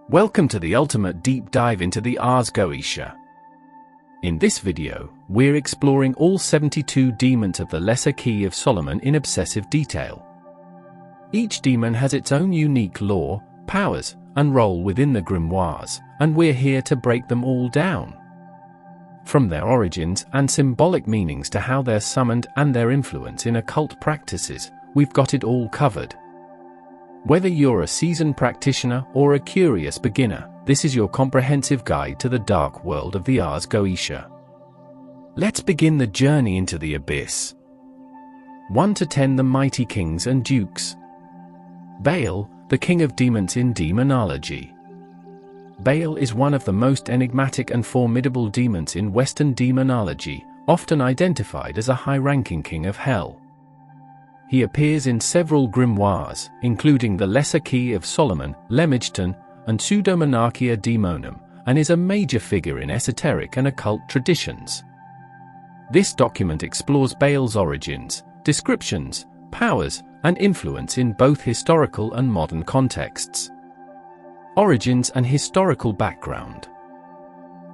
Welcome to the ultimate deep dive into the ARS Goetia. In this video, we're exploring all 72 demons of the Lesser Key of Solomon in obsessive detail. Each demon has its own unique lore, powers, and role within the grimoires, and we're here to break them all down. From their origins and symbolic meanings to how they're summoned and their influence in occult practices, we've got it all covered. Whether you're a seasoned practitioner or a curious beginner, this is your comprehensive guide to the dark world of the ARS Goetia. Let's begin the journey into the abyss. 1 to 10 The Mighty Kings and Dukes. Baal, the king of demons in demonology. Baal is one of the most enigmatic and formidable demons in Western demonology, often identified as a high-ranking king of hell. He appears in several grimoires, including the Lesser Key of Solomon, Lemmigton, and Pseudomonarchia Daemonum, and is a major figure in esoteric and occult traditions. This document explores Baal's origins, descriptions, powers, and influence in both historical and modern contexts. Origins and historical background.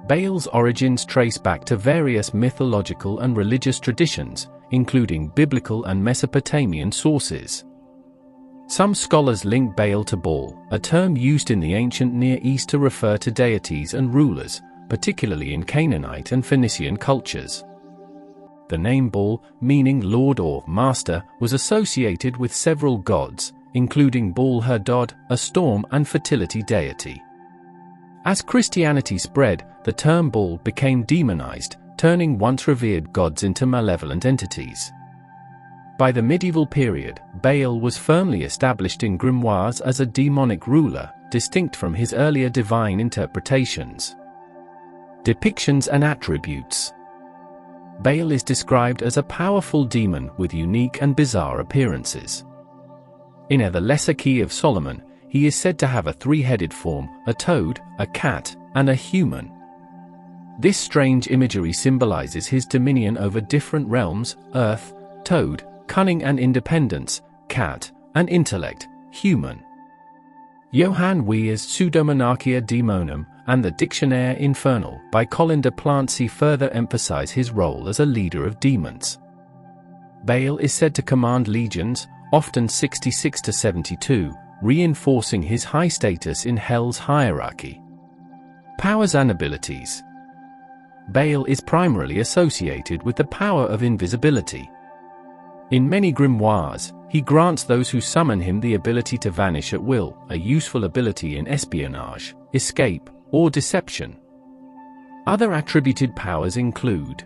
Baal's origins trace back to various mythological and religious traditions, including biblical and Mesopotamian sources. Some scholars link Baal to Baal, a term used in the ancient Near East to refer to deities and rulers, particularly in Canaanite and Phoenician cultures. The name Baal, meaning Lord or Master, was associated with several gods, including Baal-Hadad, a storm and fertility deity. As Christianity spread, the term Baal became demonized, turning once revered gods into malevolent entities. By the medieval period, Baal was firmly established in grimoires as a demonic ruler, distinct from his earlier divine interpretations. Depictions and attributes. Baal is described as a powerful demon with unique and bizarre appearances. In the Lesser Key of Solomon, he is said to have a three-headed form, a toad, a cat, and a human. This strange imagery symbolizes his dominion over different realms: earth, toad, cunning and independence, cat, and intellect, human. Johann Weir's Pseudomonarchia Daemonum and the Dictionnaire Infernal by Colin de Plancy further emphasize his role as a leader of demons. Baal is said to command legions, often 66 to 72, reinforcing his high status in Hell's hierarchy. Powers and abilities. Baal is primarily associated with the power of invisibility. In many grimoires, he grants those who summon him the ability to vanish at will, a useful ability in espionage, escape, or deception. Other attributed powers include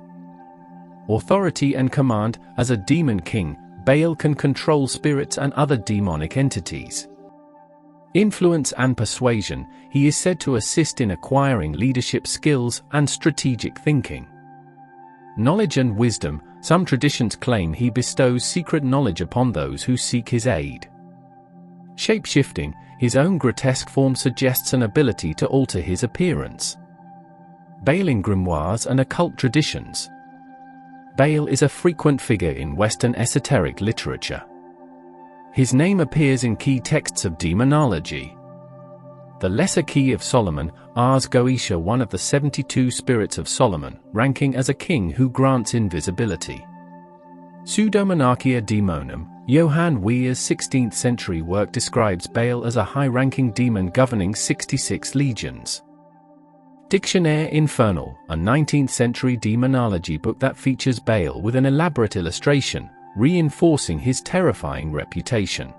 authority and command. As a demon king, Baal can control spirits and other demonic entities. Influence and persuasion. He is said to assist in acquiring leadership skills and strategic thinking. Knowledge and wisdom. Some traditions claim he bestows secret knowledge upon those who seek his aid. Shape-shifting. His own grotesque form suggests an ability to alter his appearance. Baal in grimoires and occult traditions. Baal is a frequent figure in Western esoteric literature. His name appears in key texts of demonology. The Lesser Key of Solomon, ARS Goetia, one of the 72 spirits of Solomon, ranking as a king who grants invisibility. Pseudomonarchia Daemonum. Johann Weir's 16th century work describes Baal as a high-ranking demon governing 66 legions. Dictionnaire Infernal, a 19th century demonology book that features Baal with an elaborate illustration, reinforcing his terrifying reputation.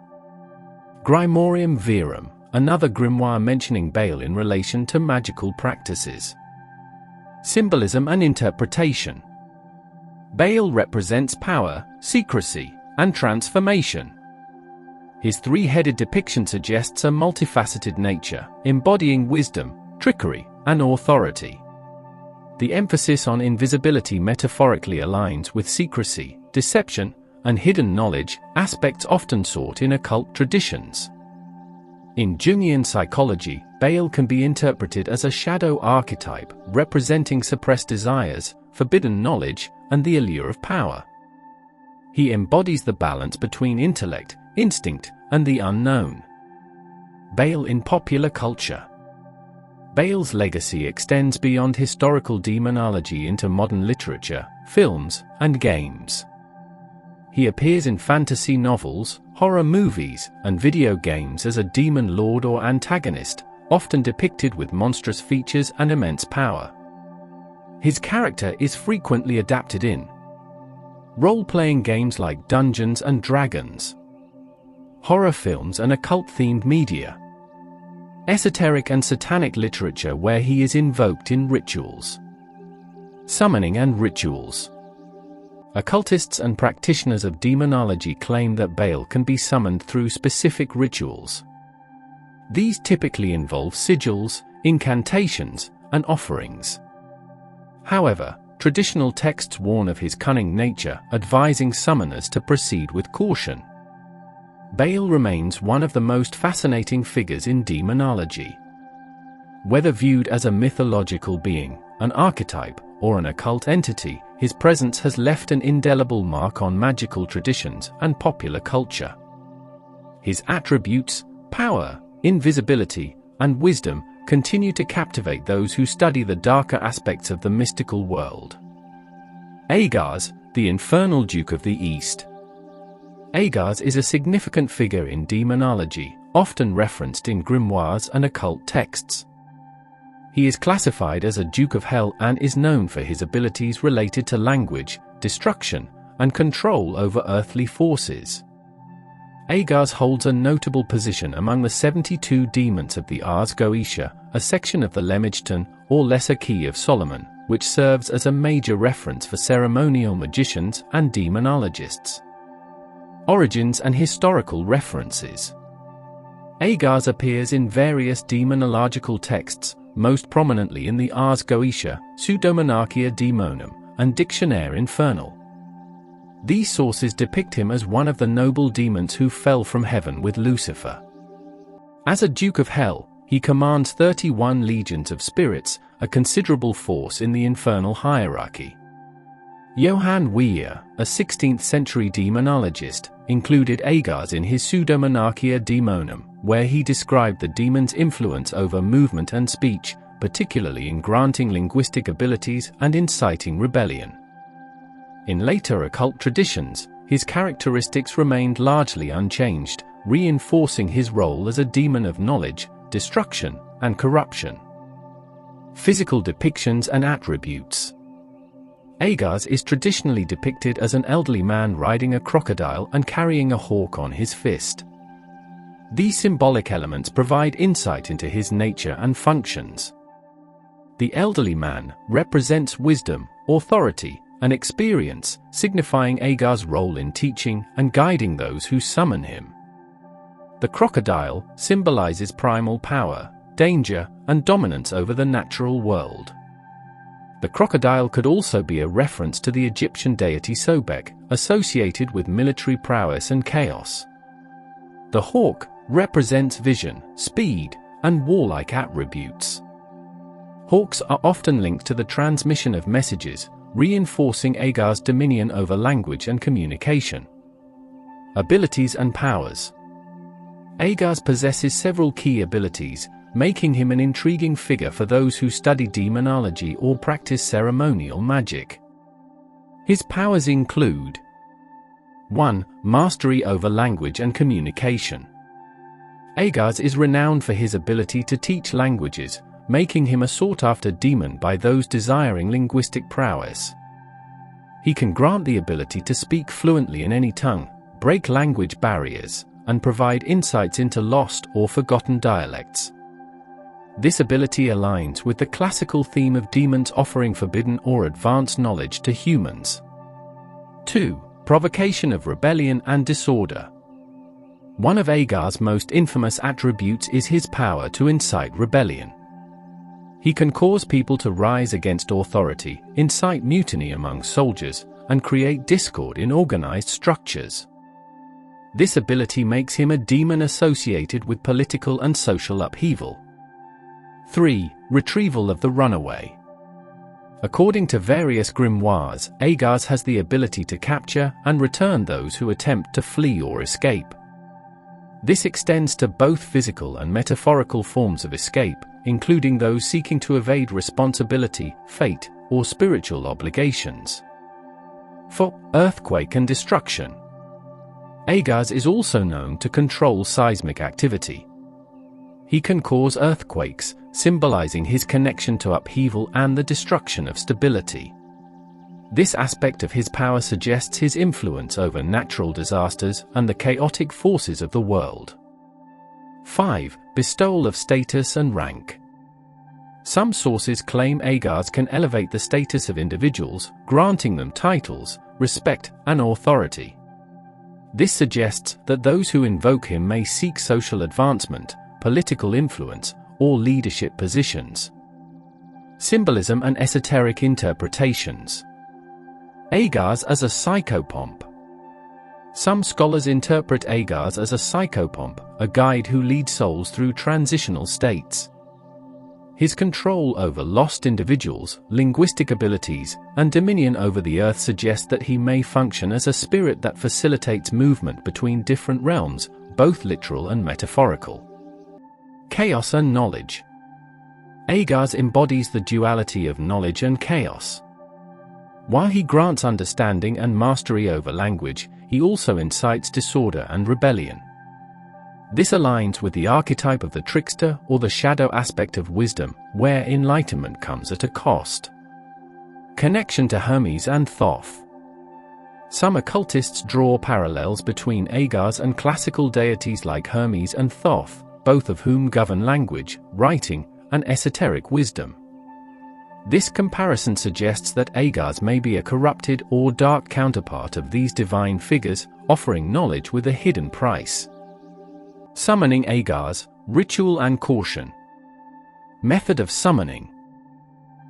Grimorium Verum, another grimoire mentioning Baal in relation to magical practices. Symbolism and interpretation. Baal represents power, secrecy, and transformation. His three-headed depiction suggests a multifaceted nature, embodying wisdom, trickery, and authority. The emphasis on invisibility metaphorically aligns with secrecy, deception, and hidden knowledge, aspects often sought in occult traditions. In Jungian psychology, Baal can be interpreted as a shadow archetype, representing suppressed desires, forbidden knowledge, and the allure of power. He embodies the balance between intellect, instinct, and the unknown. Baal in popular culture. Bale's legacy extends beyond historical demonology into modern literature, films, and games. He appears in fantasy novels, horror movies, and video games as a demon lord or antagonist, often depicted with monstrous features and immense power. His character is frequently adapted in role-playing games like Dungeons & Dragons, horror films and occult-themed media, esoteric and satanic literature where he is invoked in rituals, summoning and rituals. Occultists and practitioners of demonology claim that Bale can be summoned through specific rituals. These typically involve sigils, incantations, and offerings. However, traditional texts warn of his cunning nature, advising summoners to proceed with caution. Bale remains one of the most fascinating figures in demonology. Whether viewed as a mythological being, an archetype, or an occult entity, his presence has left an indelible mark on magical traditions and popular culture. His attributes, power, invisibility, and wisdom continue to captivate those who study the darker aspects of the mystical world. ARS, the Infernal Duke of the East. ARS is a significant figure in demonology, often referenced in grimoires and occult texts. He is classified as a Duke of Hell and is known for his abilities related to language, destruction, and control over earthly forces. ARS holds a notable position among the 72 demons of the ARS Goetia, a section of the Lemegton, or Lesser Key of Solomon, which serves as a major reference for ceremonial magicians and demonologists. Origins and historical references. ARS appears in various demonological texts, most prominently in the ARS Goetia, Pseudomonarchia Daemonum, and Dictionaire Infernal. These sources depict him as one of the noble demons who fell from heaven with Lucifer. As a Duke of Hell, he commands 31 legions of spirits, a considerable force in the infernal hierarchy. Johann Weyer, a 16th-century demonologist, included ARS in his Pseudomonarchia Daemonum, where he described the demon's influence over movement and speech, particularly in granting linguistic abilities and inciting rebellion. In later occult traditions, his characteristics remained largely unchanged, reinforcing his role as a demon of knowledge, destruction, and corruption. Physical depictions and attributes. ARS is traditionally depicted as an elderly man riding a crocodile and carrying a hawk on his fist. These symbolic elements provide insight into his nature and functions. The elderly man represents wisdom, authority, and experience, signifying ARS' role in teaching and guiding those who summon him. The crocodile symbolizes primal power, danger, and dominance over the natural world. The crocodile could also be a reference to the Egyptian deity Sobek, associated with military prowess and chaos. The hawk represents vision, speed, and warlike attributes. Hawks are often linked to the transmission of messages, reinforcing ARS' dominion over language and communication. Abilities and powers. ARS possesses several key abilities, making him an intriguing figure for those who study demonology or practice ceremonial magic. His powers include 1. Mastery over language and communication. ARS is renowned for his ability to teach languages, making him a sought-after demon by those desiring linguistic prowess. He can grant the ability to speak fluently in any tongue, break language barriers, and provide insights into lost or forgotten dialects. This ability aligns with the classical theme of demons offering forbidden or advanced knowledge to humans. 2. Provocation of rebellion and disorder. One of ARS' most infamous attributes is his power to incite rebellion. He can cause people to rise against authority, incite mutiny among soldiers, and create discord in organized structures. This ability makes him a demon associated with political and social upheaval. 3. Retrieval of the runaway. According to various grimoires, ARS has the ability to capture and return those who attempt to flee or escape. This extends to both physical and metaphorical forms of escape, including those seeking to evade responsibility, fate, or spiritual obligations. 4. Earthquake and destruction. ARS is also known to control seismic activity. He can cause earthquakes, symbolizing his connection to upheaval and the destruction of stability. This aspect of his power suggests his influence over natural disasters and the chaotic forces of the world. 5. Bestowal of status and rank. Some sources claim ARS can elevate the status of individuals, granting them titles, respect, and authority. This suggests that those who invoke him may seek social advancement, political influence, or leadership positions. Symbolism and esoteric interpretations. ARS as a psychopomp. Some scholars interpret ARS as a psychopomp, a guide who leads souls through transitional states. His control over lost individuals, linguistic abilities, and dominion over the earth suggest that he may function as a spirit that facilitates movement between different realms, both literal and metaphorical. Chaos and knowledge. ARS embodies the duality of knowledge and chaos. While he grants understanding and mastery over language, he also incites disorder and rebellion. This aligns with the archetype of the trickster or the shadow aspect of wisdom, where enlightenment comes at a cost. Connection to Hermes and Thoth. Some occultists draw parallels between ARS and classical deities like Hermes and Thoth, both of whom govern language, writing, and esoteric wisdom. This comparison suggests that ARS may be a corrupted or dark counterpart of these divine figures, offering knowledge with a hidden price. Summoning ARS, ritual and caution. Method of summoning.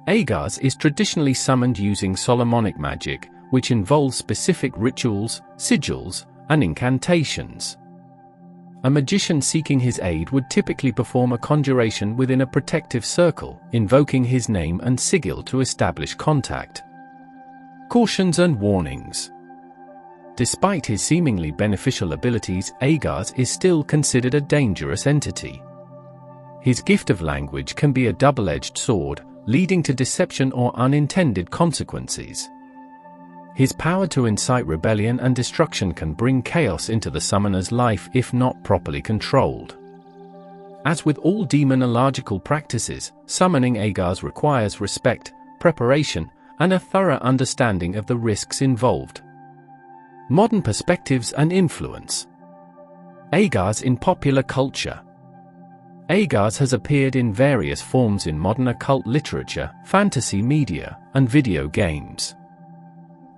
ARS is traditionally summoned using Solomonic magic, which involves specific rituals, sigils, and incantations. A magician seeking his aid would typically perform a conjuration within a protective circle, invoking his name and sigil to establish contact. Cautions and warnings. Despite his seemingly beneficial abilities, ARS is still considered a dangerous entity. His gift of language can be a double-edged sword, leading to deception or unintended consequences. His power to incite rebellion and destruction can bring chaos into the summoner's life if not properly controlled. As with all demonological practices, summoning ARS requires respect, preparation, and a thorough understanding of the risks involved. Modern perspectives and influence. ARS in popular culture. ARS has appeared in various forms in modern occult literature, fantasy media, and video games.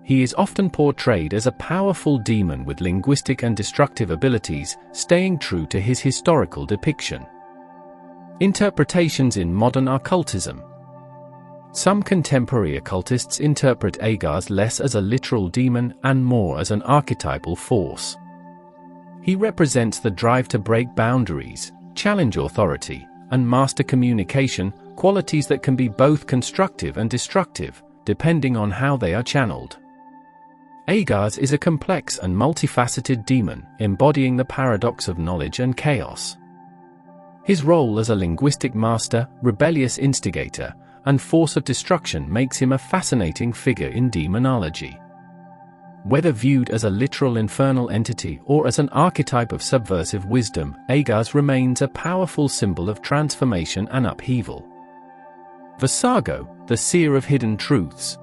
He is often portrayed as a powerful demon with linguistic and destructive abilities, staying true to his historical depiction. Interpretations in modern occultism. Some contemporary occultists interpret ARS less as a literal demon and more as an archetypal force. He represents the drive to break boundaries, challenge authority, and master communication, qualities that can be both constructive and destructive, depending on how they are channeled. ARS is a complex and multifaceted demon, embodying the paradox of knowledge and chaos. His role as a linguistic master, rebellious instigator, and force of destruction makes him a fascinating figure in demonology. Whether viewed as a literal infernal entity or as an archetype of subversive wisdom, ARS remains a powerful symbol of transformation and upheaval. Vasago, the seer of hidden truths.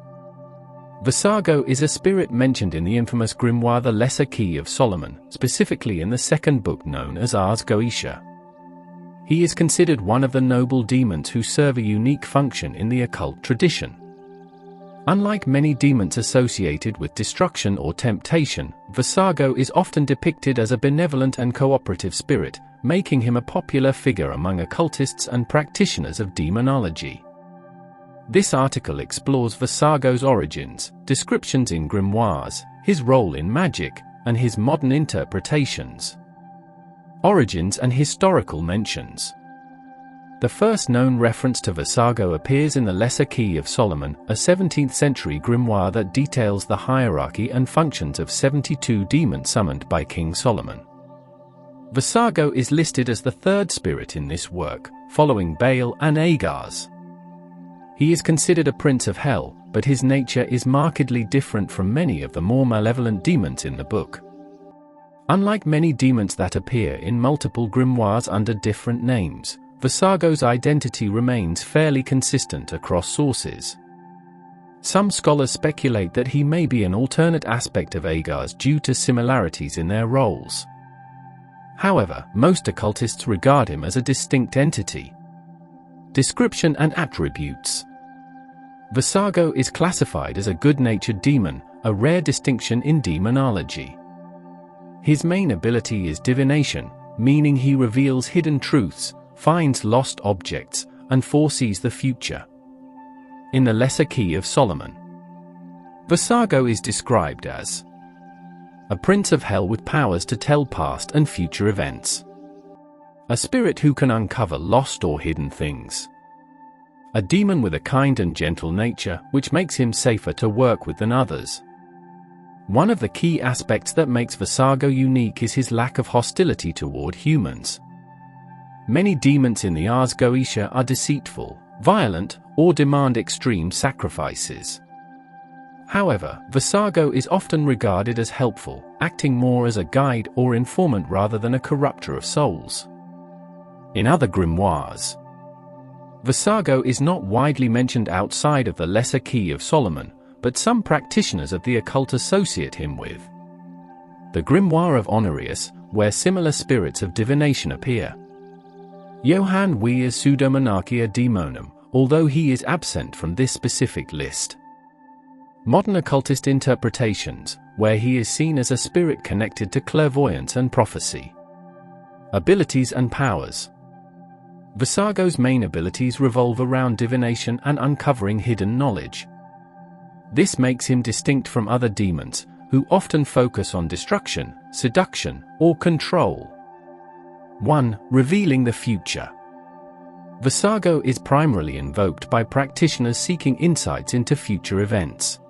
Vasago is a spirit mentioned in the infamous grimoire The Lesser Key of Solomon, specifically in the second book known as ARS Goetia. He is considered one of the noble demons who serve a unique function in the occult tradition. Unlike many demons associated with destruction or temptation, Vasago is often depicted as a benevolent and cooperative spirit, making him a popular figure among occultists and practitioners of demonology. This article explores Vasago's origins, descriptions in grimoires, his role in magic, and his modern interpretations. Origins and historical mentions. The first known reference to Vasago appears in the Lesser Key of Solomon, a 17th-century grimoire that details the hierarchy and functions of 72 demons summoned by King Solomon. Vasago is listed as the third spirit in this work, following Baal and ARS. He is considered a prince of hell, but his nature is markedly different from many of the more malevolent demons in the book. Unlike many demons that appear in multiple grimoires under different names, Visago's identity remains fairly consistent across sources. Some scholars speculate that he may be an alternate aspect of ARS due to similarities in their roles. However, most occultists regard him as a distinct entity. Description and attributes. Visago is classified as a good-natured demon, a rare distinction in demonology. His main ability is divination, meaning he reveals hidden truths, finds lost objects, and foresees the future. In the Lesser Key of Solomon, Visago is described as a prince of hell with powers to tell past and future events, a spirit who can uncover lost or hidden things, a demon with a kind and gentle nature which makes him safer to work with than others. One of the key aspects that makes Visago unique is his lack of hostility toward humans. Many demons in the ARS Goetia are deceitful, violent, or demand extreme sacrifices. However, Visago is often regarded as helpful, acting more as a guide or informant rather than a corrupter of souls. In other grimoires, Visago is not widely mentioned outside of the Lesser Key of Solomon, but some practitioners of the occult associate him with the Grimoire of Honorius, where similar spirits of divination appear. Johann Weir's Pseudomonarchia Daemonum, although he is absent from this specific list. Modern occultist interpretations, where he is seen as a spirit connected to clairvoyance and prophecy. Abilities and powers. Visago's main abilities revolve around divination and uncovering hidden knowledge. This makes him distinct from other demons, who often focus on destruction, seduction, or control. 1. Revealing the future. Visago is primarily invoked by practitioners seeking insights into future events.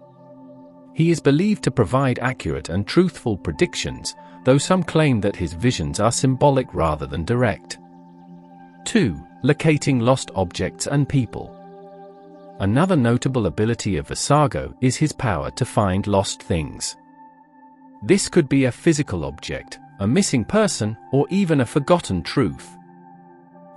He is believed to provide accurate and truthful predictions, though some claim that his visions are symbolic rather than direct. 2. Locating lost objects and people. Another notable ability of Visago is his power to find lost things. This could be a physical object, a missing person, or even a forgotten truth.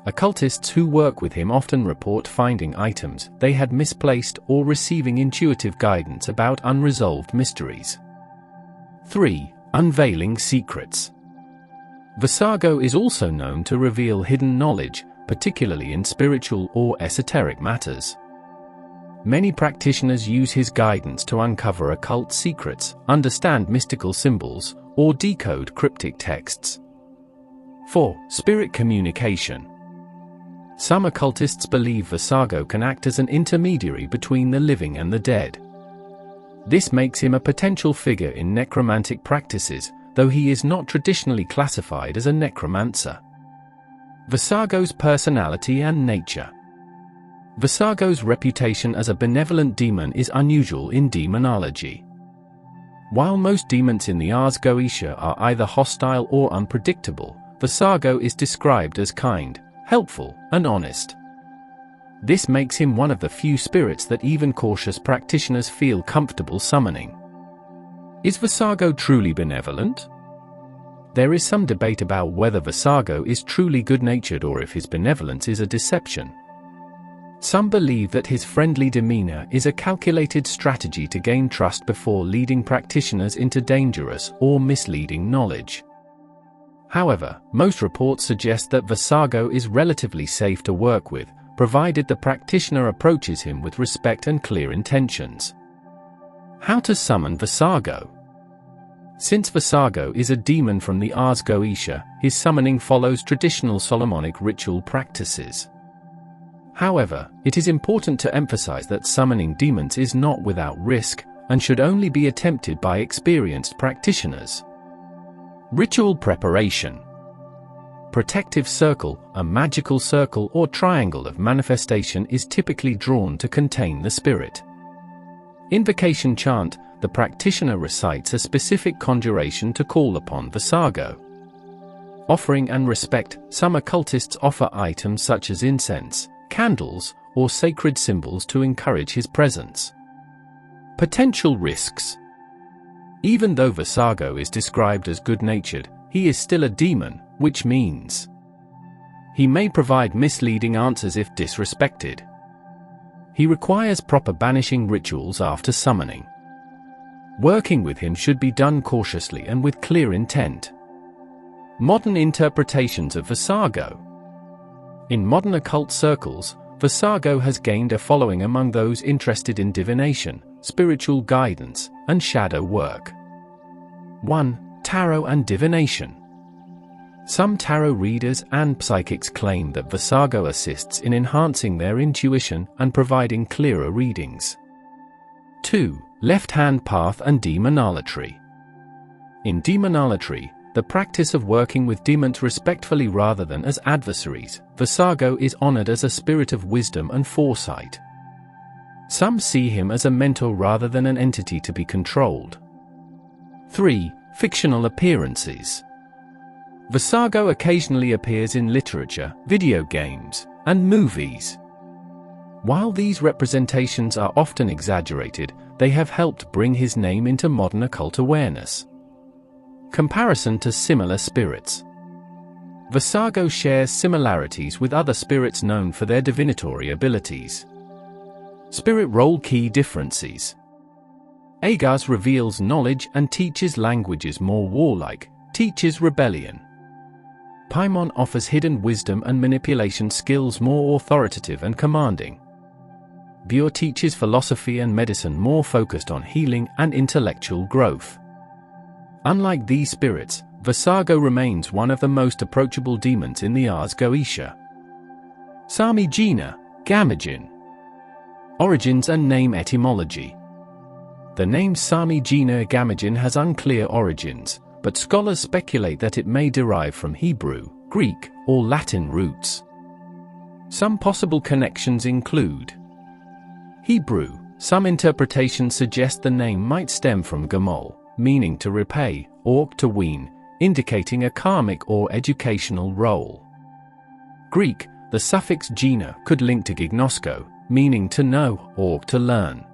Occultists who work with him often report finding items they had misplaced or receiving intuitive guidance about unresolved mysteries. 3. Unveiling secrets. Visago is also known to reveal hidden knowledge, particularly in spiritual or esoteric matters. Many practitioners use his guidance to uncover occult secrets, understand mystical symbols, or decode cryptic texts. 4. Spirit communication. Some occultists believe Visago can act as an intermediary between the living and the dead. This makes him a potential figure in necromantic practices, though he is not traditionally classified as a necromancer. Visago's personality and nature. Visago's reputation as a benevolent demon is unusual in demonology. While most demons in the ARS Goetia are either hostile or unpredictable, Visago is described as kind, helpful, and honest. This makes him one of the few spirits that even cautious practitioners feel comfortable summoning. Is Visago truly benevolent? There is some debate about whether Visago is truly good-natured or if his benevolence is a deception. Some believe that his friendly demeanor is a calculated strategy to gain trust before leading practitioners into dangerous or misleading knowledge. However, most reports suggest that Visago is relatively safe to work with, provided the practitioner approaches him with respect and clear intentions. How to summon Visago? Since Visago is a demon from the ARS Goetia, his summoning follows traditional Solomonic ritual practices. However, it is important to emphasize that summoning demons is not without risk, and should only be attempted by experienced practitioners. Ritual preparation. Protective circle, a magical circle or triangle of manifestation is typically drawn to contain the spirit. Invocation chant, the practitioner recites a specific conjuration to call upon Visago. offering and respect. Some occultists offer items such as incense, candles, or sacred symbols to encourage his presence. Potential risks. Even though Vasago is described as good-natured, he is still a demon, which means he may provide misleading answers if disrespected. He requires proper banishing rituals after summoning. Working with him should be done cautiously and with clear intent. Modern interpretations of Vasago. In modern occult circles, Vasago has gained a following among those interested in divination, spiritual guidance, and shadow work. 1. Tarot and divination. Some tarot readers and psychics claim that Vasago assists in enhancing their intuition and providing clearer readings. 2. Left-hand path and demonolatry. In demonolatry, the practice of working with demons respectfully rather than as adversaries, Vasago is honored as a spirit of wisdom and foresight. Some see him as a mentor rather than an entity to be controlled. 3. Fictional appearances. Vasago occasionally appears in literature, video games, and movies. While these representations are often exaggerated, they have helped bring his name into modern occult awareness. Comparison to similar spirits. Vasago shares similarities with other spirits known for their divinatory abilities. Spirit role key differences. ARS reveals knowledge and teaches languages more warlike, teaches rebellion. Paimon offers hidden wisdom and manipulation skills more authoritative and commanding. Bure teaches philosophy and medicine more focused on healing and intellectual growth. Unlike these spirits, Vasago remains one of the most approachable demons in the ARS Goetia. Sami Jina, Gamajin. Origins and name etymology. The name Sami Jina Gamajin has unclear origins, but scholars speculate that it may derive from Hebrew, Greek, or Latin roots. Some possible connections include Hebrew. Some interpretations suggest the name might stem from Gamol, meaning to repay, or to wean, indicating a karmic or educational role. Greek. The suffix gina could link to gignosko, meaning to know or to learn.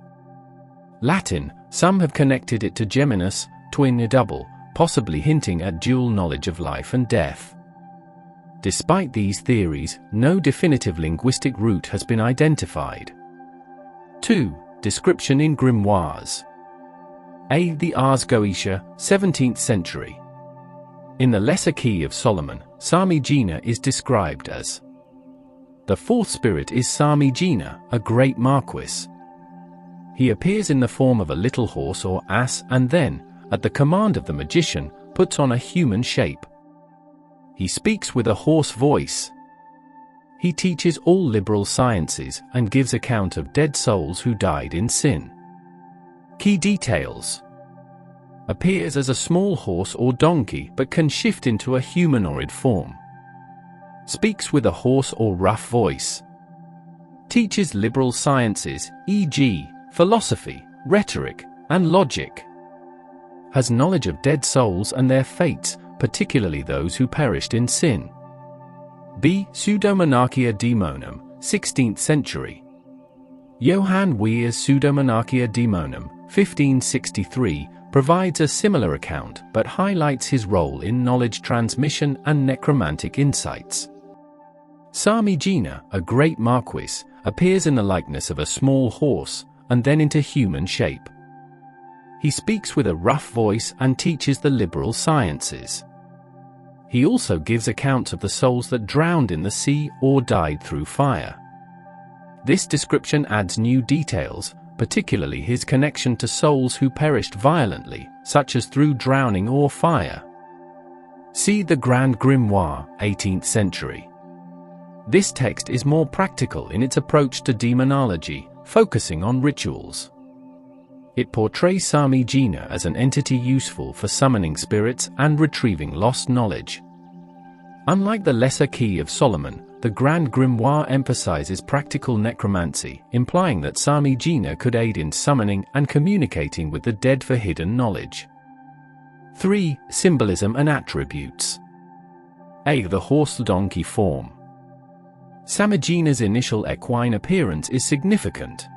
Latin. Some have connected it to geminus, twin or double, possibly hinting at dual knowledge of life and death. Despite these theories, no definitive linguistic root has been identified. 2. Description in grimoires. A. The ARS Goetia, 17th century. In the Lesser Key of Solomon, Sami Jina is described as the fourth spirit is Sami Jina, a great marquis. He appears in the form of a little horse or ass and then, at the command of the magician, puts on a human shape. He speaks with a hoarse voice. He teaches all liberal sciences and gives account of dead souls who died in sin. Key details. Appears as a small horse or donkey but can shift into a humanoid form. Speaks with a hoarse or rough voice. Teaches liberal sciences, e.g., philosophy, rhetoric, and logic. Has knowledge of dead souls and their fates, particularly those who perished in sin. B. Pseudomonarchia Daemonum, 16th century. Johann Weir's Pseudomonarchia Daemonum, 1563, provides a similar account but highlights his role in knowledge transmission and necromantic insights. Sami Jina, a great marquis, appears in the likeness of a small horse, and then into human shape. He speaks with a rough voice and teaches the liberal sciences. He also gives accounts of the souls that drowned in the sea or died through fire. This description adds new details, particularly his connection to souls who perished violently, such as through drowning or fire. See the Grand Grimoire, 18th century. This text is more practical in its approach to demonology, focusing on rituals. It portrays Sami Jina as an entity useful for summoning spirits and retrieving lost knowledge. Unlike the Lesser Key of Solomon, the Grand Grimoire emphasizes practical necromancy, implying that Sami Jina could aid in summoning and communicating with the dead for hidden knowledge. 3. Symbolism and attributes. A. The horse-donkey form. Samigina's initial equine appearance is significant.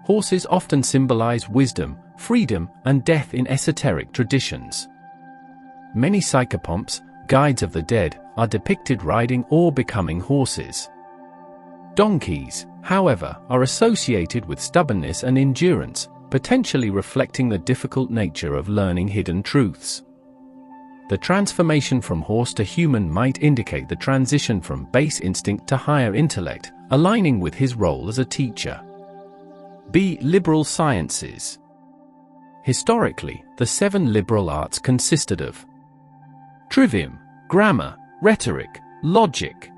Horses often symbolize wisdom, freedom, and death in esoteric traditions. Many psychopomps, guides of the dead, are depicted riding or becoming horses. Donkeys, however, are associated with stubbornness and endurance, potentially reflecting the difficult nature of learning hidden truths. The transformation from horse to human might indicate the transition from base instinct to higher intellect, aligning with his role as a teacher. B. Liberal sciences. Historically, the 7 liberal arts consisted of trivium, grammar, rhetoric, logic;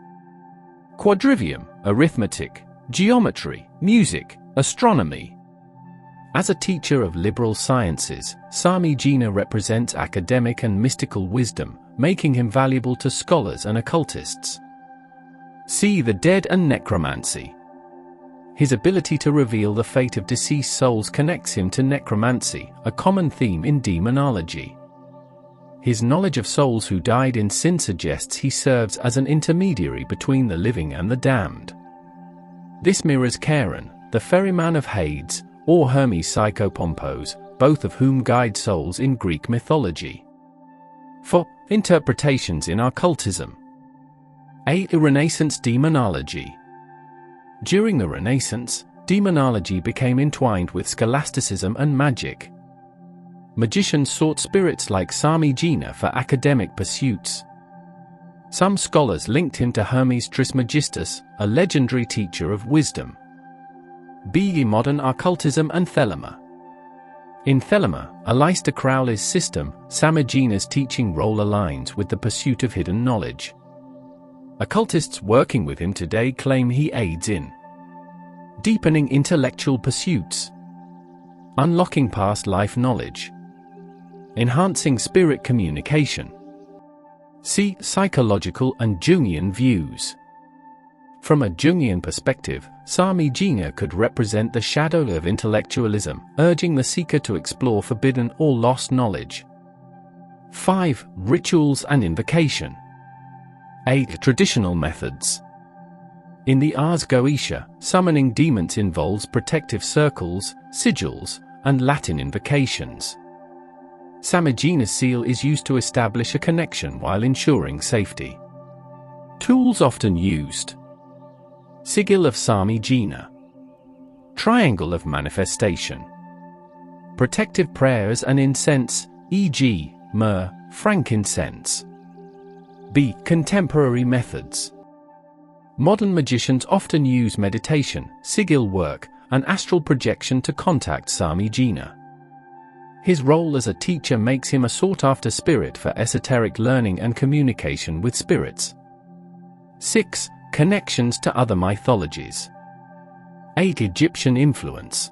quadrivium, arithmetic, geometry, music, astronomy. As a teacher of liberal sciences, Samigina represents academic and mystical wisdom, making him valuable to scholars and occultists. C. The dead and necromancy. His ability to reveal the fate of deceased souls connects him to necromancy, a common theme in demonology. His knowledge of souls who died in sin suggests he serves as an intermediary between the living and the damned. This mirrors Charon, the ferryman of Hades, or Hermes Psychopompos, both of whom guide souls in Greek mythology. 4. Interpretations in occultism. A. Renaissance demonology. During the Renaissance, demonology became entwined with scholasticism and magic. Magicians sought spirits like Samigina for academic pursuits. Some scholars linked him to Hermes Trismegistus, a legendary teacher of wisdom. B. Modern occultism and Thelema. In Thelema, Aleister Crowley's system, Samigina's teaching role aligns with the pursuit of hidden knowledge. Occultists working with him today claim he aids in deepening intellectual pursuits, unlocking past life knowledge, enhancing spirit communication. C. Psychological and Jungian views. From a Jungian perspective, Samigina could represent the shadow of intellectualism, urging the seeker to explore forbidden or lost knowledge. 5. Rituals and invocation. 8. Traditional methods. In the Ars Goetia, summoning demons involves protective circles, sigils, and Latin invocations. Samigina's seal is used to establish a connection while ensuring safety. Tools often used: Sigil of Samigina, Triangle of Manifestation, protective prayers and incense, e.g., myrrh, frankincense. B. Contemporary methods. Modern magicians often use meditation, sigil work, and astral projection to contact Samigina. His role as a teacher makes him a sought-after spirit for esoteric learning and communication with spirits. 6. Connections to other mythologies. 8. Egyptian influence.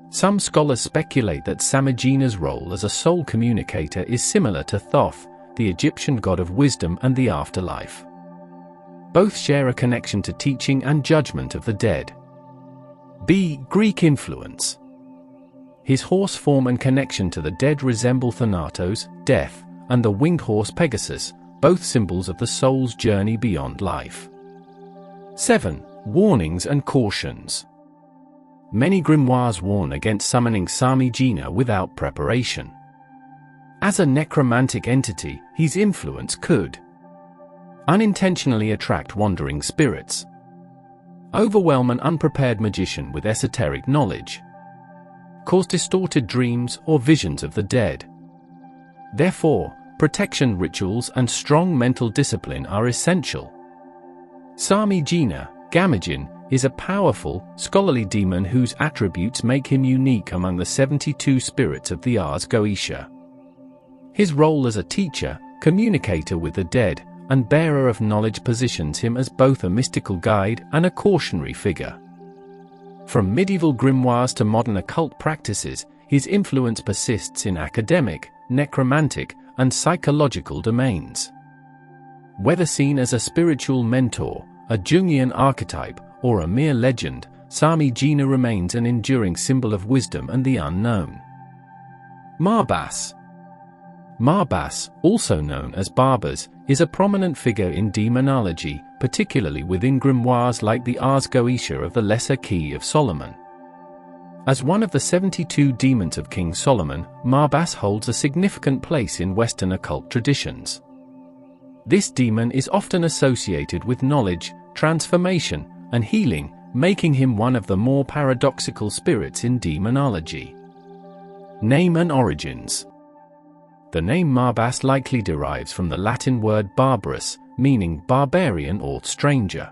Some scholars speculate that Samigina's role as a soul communicator is similar to Thoth, the Egyptian god of wisdom and the afterlife. Both share a connection to teaching and judgment of the dead. B. Greek influence. His horse form and connection to the dead resemble Thanatos, death, and the winged horse Pegasus, both symbols of the soul's journey beyond life. 7. Warnings and cautions. Many grimoires warn against summoning Samigina without preparation. As a necromantic entity, his influence could unintentionally attract wandering spirits, overwhelm an unprepared magician with esoteric knowledge, cause distorted dreams or visions of the dead. Therefore, protection rituals and strong mental discipline are essential. Samigina, Gamagin, is a powerful, scholarly demon whose attributes make him unique among the 72 spirits of the Ars Goetia. His role as a teacher, communicator with the dead, and bearer of knowledge positions him as both a mystical guide and a cautionary figure. From medieval grimoires to modern occult practices, his influence persists in academic, necromantic, and psychological domains. Whether seen as a spiritual mentor, a Jungian archetype, or a mere legend, Samigina remains an enduring symbol of wisdom and the unknown. Marbas. Marbas, also known as Barbas, is a prominent figure in demonology, particularly within grimoires like the Ars Goetia of the Lesser Key of Solomon. As one of the 72 demons of King Solomon, Marbas holds a significant place in Western occult traditions. This demon is often associated with knowledge, transformation, and healing, making him one of the more paradoxical spirits in demonology. Name and origins. The name Marbas likely derives from the Latin word barbarus, meaning barbarian or stranger.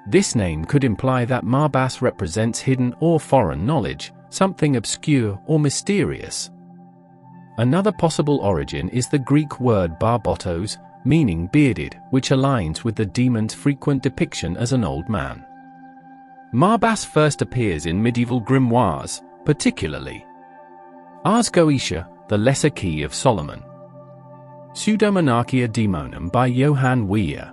This name could imply that Marbas represents hidden or foreign knowledge, something obscure or mysterious. Another possible origin is the Greek word barbotos, meaning bearded, which aligns with the demon's frequent depiction as an old man. Marbas first appears in medieval grimoires, particularly Ars Goetia, the Lesser Key of Solomon, Pseudomonarchia Daemonum by Johann Weyer,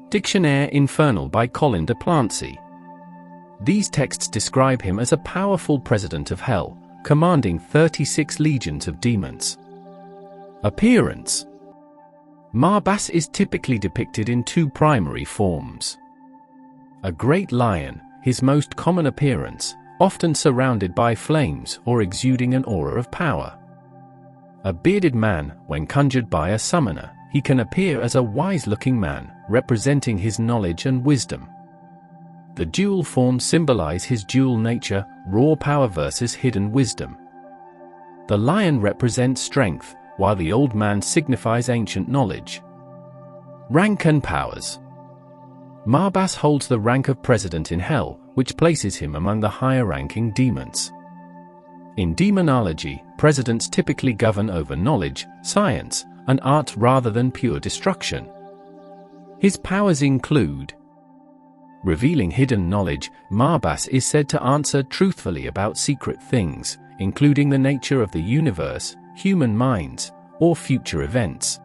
Dictionnaire Infernal by Colin de Plancy. These texts describe him as a powerful president of hell, commanding 36 legions of demons. Appearance. Marbas is typically depicted in two primary forms. A great lion, his most common appearance, often surrounded by flames or exuding an aura of power. A bearded man, when conjured by a summoner, he can appear as a wise-looking man, representing his knowledge and wisdom. The dual forms symbolize his dual nature, raw power versus hidden wisdom. The lion represents strength, while the old man signifies ancient knowledge. Rank and powers. Marbas holds the rank of president in hell, which places him among the higher-ranking demons. In demonology, presidents typically govern over knowledge, science, and art rather than pure destruction. His powers include revealing hidden knowledge. Marbas is said to answer truthfully about secret things, including the nature of the universe, human minds, or future events.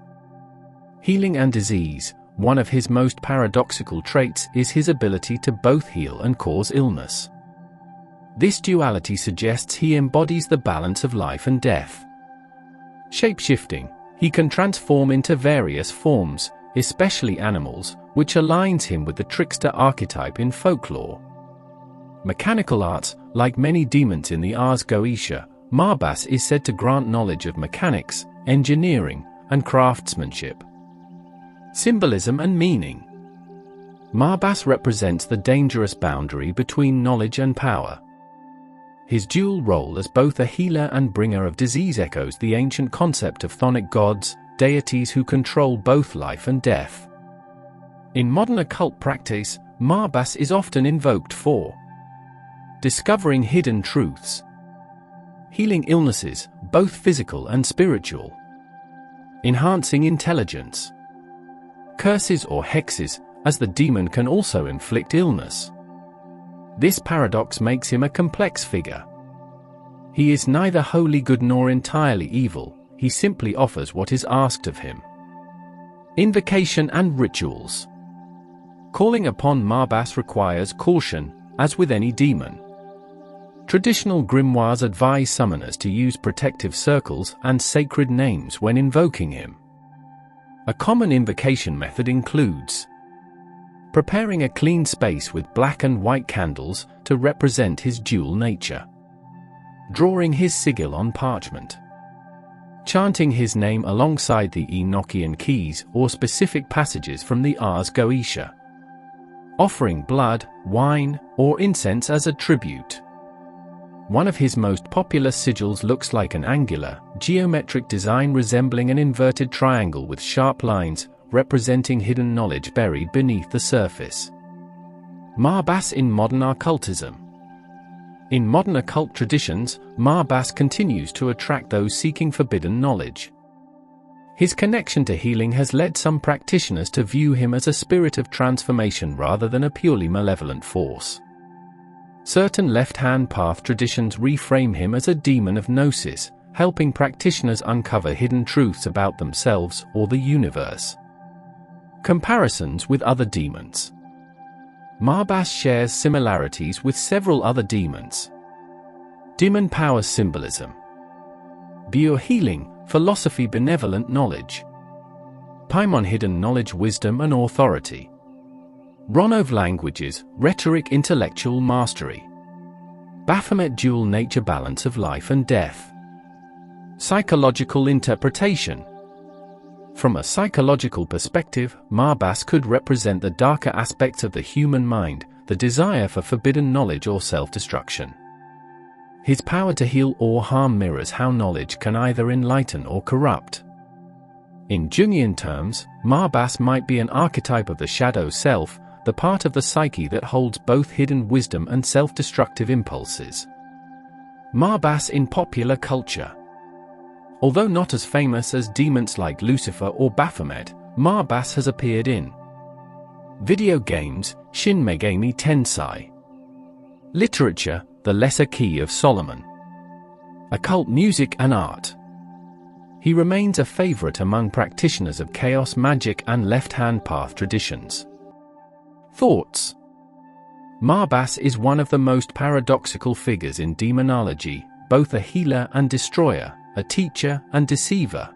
Healing and disease. One of his most paradoxical traits is his ability to both heal and cause illness. This duality suggests he embodies the balance of life and death. Shape-shifting. He can transform into various forms, especially animals, which aligns him with the trickster archetype in folklore. Mechanical arts. Like many demons in the Ars Goetia, Marbas is said to grant knowledge of mechanics, engineering, and craftsmanship. Symbolism and meaning. Marbas represents the dangerous boundary between knowledge and power. His dual role as both a healer and bringer of disease echoes the ancient concept of chthonic gods, deities who control both life and death. In modern occult practice, Marbas is often invoked for discovering hidden truths, healing illnesses, both physical and spiritual, enhancing intelligence, curses or hexes, as the demon can also inflict illness. This paradox makes him a complex figure. He is neither wholly good nor entirely evil, he simply offers what is asked of him. Invocation and rituals. Calling upon Marbas requires caution, as with any demon. Traditional grimoires advise summoners to use protective circles and sacred names when invoking him. A common invocation method includes preparing a clean space with black and white candles to represent his dual nature, drawing his sigil on parchment, chanting his name alongside the Enochian keys or specific passages from the Ars Goetia, offering blood, wine, or incense as a tribute. One of his most popular sigils looks like an angular, geometric design resembling an inverted triangle with sharp lines, representing hidden knowledge buried beneath the surface. Marbas in modern occultism. In modern occult traditions, Marbas continues to attract those seeking forbidden knowledge. His connection to healing has led some practitioners to view him as a spirit of transformation rather than a purely malevolent force. Certain left-hand path traditions reframe him as a demon of gnosis, helping practitioners uncover hidden truths about themselves or the universe. Comparisons with other demons. Marbas shares similarities with several other demons. Demon power symbolism. Biohealing. philosophy benevolent knowledge. Paimon hidden knowledge wisdom and authority. Ronov languages, rhetoric intellectual mastery. Baphomet dual nature balance of life and death. Psychological interpretation. From a psychological perspective, Marbas could represent the darker aspects of the human mind, the desire for forbidden knowledge or self-destruction. His power to heal or harm mirrors how knowledge can either enlighten or corrupt. In Jungian terms, Marbas might be an archetype of the shadow self, the part of the psyche that holds both hidden wisdom and self-destructive impulses. Marbas in popular culture. Although not as famous as demons like Lucifer or Baphomet, Marbas has appeared in video games, Shin Megami Tensei. Literature, The Lesser Key of Solomon. Occult music and art. He remains a favorite among practitioners of chaos magic and left-hand path traditions. Thoughts. Marbas is one of the most paradoxical figures in demonology, both a healer and destroyer, a teacher and deceiver.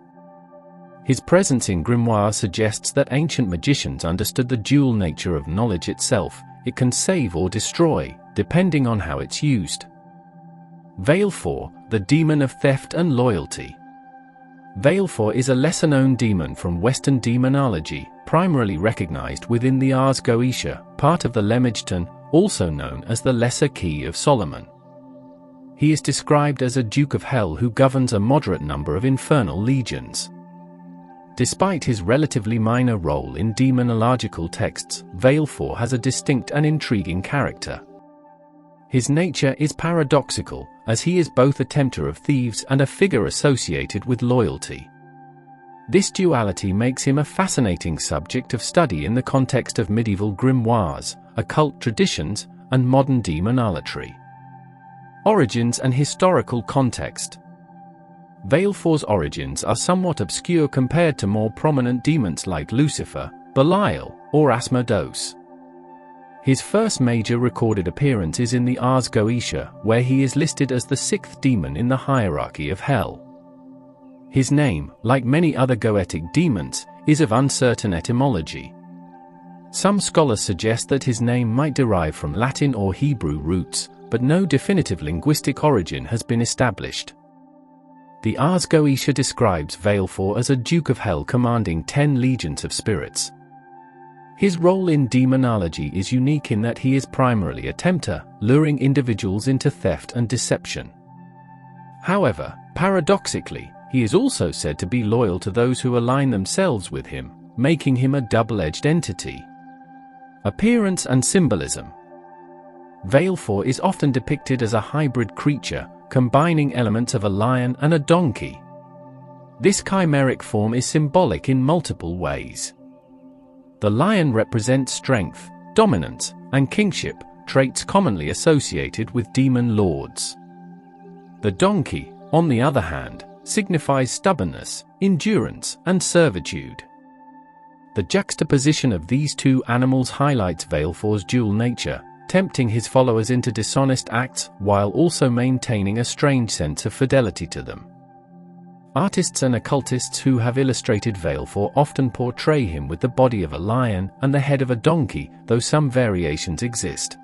His presence in grimoire suggests that ancient magicians understood the dual nature of knowledge itself. It can save or destroy, depending on how it's used. Valefor, the demon of theft and loyalty. Valefor is a lesser-known demon from Western demonology, primarily recognized within the ARS Goetia, part of the Lemegton, also known as the Lesser Key of Solomon. He is described as a Duke of Hell who governs a moderate number of infernal legions. Despite his relatively minor role in demonological texts, Valefor has a distinct and intriguing character. His nature is paradoxical, as he is both a tempter of thieves and a figure associated with loyalty. This duality makes him a fascinating subject of study in the context of medieval grimoires, occult traditions, and modern demonolatry. Origins and historical context. Valefor's origins are somewhat obscure compared to more prominent demons like Lucifer, Belial, or Asmodeus. His first major recorded appearance is in the ARS Goetia, where he is listed as the sixth demon in the hierarchy of hell. His name, like many other Goetic demons, is of uncertain etymology. Some scholars suggest that his name might derive from Latin or Hebrew roots, but no definitive linguistic origin has been established. The ARS Goetia describes Valefor as a Duke of Hell commanding 10 legions of spirits. His role in demonology is unique in that he is primarily a tempter, luring individuals into theft and deception. However, paradoxically, he is also said to be loyal to those who align themselves with him, making him a double-edged entity. Appearance and symbolism. Valefor is often depicted as a hybrid creature, combining elements of a lion and a donkey. This chimeric form is symbolic in multiple ways. The lion represents strength, dominance, and kingship, traits commonly associated with demon lords. The donkey, on the other hand, signifies stubbornness, endurance, and servitude. The juxtaposition of these two animals highlights Valefor's dual nature, tempting his followers into dishonest acts while also maintaining a strange sense of fidelity to them. Artists and occultists who have illustrated Valefor often portray him with the body of a lion and the head of a donkey, though some variations exist.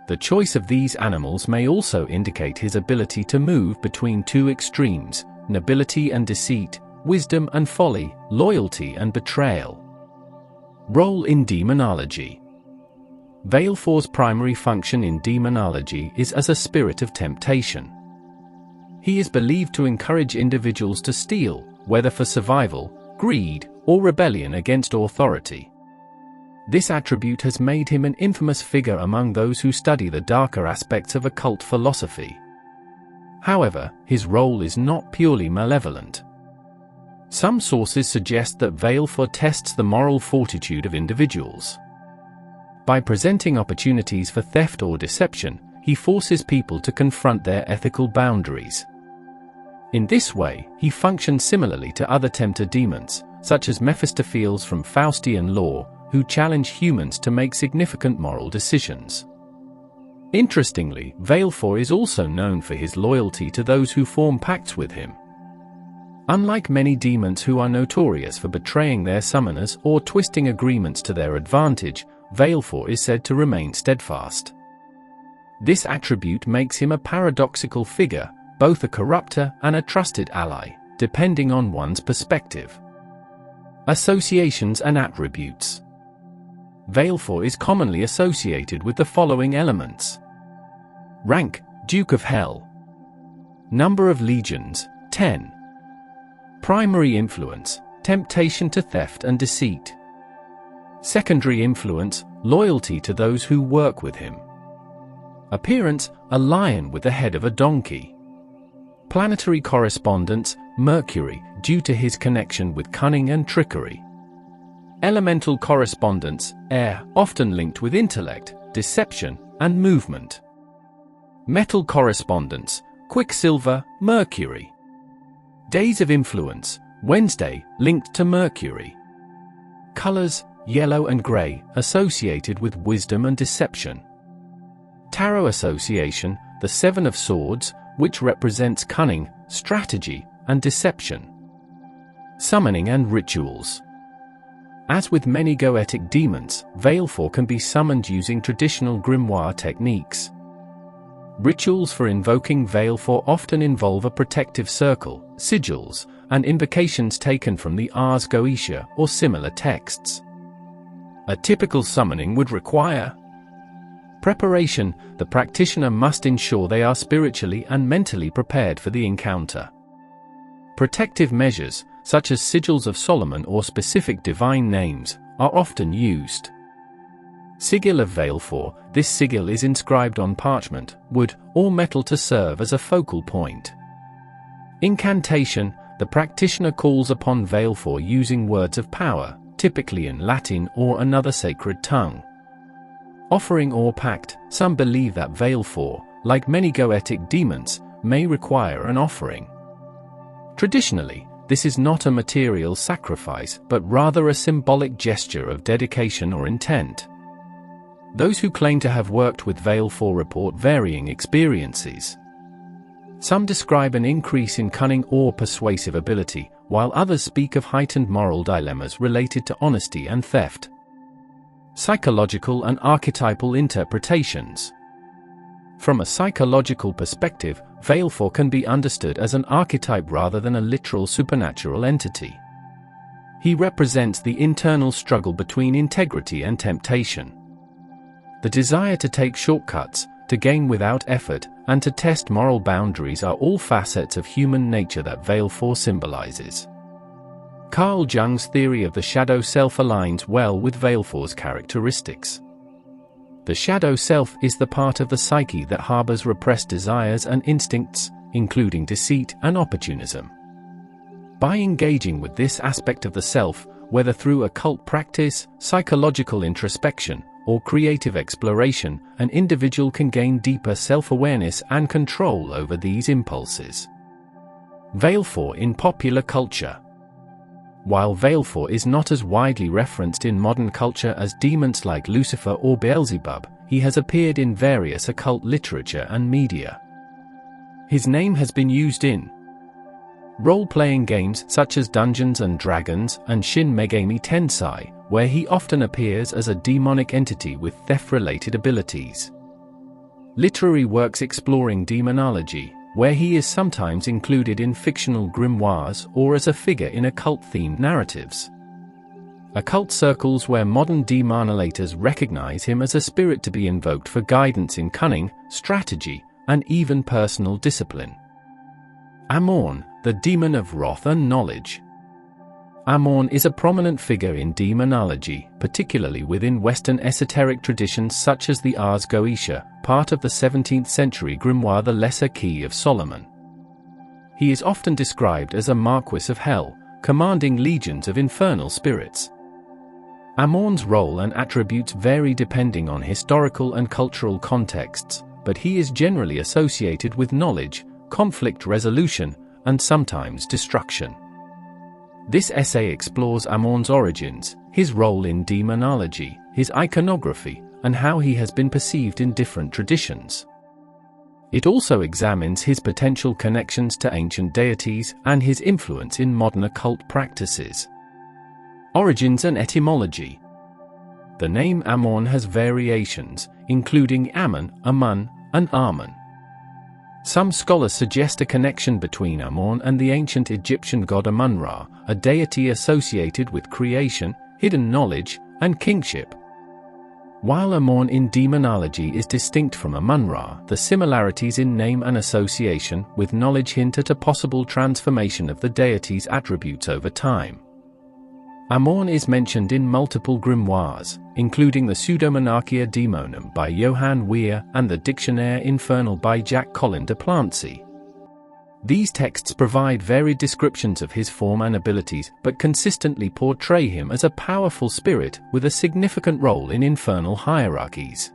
The choice of these animals may also indicate his ability to move between two extremes, nobility and deceit, wisdom and folly, loyalty and betrayal. Role in demonology. Valefor's primary function in demonology is as a spirit of temptation. He is believed to encourage individuals to steal, whether for survival, greed, or rebellion against authority. This attribute has made him an infamous figure among those who study the darker aspects of occult philosophy. However, his role is not purely malevolent. Some sources suggest that Valefor tests the moral fortitude of individuals. By presenting opportunities for theft or deception, he forces people to confront their ethical boundaries. In this way, he functions similarly to other tempter demons, such as Mephistopheles from Faustian lore, who challenge humans to make significant moral decisions. Interestingly, Valefor is also known for his loyalty to those who form pacts with him. Unlike many demons who are notorious for betraying their summoners or twisting agreements to their advantage, Valefor is said to remain steadfast. This attribute makes him a paradoxical figure, both a corrupter and a trusted ally, depending on one's perspective. Associations and attributes. Valefor is commonly associated with the following elements. Rank, Duke of Hell. Number of legions, 10. Primary influence, temptation to theft and deceit. Secondary influence, loyalty to those who work with him. Appearance, a lion with the head of a donkey. Planetary correspondence, Mercury, due to his connection with cunning and trickery. Elemental correspondence, air, often linked with intellect, deception, and movement. Metal correspondence, Quicksilver, Mercury. Days of influence, Wednesday, linked to Mercury. Colors, yellow and gray, associated with wisdom and deception. Tarot association, the Seven of Swords, which represents cunning, strategy, and deception. Summoning and rituals. As with many Goetic demons, Valefor can be summoned using traditional grimoire techniques. Rituals for invoking Valefor often involve a protective circle, sigils, and invocations taken from the ARS Goetia or similar texts. A typical summoning would require preparation. The practitioner must ensure they are spiritually and mentally prepared for the encounter. Protective measures, such as sigils of Solomon or specific divine names, are often used. Sigil of Valefor, this sigil is inscribed on parchment, wood, or metal to serve as a focal point. Incantation, the practitioner calls upon Valefor using words of power, typically in Latin or another sacred tongue. Offering or pact, some believe that Valefor, like many Goetic demons, may require an offering. Traditionally, this is not a material sacrifice but rather a symbolic gesture of dedication or intent. Those who claim to have worked with Valefor report varying experiences. Some describe an increase in cunning or persuasive ability, while others speak of heightened moral dilemmas related to honesty and theft. Psychological and archetypal interpretations. From a psychological perspective, Valefor can be understood as an archetype rather than a literal supernatural entity. He represents the internal struggle between integrity and temptation. The desire to take shortcuts, to gain without effort, and to test moral boundaries are all facets of human nature that Valefor symbolizes. Carl Jung's theory of the shadow self aligns well with Valefor's characteristics. The shadow self is the part of the psyche that harbors repressed desires and instincts, including deceit and opportunism. By engaging with this aspect of the self, whether through occult practice, psychological introspection, or creative exploration, an individual can gain deeper self-awareness and control over these impulses. Valefor in popular culture. While Valefor is not as widely referenced in modern culture as demons like Lucifer or Beelzebub, he has appeared in various occult literature and media. His name has been used in role-playing games such as Dungeons & Dragons and Shin Megami Tensei, where he often appears as a demonic entity with theft-related abilities. Literary works exploring demonology, where he is sometimes included in fictional grimoires or as a figure in occult-themed narratives. Occult circles where modern demonolators recognize him as a spirit to be invoked for guidance in cunning, strategy, and even personal discipline. Amorn, the demon of wrath and knowledge. Amorn is a prominent figure in demonology, particularly within Western esoteric traditions such as the ARS Goetia, part of the 17th century grimoire The Lesser Key of Solomon. He is often described as a Marquis of Hell, commanding legions of infernal spirits. Amorn's role and attributes vary depending on historical and cultural contexts, but he is generally associated with knowledge, conflict resolution, and sometimes destruction. This essay explores Amorn's origins, his role in demonology, his iconography, and how he has been perceived in different traditions. It also examines his potential connections to ancient deities and his influence in modern occult practices. Origins and etymology. The name Amon has variations, including Ammon, Amun, and Amun. Some scholars suggest a connection between Amon and the ancient Egyptian god Amun-Ra, a deity associated with creation, hidden knowledge, and kingship. While Amon in demonology is distinct from Amun-Ra, the similarities in name and association with knowledge hint at a possible transformation of the deity's attributes over time. Amon is mentioned in multiple grimoires, including the Pseudomonarchia Daemonum by Johann Weir and the Dictionnaire Infernal by Jacques Collin de Plancy. These texts provide varied descriptions of his form and abilities, but consistently portray him as a powerful spirit with a significant role in infernal hierarchies.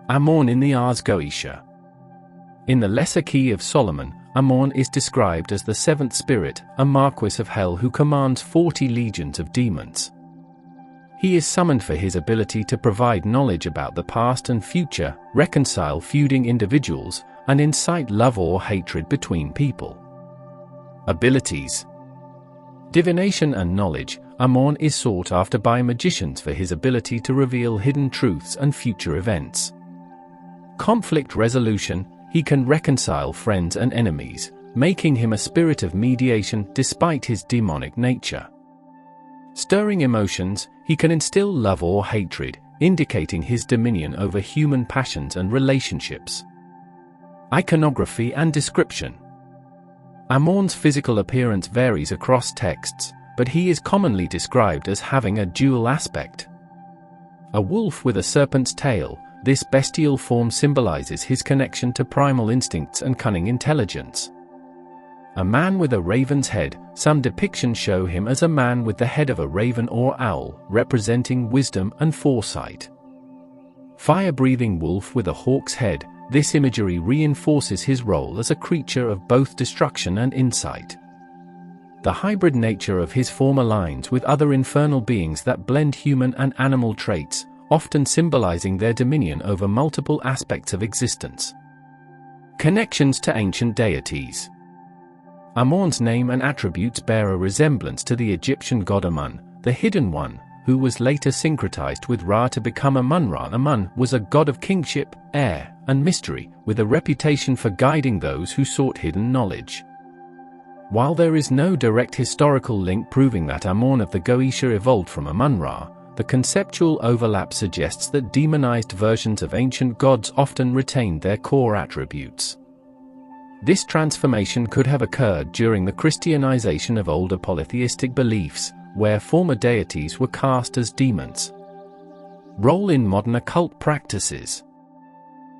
Amon in the Ars Goetia. In the Lesser Key of Solomon, Amon is described as the seventh spirit, a marquis of hell who commands 40 legions of demons. He is summoned for his ability to provide knowledge about the past and future, reconcile feuding individuals, and incite love or hatred between people. Abilities. Divination and knowledge. Amon is sought after by magicians for his ability to reveal hidden truths and future events. Conflict resolution. He can reconcile friends and enemies, making him a spirit of mediation despite his demonic nature. Stirring emotions. He can instill love or hatred, indicating his dominion over human passions and relationships. Iconography and description. Amon's physical appearance varies across texts, but he is commonly described as having a dual aspect. A wolf with a serpent's tail, this bestial form symbolizes his connection to primal instincts and cunning intelligence. A man with a raven's head, some depictions show him as a man with the head of a raven or owl, representing wisdom and foresight. Fire-breathing wolf with a hawk's head, this imagery reinforces his role as a creature of both destruction and insight. The hybrid nature of his form aligns with other infernal beings that blend human and animal traits, often symbolizing their dominion over multiple aspects of existence. Connections to ancient deities. Amon's name and attributes bear a resemblance to the Egyptian god Amun, the Hidden One, who was later syncretized with Ra to become Amun-Ra. Amun was a god of kingship, air, and mystery, with a reputation for guiding those who sought hidden knowledge. While there is no direct historical link proving that Amon of the Goetia evolved from Amun-Ra, the conceptual overlap suggests that demonized versions of ancient gods often retained their core attributes. This transformation could have occurred during the Christianization of older polytheistic beliefs, where former deities were cast as demons. Role in modern occult practices.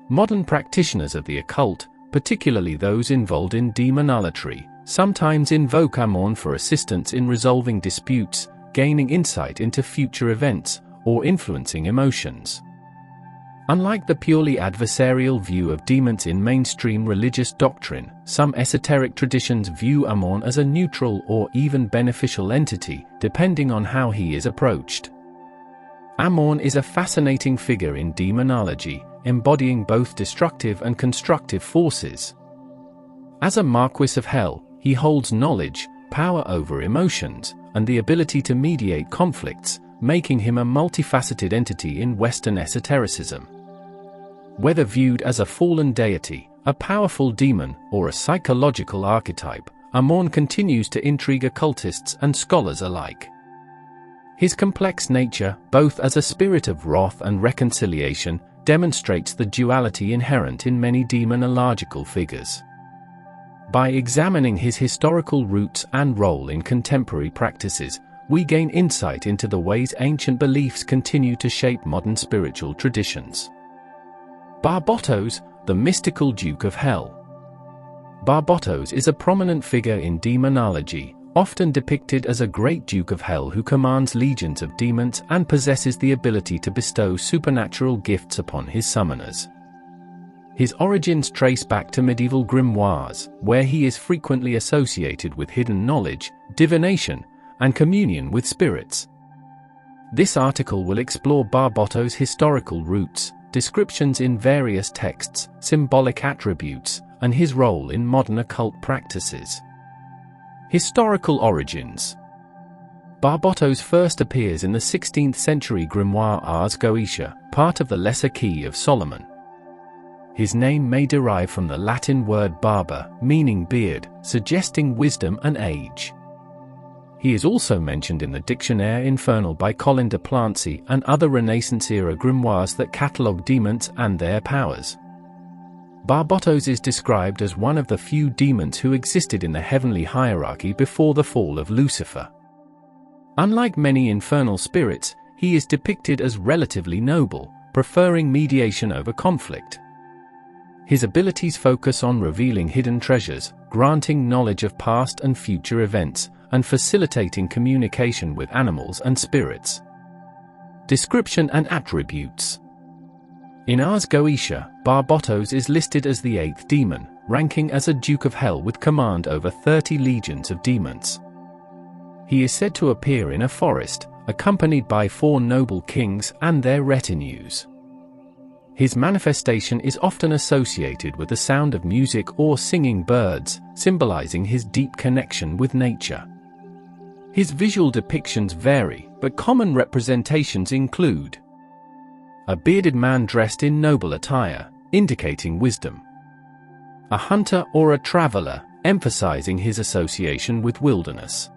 Modern practitioners of the occult, particularly those involved in demonolatry, sometimes invoke Amon for assistance in resolving disputes, gaining insight into future events, or influencing emotions. Unlike the purely adversarial view of demons in mainstream religious doctrine, some esoteric traditions view Amon as a neutral or even beneficial entity, depending on how he is approached. Amon is a fascinating figure in demonology, embodying both destructive and constructive forces. As a marquis of hell, he holds knowledge, power over emotions, and the ability to mediate conflicts, making him a multifaceted entity in Western esotericism. Whether viewed as a fallen deity, a powerful demon, or a psychological archetype, Amon continues to intrigue occultists and scholars alike. His complex nature, both as a spirit of wrath and reconciliation, demonstrates the duality inherent in many demonological figures. By examining his historical roots and role in contemporary practices, we gain insight into the ways ancient beliefs continue to shape modern spiritual traditions. Barbatos, the mystical Duke of Hell. Barbatos is a prominent figure in demonology, often depicted as a great Duke of Hell who commands legions of demons and possesses the ability to bestow supernatural gifts upon his summoners. His origins trace back to medieval grimoires, where he is frequently associated with hidden knowledge, divination, and communion with spirits. This article will explore Barbatos' historical roots, descriptions in various texts, symbolic attributes, and his role in modern occult practices. Historical origins. Barbotos first appears in the 16th century grimoire Ars Goetia, part of the Lesser Key of Solomon. His name may derive from the Latin word barba, meaning beard, suggesting wisdom and age. He is also mentioned in the Dictionnaire Infernal by Colin de Plancy and other Renaissance-era grimoires that catalogue demons and their powers. Barbotos is described as one of the few demons who existed in the heavenly hierarchy before the fall of Lucifer. Unlike many infernal spirits, he is depicted as relatively noble, preferring mediation over conflict. His abilities focus on revealing hidden treasures, granting knowledge of past and future events, and facilitating communication with animals and spirits. Description and attributes. In Ars Goetia, Barbotos is listed as the 8th demon, ranking as a Duke of Hell with command over 30 legions of demons. He is said to appear in a forest, accompanied by 4 noble kings and their retinues. His manifestation is often associated with the sound of music or singing birds, symbolizing his deep connection with nature. His visual depictions vary, but common representations include a bearded man dressed in noble attire, indicating wisdom. A hunter or a traveler, emphasizing his association with wilderness.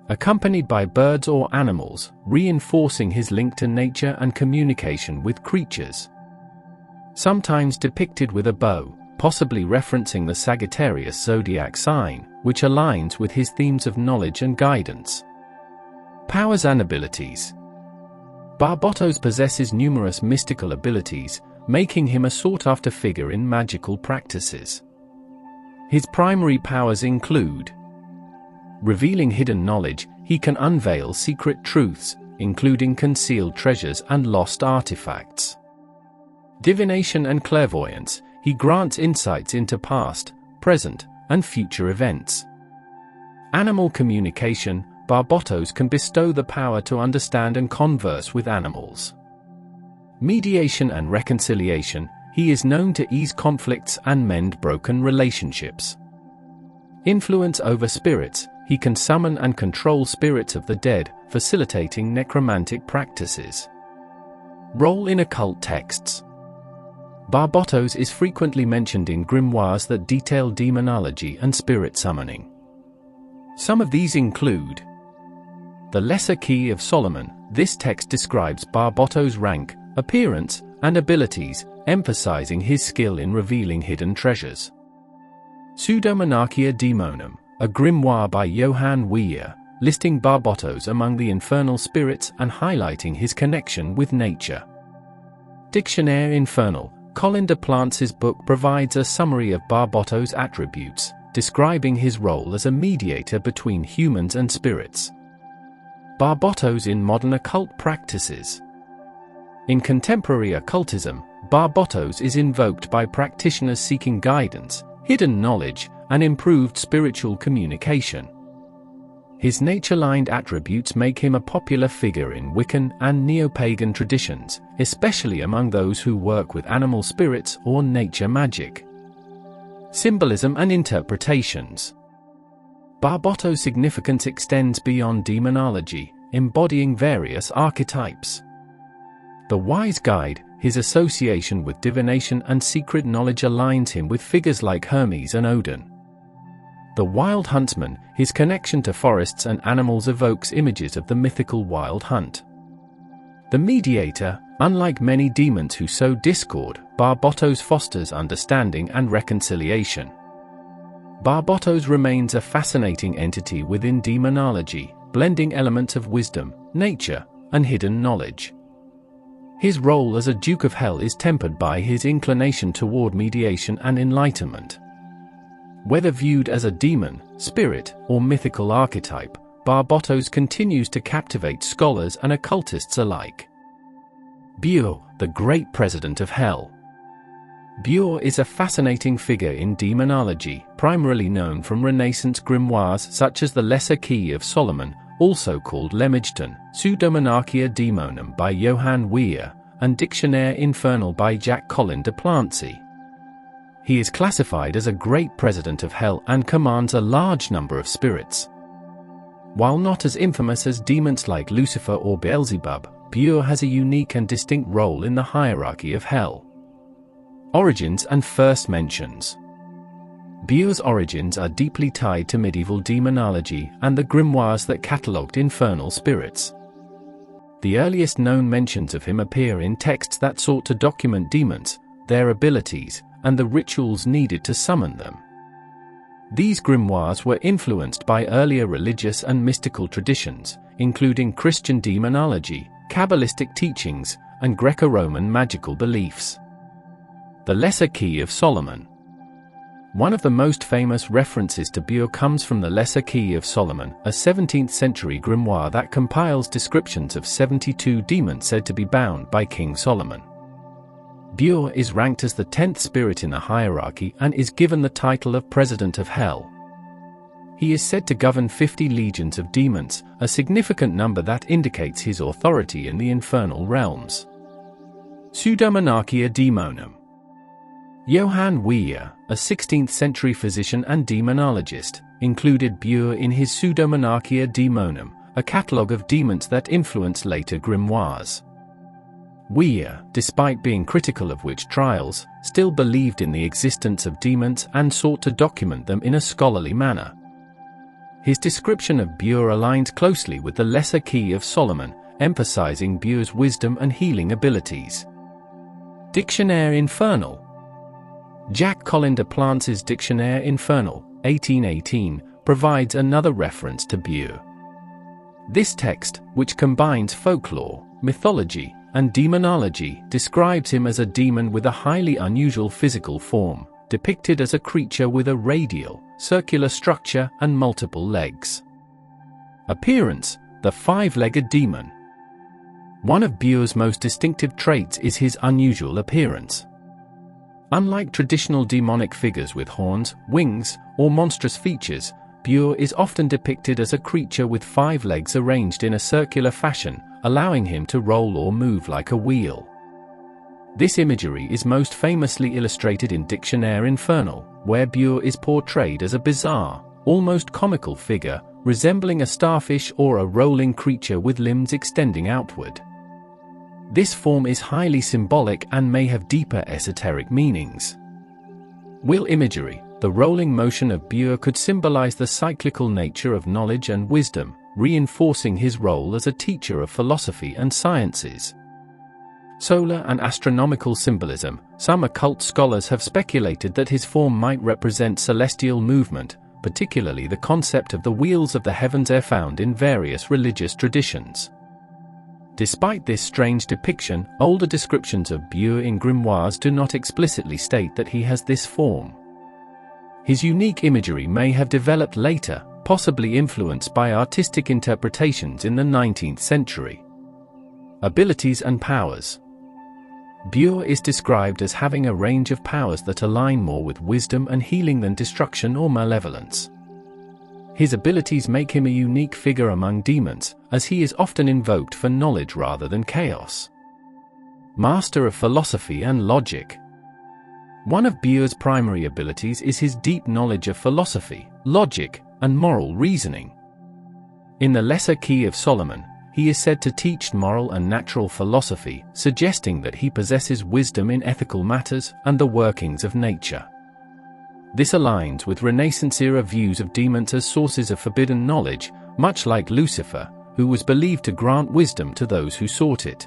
Accompanied by birds or animals, reinforcing his link to nature and communication with creatures. Sometimes depicted with a bow, possibly referencing the Sagittarius zodiac sign, which aligns with his themes of knowledge and guidance. Powers and abilities. Barbotos possesses numerous mystical abilities, making him a sought-after figure in magical practices. His primary powers include revealing hidden knowledge. He can unveil secret truths, including concealed treasures and lost artifacts. Divination and clairvoyance. He grants insights into past, present, and future events. Animal communication. Barbotos can bestow the power to understand and converse with animals. Mediation and reconciliation. He is known to ease conflicts and mend broken relationships. Influence over spirits. He can summon and control spirits of the dead, facilitating necromantic practices. Role in occult texts. Barbotos is frequently mentioned in grimoires that detail demonology and spirit summoning. Some of these include the Lesser Key of Solomon. This text describes Barbotos' rank, appearance, and abilities, emphasizing his skill in revealing hidden treasures. Pseudomonarchia Daemonum, a grimoire by Johann Weyer, listing Barbotos among the infernal spirits and highlighting his connection with nature. Dictionnaire Infernal. Colin de Plancy's book provides a summary of Barbotos' attributes, describing his role as a mediator between humans and spirits. Barbotos in modern occult practices. In contemporary occultism, Barbotos is invoked by practitioners seeking guidance, hidden knowledge, and improved spiritual communication. His nature-aligned attributes make him a popular figure in Wiccan and neo-pagan traditions, especially among those who work with animal spirits or nature magic. Symbolism and interpretations. Barbotos' significance extends beyond demonology, embodying various archetypes. The wise guide. His association with divination and secret knowledge aligns him with figures like Hermes and Odin. The wild huntsman. His connection to forests and animals evokes images of the mythical wild hunt. The mediator. Unlike many demons who sow discord, Barbotos fosters understanding and reconciliation. Barbotos remains a fascinating entity within demonology, blending elements of wisdom, nature, and hidden knowledge. His role as a Duke of Hell is tempered by his inclination toward mediation and enlightenment. Whether viewed as a demon, spirit, or mythical archetype, Barbotos continues to captivate scholars and occultists alike. Bure, the Great President of Hell. Bure is a fascinating figure in demonology, primarily known from Renaissance grimoires such as the Lesser Key of Solomon, also called Lemegton, Pseudomonarchia Daemonum by Johann Weyer, and Dictionnaire infernal by Jacques-Colin de Plancy. He is classified as a great president of hell and commands a large number of spirits. While not as infamous as demons like Lucifer or Beelzebub, Bure has a unique and distinct role in the hierarchy of hell. Origins and first mentions. Bure's origins are deeply tied to medieval demonology and the grimoires that catalogued infernal spirits. The earliest known mentions of him appear in texts that sought to document demons, their abilities, and the rituals needed to summon them. These grimoires were influenced by earlier religious and mystical traditions, including Christian demonology, Kabbalistic teachings, and Greco-Roman magical beliefs. The Lesser Key of Solomon. One of the most famous references to Bure comes from the Lesser Key of Solomon, a 17th-century grimoire that compiles descriptions of 72 demons said to be bound by King Solomon. Bure is ranked as the 10th spirit in the hierarchy and is given the title of President of Hell. He is said to govern 50 legions of demons, a significant number that indicates his authority in the infernal realms. Pseudomonarchia Daemonum. Johann Weyer, a 16th-century physician and demonologist, included Bure in his Pseudomonarchia Daemonum, a catalogue of demons that influenced later grimoires. Weyer, despite being critical of witch trials, still believed in the existence of demons and sought to document them in a scholarly manner. His description of Bure aligns closely with the Lesser Key of Solomon, emphasizing Bure's wisdom and healing abilities. Dictionnaire infernal. Jacques-Colin de Plancy's Dictionnaire infernal, 1818, provides another reference to Bure. This text, which combines folklore, mythology, and demonology, describes him as a demon with a highly unusual physical form, depicted as a creature with a radial, circular structure and multiple legs. Appearance: the five-legged demon. One of Bure's most distinctive traits is his unusual appearance. Unlike traditional demonic figures with horns, wings, or monstrous features, Bure is often depicted as a creature with 5 legs arranged in a circular fashion, allowing him to roll or move like a wheel. This imagery is most famously illustrated in Dictionnaire infernal, where Bure is portrayed as a bizarre, almost comical figure, resembling a starfish or a rolling creature with limbs extending outward. This form is highly symbolic and may have deeper esoteric meanings. Wheel imagery: the rolling motion of Bure could symbolize the cyclical nature of knowledge and wisdom, reinforcing his role as a teacher of philosophy and sciences. Solar and astronomical symbolism: some occult scholars have speculated that his form might represent celestial movement, particularly the concept of the wheels of the heavens are found in various religious traditions. Despite this strange depiction, older descriptions of Bure in grimoires do not explicitly state that he has this form. His unique imagery may have developed later, possibly influenced by artistic interpretations in the 19th century. Abilities and powers. Bure is described as having a range of powers that align more with wisdom and healing than destruction or malevolence. His abilities make him a unique figure among demons, as he is often invoked for knowledge rather than chaos. Master of philosophy and logic. One of Bure's primary abilities is his deep knowledge of philosophy, logic, and moral reasoning. In the Lesser Key of Solomon, he is said to teach moral and natural philosophy, suggesting that he possesses wisdom in ethical matters and the workings of nature. This aligns with Renaissance-era views of demons as sources of forbidden knowledge, much like Lucifer, who was believed to grant wisdom to those who sought it.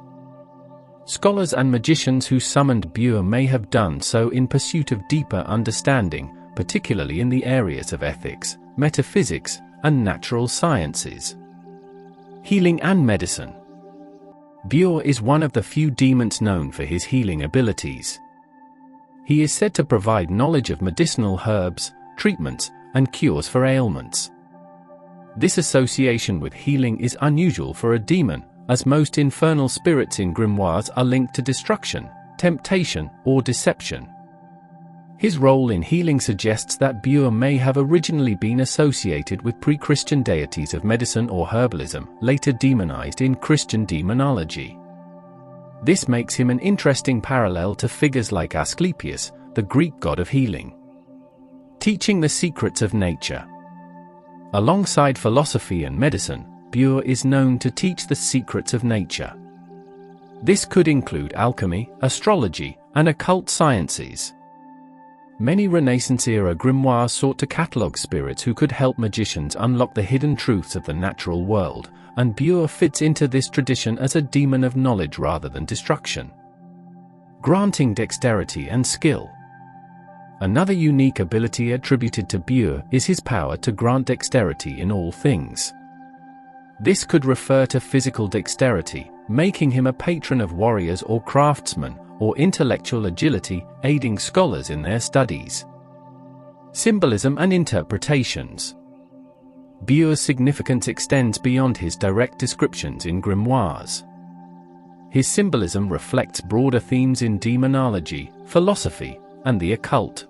Scholars and magicians who summoned Bure may have done so in pursuit of deeper understanding, particularly in the areas of ethics, metaphysics, and natural sciences. Healing and medicine. Bure is one of the few demons known for his healing abilities. He is said to provide knowledge of medicinal herbs, treatments, and cures for ailments. This association with healing is unusual for a demon, as most infernal spirits in grimoires are linked to destruction, temptation, or deception. His role in healing suggests that Bure may have originally been associated with pre-Christian deities of medicine or herbalism, later demonized in Christian demonology. This makes him an interesting parallel to figures like Asclepius, the Greek god of healing. Teaching the secrets of nature. Alongside philosophy and medicine, Bure is known to teach the secrets of nature. This could include alchemy, astrology, and occult sciences. Many Renaissance-era grimoires sought to catalogue spirits who could help magicians unlock the hidden truths of the natural world, and Bure fits into this tradition as a demon of knowledge rather than destruction. Granting dexterity and skill. Another unique ability attributed to Bure is his power to grant dexterity in all things. This could refer to physical dexterity, making him a patron of warriors or craftsmen, or intellectual agility, aiding scholars in their studies. Symbolism and interpretations. Bure's significance extends beyond his direct descriptions in grimoires. His symbolism reflects broader themes in demonology, philosophy, and the occult.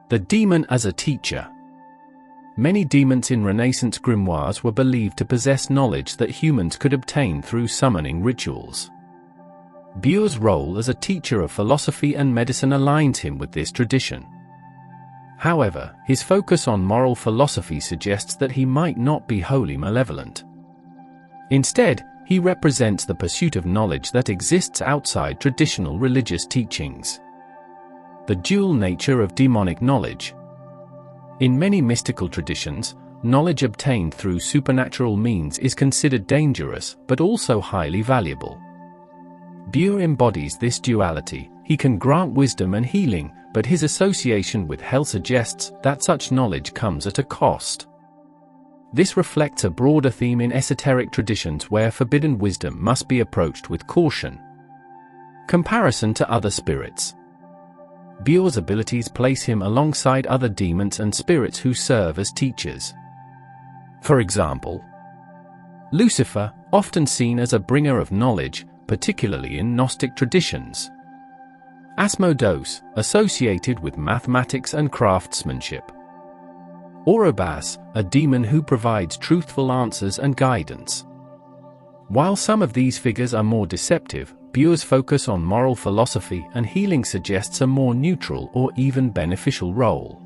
The demon as a teacher. Many demons in Renaissance grimoires were believed to possess knowledge that humans could obtain through summoning rituals. Bure's role as a teacher of philosophy and medicine aligns him with this tradition. However, his focus on moral philosophy suggests that he might not be wholly malevolent. Instead, he represents the pursuit of knowledge that exists outside traditional religious teachings. The dual nature of demonic knowledge. In many mystical traditions, knowledge obtained through supernatural means is considered dangerous but also highly valuable. Bure embodies this duality. He can grant wisdom and healing, but his association with hell suggests that such knowledge comes at a cost. This reflects a broader theme in esoteric traditions where forbidden wisdom must be approached with caution. Comparison to other spirits. Bure's abilities place him alongside other demons and spirits who serve as teachers. For example, Lucifer, often seen as a bringer of knowledge, particularly in Gnostic traditions. Asmodeus, associated with mathematics and craftsmanship. Orobas, a demon who provides truthful answers and guidance. While some of these figures are more deceptive, Bure's focus on moral philosophy and healing suggests a more neutral or even beneficial role.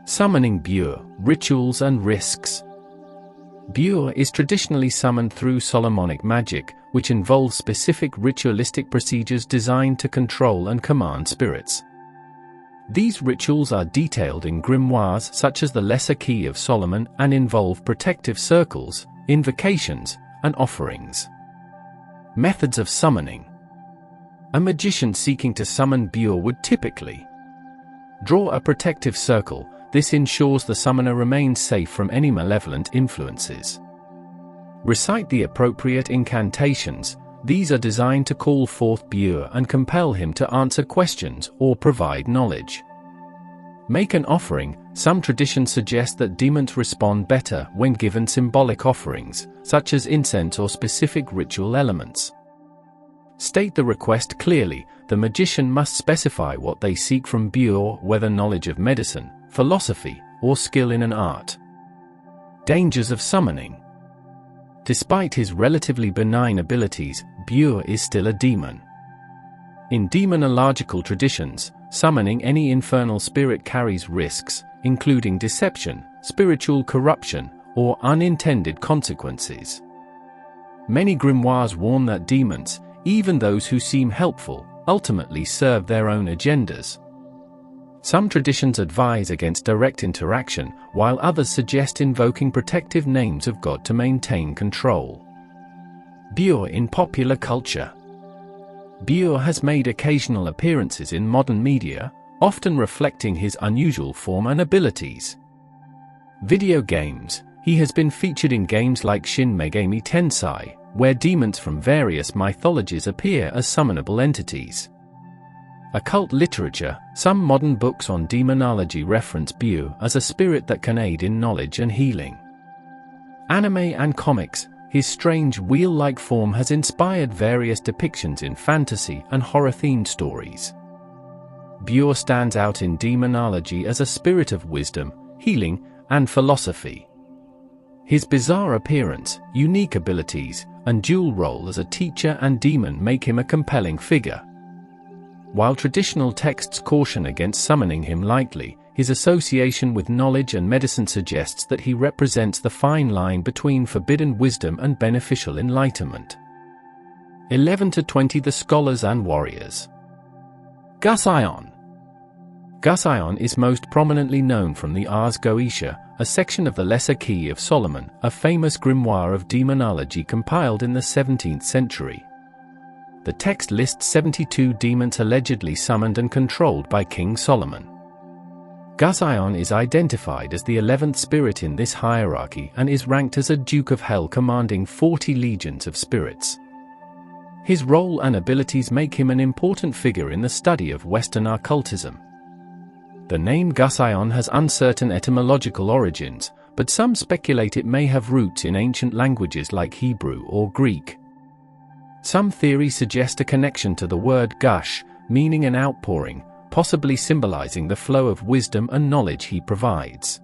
Summoning Bure, rituals and risks. Bure is traditionally summoned through Solomonic magic, which involves specific ritualistic procedures designed to control and command spirits. These rituals are detailed in grimoires such as the Lesser Key of Solomon and involve protective circles, invocations, and offerings. Methods of summoning. A magician seeking to summon Bure would typically draw a protective circle. This ensures the summoner remains safe from any malevolent influences. Recite the appropriate incantations. These are designed to call forth Bure and compel him to answer questions or provide knowledge. Make an offering. Some traditions suggest that demons respond better when given symbolic offerings, such as incense or specific ritual elements. State the request clearly. The magician must specify what they seek from Bure, whether knowledge of medicine, philosophy, or skill in an art. Dangers of summoning. Despite his relatively benign abilities, Bure is still a demon. In demonological traditions, summoning any infernal spirit carries risks, including deception, spiritual corruption, or unintended consequences. Many grimoires warn that demons, even those who seem helpful, ultimately serve their own agendas. Some traditions advise against direct interaction, while others suggest invoking protective names of God to maintain control. Bure in popular culture. Bure has made occasional appearances in modern media, often reflecting his unusual form and abilities. Video games. He has been featured in games like Shin Megami Tensei, where demons from various mythologies appear as summonable entities. Occult literature. Some modern books on demonology reference Bure as a spirit that can aid in knowledge and healing. Anime and comics. His strange wheel-like form has inspired various depictions in fantasy and horror-themed stories. Bure stands out in demonology as a spirit of wisdom, healing, and philosophy. His bizarre appearance, unique abilities, and dual role as a teacher and demon make him a compelling figure. While traditional texts caution against summoning him lightly, his association with knowledge and medicine suggests that he represents the fine line between forbidden wisdom and beneficial enlightenment. 11 to 20 The Scholars and Warriors. Gusion. Gusion is most prominently known from the Ars Goetia, a section of the Lesser Key of Solomon, a famous grimoire of demonology compiled in the 17th century. The text lists 72 demons allegedly summoned and controlled by King Solomon. Gusion is identified as the 11th spirit in this hierarchy and is ranked as a Duke of Hell commanding 40 legions of spirits. His role and abilities make him an important figure in the study of Western occultism. The name Gusion has uncertain etymological origins, but some speculate it may have roots in ancient languages like Hebrew or Greek. Some theories suggest a connection to the word gush, meaning an outpouring, possibly symbolizing the flow of wisdom and knowledge he provides.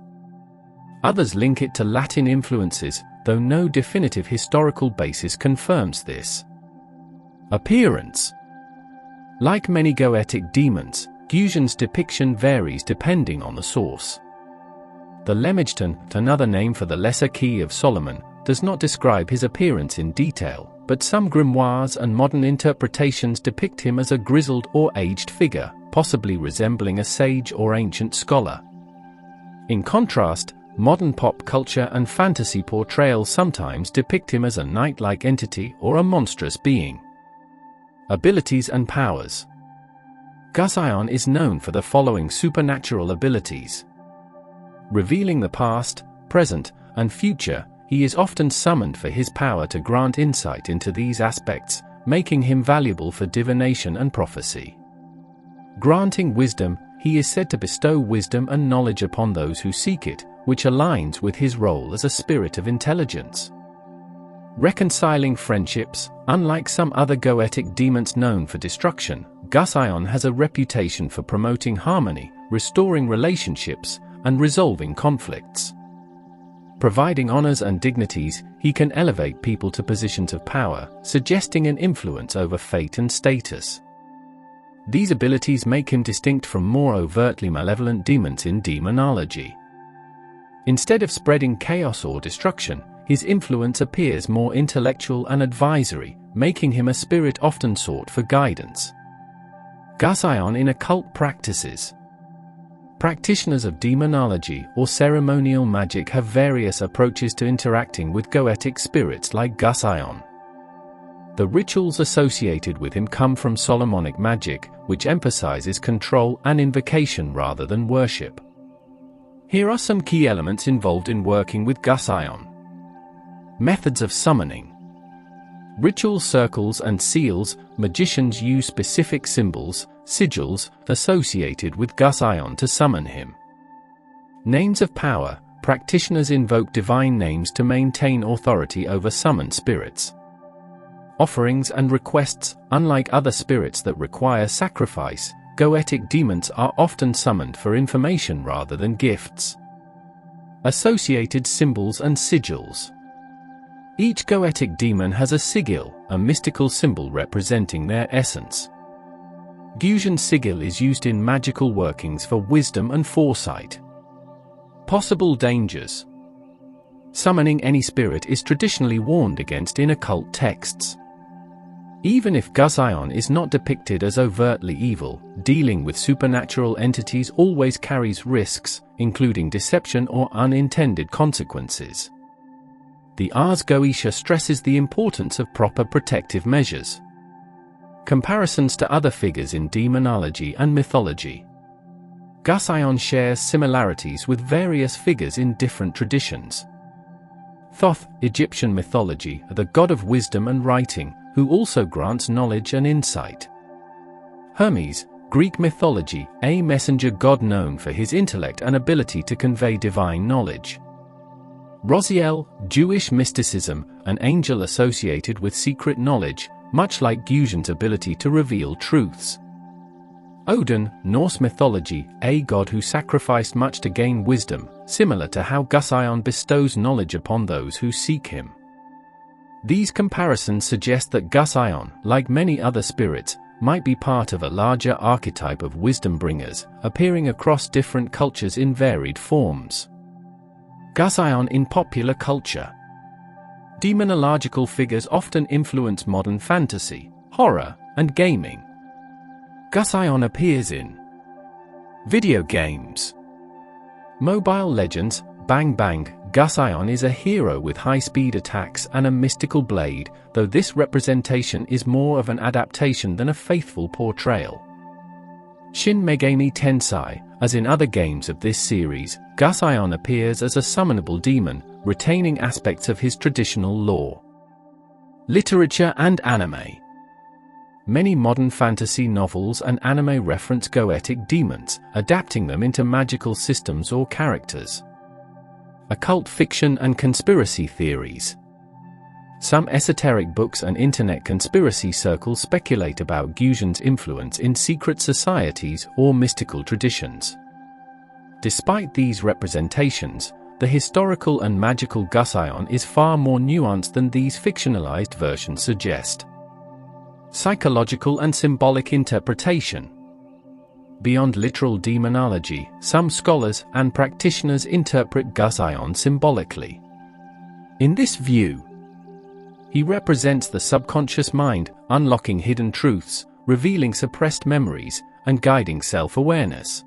Others link it to Latin influences, though no definitive historical basis confirms this. Appearance. Like many Goetic demons, Gusion's depiction varies depending on the source. The Lemegten, another name for the Lesser Key of Solomon, does not describe his appearance in detail, but some grimoires and modern interpretations depict him as a grizzled or aged figure, possibly resembling a sage or ancient scholar. In contrast, modern pop culture and fantasy portrayals sometimes depict him as a knight-like entity or a monstrous being. Abilities and powers. Gusion is known for the following supernatural abilities. Revealing the past, present, and future, he is often summoned for his power to grant insight into these aspects, making him valuable for divination and prophecy. Granting wisdom, he is said to bestow wisdom and knowledge upon those who seek it, which aligns with his role as a spirit of intelligence. Reconciling friendships. Unlike some other Goetic demons known for destruction, Gusion has a reputation for promoting harmony, restoring relationships, and resolving conflicts. Providing honors and dignities, he can elevate people to positions of power, suggesting an influence over fate and status. These abilities make him distinct from more overtly malevolent demons in demonology. Instead of spreading chaos or destruction, his influence appears more intellectual and advisory, making him a spirit often sought for guidance. Gusion in occult practices. Practitioners of demonology or ceremonial magic have various approaches to interacting with Goetic spirits like Gusion. The rituals associated with him come from Solomonic magic, which emphasizes control and invocation rather than worship. Here are some key elements involved in working with Gusion. Methods of summoning. Ritual circles and seals. Magicians use specific symbols, sigils, associated with Gusion to summon him. Names of power. Practitioners invoke divine names to maintain authority over summoned spirits. Offerings and requests. Unlike other spirits that require sacrifice, Goetic demons are often summoned for information rather than gifts. Associated symbols and sigils. Each Goetic demon has a sigil, a mystical symbol representing their essence. Gusion's sigil is used in magical workings for wisdom and foresight. Possible dangers. Summoning any spirit is traditionally warned against in occult texts. Even if Gusion is not depicted as overtly evil, dealing with supernatural entities always carries risks, including deception or unintended consequences. The Ars Goetia stresses the importance of proper protective measures. Comparisons to other figures in demonology and mythology. Gusion shares similarities with various figures in different traditions. Thoth, Egyptian mythology, the god of wisdom and writing, who also grants knowledge and insight. Hermes, Greek mythology, a messenger god known for his intellect and ability to convey divine knowledge. Raziel, Jewish mysticism, an angel associated with secret knowledge, much like Gusion's ability to reveal truths. Odin, Norse mythology, a god who sacrificed much to gain wisdom, similar to how Goetia bestows knowledge upon those who seek him. These comparisons suggest that Goetia, like many other spirits, might be part of a larger archetype of wisdom bringers, appearing across different cultures in varied forms. Goetia in popular culture. Demonological figures often influence modern fantasy, horror, and gaming. Goetia appears in video games. Mobile Legends, Bang Bang. Goetia is a hero with high-speed attacks and a mystical blade, though this representation is more of an adaptation than a faithful portrayal. Shin Megami Tensei. As in other games of this series, Goetia appears as a summonable demon, retaining aspects of his traditional lore. Literature and anime. Many modern fantasy novels and anime reference Goetic demons, adapting them into magical systems or characters. Occult fiction and conspiracy theories. Some esoteric books and internet conspiracy circles speculate about Goetia's influence in secret societies or mystical traditions. Despite these representations, the historical and magical Goetia is far more nuanced than these fictionalized versions suggest. Psychological and symbolic interpretation. Beyond literal demonology, some scholars and practitioners interpret Goetia symbolically. In this view, he represents the subconscious mind, unlocking hidden truths, revealing suppressed memories, and guiding self-awareness.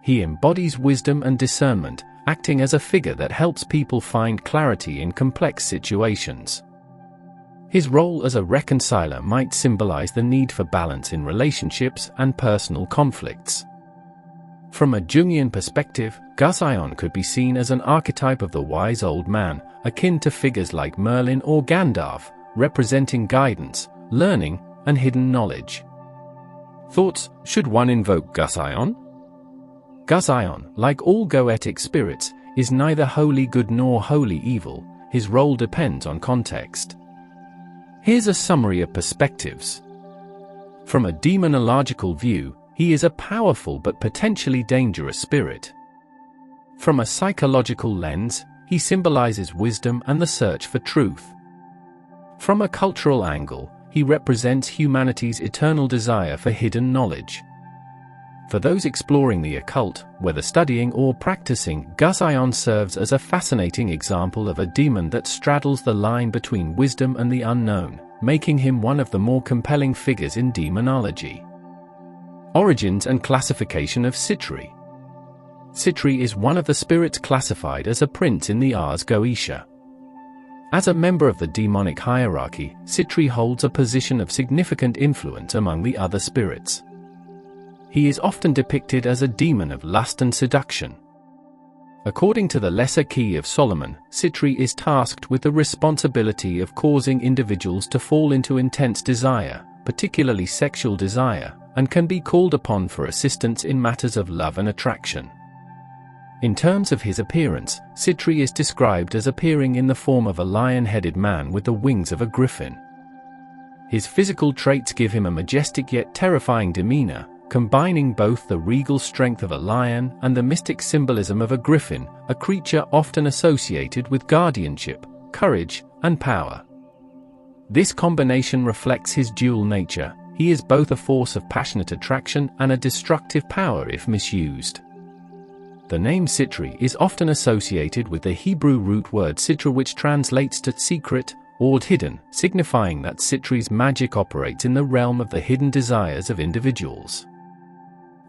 He embodies wisdom and discernment, acting as a figure that helps people find clarity in complex situations. His role as a reconciler might symbolize the need for balance in relationships and personal conflicts. From a Jungian perspective, Goetia could be seen as an archetype of the wise old man, akin to figures like Merlin or Gandalf, representing guidance, learning, and hidden knowledge. Thoughts: should one invoke Goetia? Goetia, like all Goetic spirits, is neither wholly good nor wholly evil. His role depends on context. Here's a summary of perspectives. From a demonological view, he is a powerful but potentially dangerous spirit. From a psychological lens, he symbolizes wisdom and the search for truth. From a cultural angle, he represents humanity's eternal desire for hidden knowledge. For those exploring the occult, whether studying or practicing, Goetia serves as a fascinating example of a demon that straddles the line between wisdom and the unknown, making him one of the more compelling figures in demonology. Origins and classification of Sitri. Sitri is one of the spirits classified as a prince in the ARS Goetia. As a member of the demonic hierarchy, Sitri holds a position of significant influence among the other spirits. He is often depicted as a demon of lust and seduction. According to the Lesser Key of Solomon, Sitri is tasked with the responsibility of causing individuals to fall into intense desire, particularly sexual desire, and can be called upon for assistance in matters of love and attraction. In terms of his appearance, Sitri is described as appearing in the form of a lion-headed man with the wings of a griffin. His physical traits give him a majestic yet terrifying demeanor, combining both the regal strength of a lion and the mystic symbolism of a griffin, a creature often associated with guardianship, courage, and power. This combination reflects his dual nature. He is both a force of passionate attraction and a destructive power if misused. The name Sitri is often associated with the Hebrew root word sitra, which translates to secret or hidden, signifying that Sitri's magic operates in the realm of the hidden desires of individuals.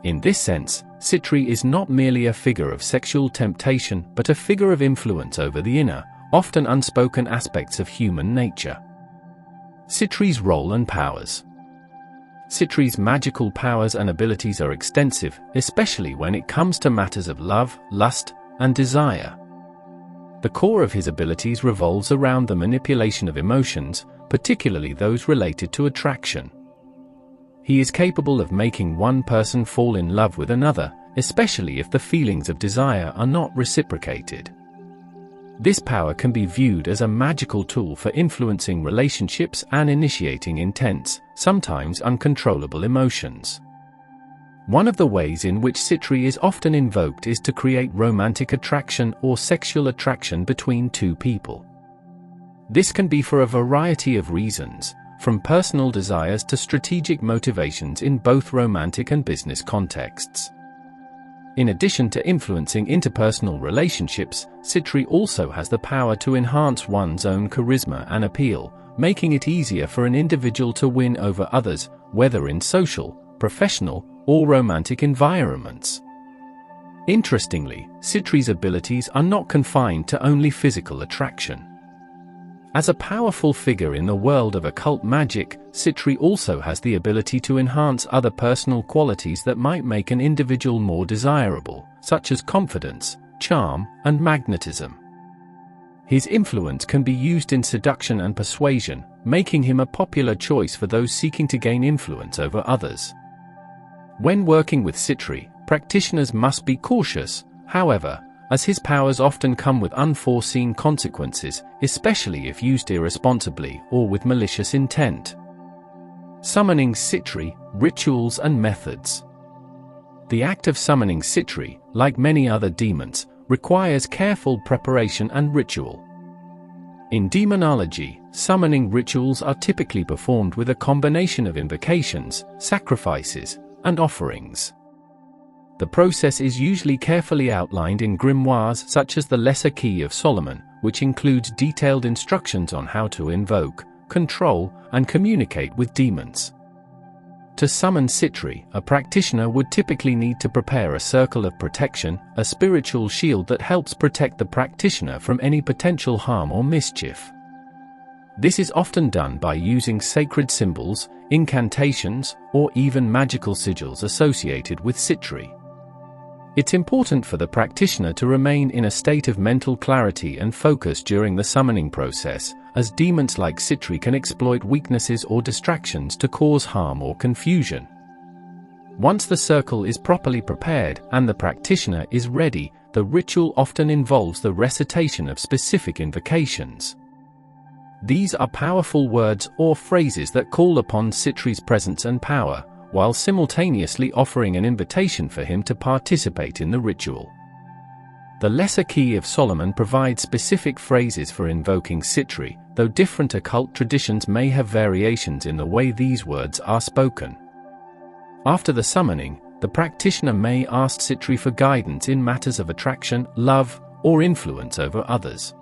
In this sense, Sitri is not merely a figure of sexual temptation but a figure of influence over the inner, often unspoken aspects of human nature. Sitri's role and powers. Sitri's magical powers and abilities are extensive, especially when it comes to matters of love, lust, and desire. The core of his abilities revolves around the manipulation of emotions, particularly those related to attraction. He is capable of making one person fall in love with another, especially if the feelings of desire are not reciprocated. This power can be viewed as a magical tool for influencing relationships and initiating intense, sometimes uncontrollable emotions. One of the ways in which Sitri is often invoked is to create romantic attraction or sexual attraction between two people. This can be for a variety of reasons, from personal desires to strategic motivations in both romantic and business contexts. In addition to influencing interpersonal relationships, Sitri also has the power to enhance one's own charisma and appeal, making it easier for an individual to win over others, whether in social, professional, or romantic environments. Interestingly, Sitri's abilities are not confined to only physical attraction. As a powerful figure in the world of occult magic, Sitri also has the ability to enhance other personal qualities that might make an individual more desirable, such as confidence, charm, and magnetism. His influence can be used in seduction and persuasion, making him a popular choice for those seeking to gain influence over others. When working with Sitri, practitioners must be cautious, however, as his powers often come with unforeseen consequences, especially if used irresponsibly or with malicious intent. Summoning Sitri, rituals and methods. The act of summoning Sitri, like many other demons, requires careful preparation and ritual. In demonology, summoning rituals are typically performed with a combination of invocations, sacrifices, and offerings. The process is usually carefully outlined in grimoires such as the Lesser Key of Solomon, which includes detailed instructions on how to invoke, control, and communicate with demons. To summon Sitri, a practitioner would typically need to prepare a circle of protection, a spiritual shield that helps protect the practitioner from any potential harm or mischief. This is often done by using sacred symbols, incantations, or even magical sigils associated with Sitri. It's important for the practitioner to remain in a state of mental clarity and focus during the summoning process, as demons like Sitri can exploit weaknesses or distractions to cause harm or confusion. Once the circle is properly prepared and the practitioner is ready, the ritual often involves the recitation of specific invocations. These are powerful words or phrases that call upon Sitri's presence and power, while simultaneously offering an invitation for him to participate in the ritual. The Lesser Key of Solomon provides specific phrases for invoking Sitri, though different occult traditions may have variations in the way these words are spoken. After the summoning, the practitioner may ask Sitri for guidance in matters of attraction, love, or influence over others.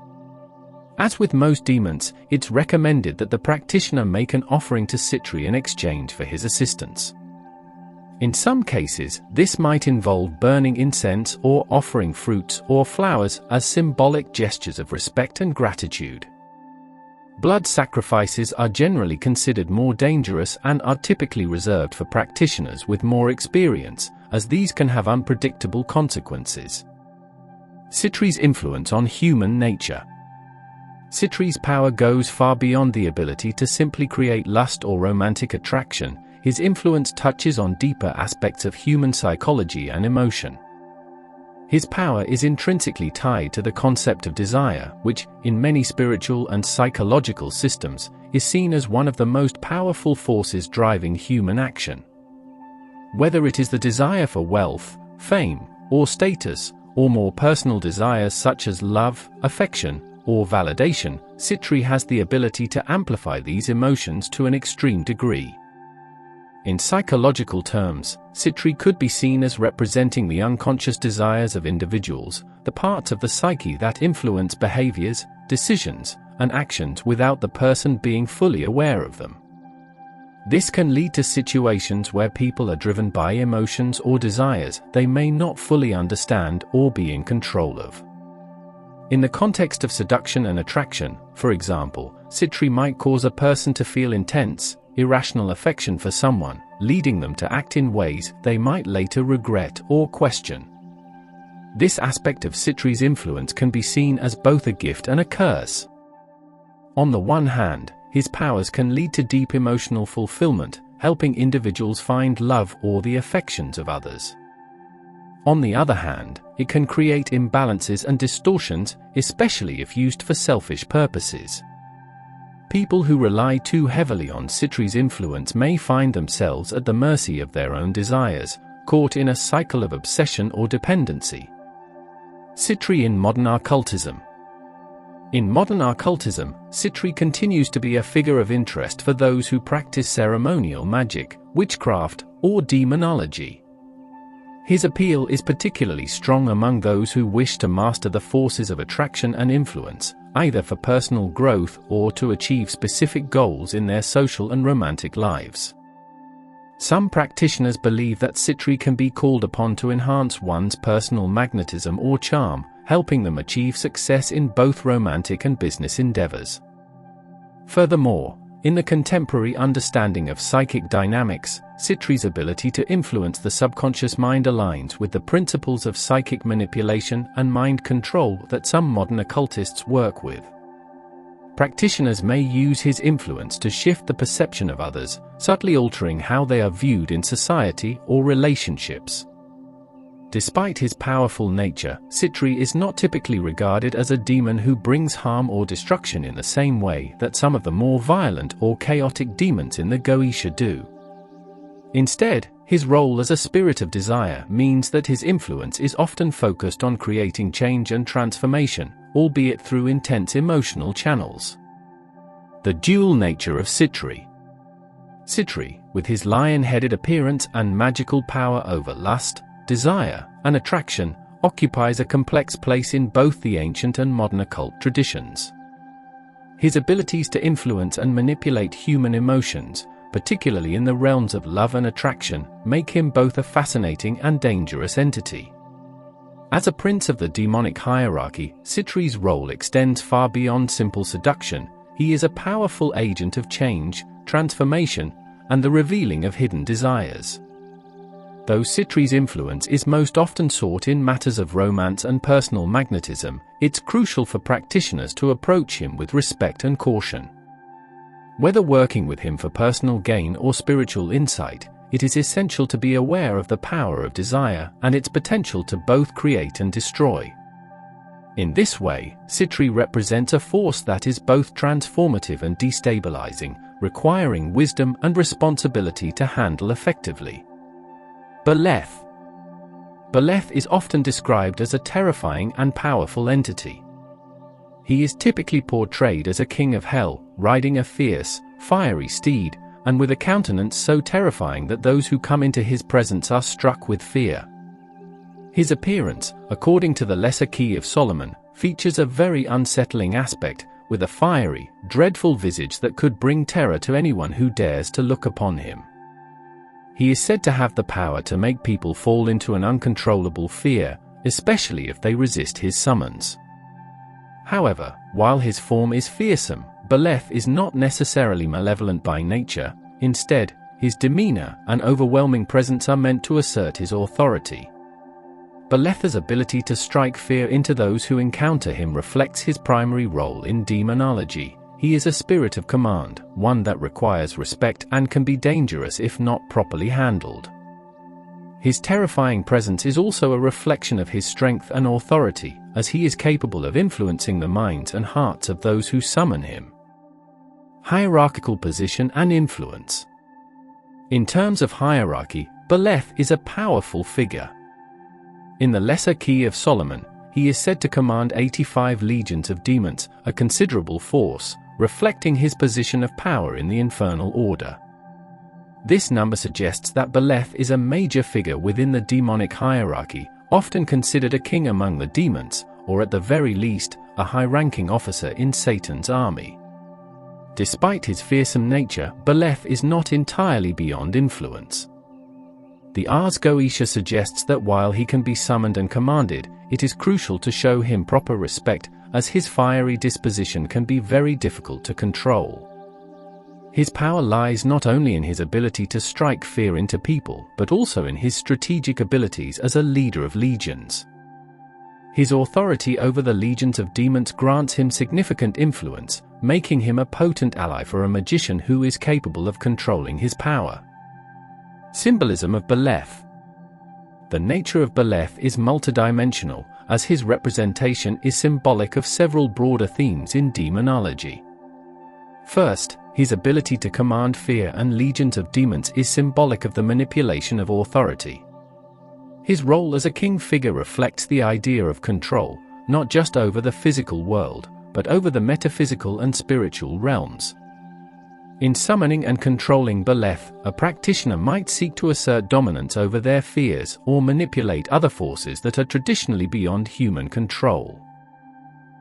As with most demons, it's recommended that the practitioner make an offering to Sitri in exchange for his assistance. In some cases, this might involve burning incense or offering fruits or flowers as symbolic gestures of respect and gratitude. Blood sacrifices are generally considered more dangerous and are typically reserved for practitioners with more experience, as these can have unpredictable consequences. Sitri's influence on human nature. Sitri's power goes far beyond the ability to simply create lust or romantic attraction. His influence touches on deeper aspects of human psychology and emotion. His power is intrinsically tied to the concept of desire, which, in many spiritual and psychological systems, is seen as one of the most powerful forces driving human action. Whether it is the desire for wealth, fame, or status, or more personal desires such as love, affection, or validation, Sitri has the ability to amplify these emotions to an extreme degree. In psychological terms, Sitri could be seen as representing the unconscious desires of individuals, the parts of the psyche that influence behaviors, decisions, and actions without the person being fully aware of them. This can lead to situations where people are driven by emotions or desires they may not fully understand or be in control of. In the context of seduction and attraction, for example, Sitri might cause a person to feel intense, irrational affection for someone, leading them to act in ways they might later regret or question. This aspect of Sitri's influence can be seen as both a gift and a curse. On the one hand, his powers can lead to deep emotional fulfillment, helping individuals find love or the affections of others. On the other hand, it can create imbalances and distortions, especially if used for selfish purposes. People who rely too heavily on Sitri's influence may find themselves at the mercy of their own desires, caught in a cycle of obsession or dependency. Sitri in modern occultism. In modern occultism, Sitri continues to be a figure of interest for those who practice ceremonial magic, witchcraft, or demonology. His appeal is particularly strong among those who wish to master the forces of attraction and influence, either for personal growth or to achieve specific goals in their social and romantic lives. Some practitioners believe that Sitri can be called upon to enhance one's personal magnetism or charm, helping them achieve success in both romantic and business endeavors. Furthermore, in the contemporary understanding of psychic dynamics, Sitri's ability to influence the subconscious mind aligns with the principles of psychic manipulation and mind control that some modern occultists work with. Practitioners may use his influence to shift the perception of others, subtly altering how they are viewed in society or relationships. Despite his powerful nature, Sitri is not typically regarded as a demon who brings harm or destruction in the same way that some of the more violent or chaotic demons in the Goetia do. Instead, his role as a spirit of desire means that his influence is often focused on creating change and transformation, albeit through intense emotional channels. The dual nature of Sitri. Sitri, with his lion-headed appearance and magical power over lust, desire, and attraction, occupies a complex place in both the ancient and modern occult traditions. His abilities to influence and manipulate human emotions, particularly in the realms of love and attraction, make him both a fascinating and dangerous entity. As a prince of the demonic hierarchy, Sitri's role extends far beyond simple seduction. He is a powerful agent of change, transformation, and the revealing of hidden desires. Though Sitri's influence is most often sought in matters of romance and personal magnetism, it's crucial for practitioners to approach him with respect and caution. Whether working with him for personal gain or spiritual insight, it is essential to be aware of the power of desire and its potential to both create and destroy. In this way, Sitri represents a force that is both transformative and destabilizing, requiring wisdom and responsibility to handle effectively. Beleth. Beleth is often described as a terrifying and powerful entity. He is typically portrayed as a king of hell, riding a fierce, fiery steed, and with a countenance so terrifying that those who come into his presence are struck with fear. His appearance, according to the Lesser Key of Solomon, features a very unsettling aspect, with a fiery, dreadful visage that could bring terror to anyone who dares to look upon him. He is said to have the power to make people fall into an uncontrollable fear, especially if they resist his summons. However, while his form is fearsome, Beleth is not necessarily malevolent by nature. Instead, his demeanor and overwhelming presence are meant to assert his authority. Beleth's ability to strike fear into those who encounter him reflects his primary role in demonology. He is a spirit of command, one that requires respect and can be dangerous if not properly handled. His terrifying presence is also a reflection of his strength and authority, as he is capable of influencing the minds and hearts of those who summon him. Hierarchical position and influence. In terms of hierarchy, Beleth is a powerful figure. In the Lesser Key of Solomon, he is said to command 85 legions of demons, a considerable force, reflecting his position of power in the infernal order. This number suggests that Beleth is a major figure within the demonic hierarchy, often considered a king among the demons, or at the very least, a high-ranking officer in Satan's army. Despite his fearsome nature, Beleth is not entirely beyond influence. The ARS Goetia suggests that while he can be summoned and commanded, it is crucial to show him proper respect, as his fiery disposition can be very difficult to control. His power lies not only in his ability to strike fear into people, but also in his strategic abilities as a leader of legions. His authority over the legions of demons grants him significant influence, making him a potent ally for a magician who is capable of controlling his power. Symbolism of Beleth. The nature of Beleth is multidimensional, as his representation is symbolic of several broader themes in demonology. First, his ability to command fear and legions of demons is symbolic of the manipulation of authority. His role as a king figure reflects the idea of control, not just over the physical world, but over the metaphysical and spiritual realms. In summoning and controlling Beleth, a practitioner might seek to assert dominance over their fears or manipulate other forces that are traditionally beyond human control.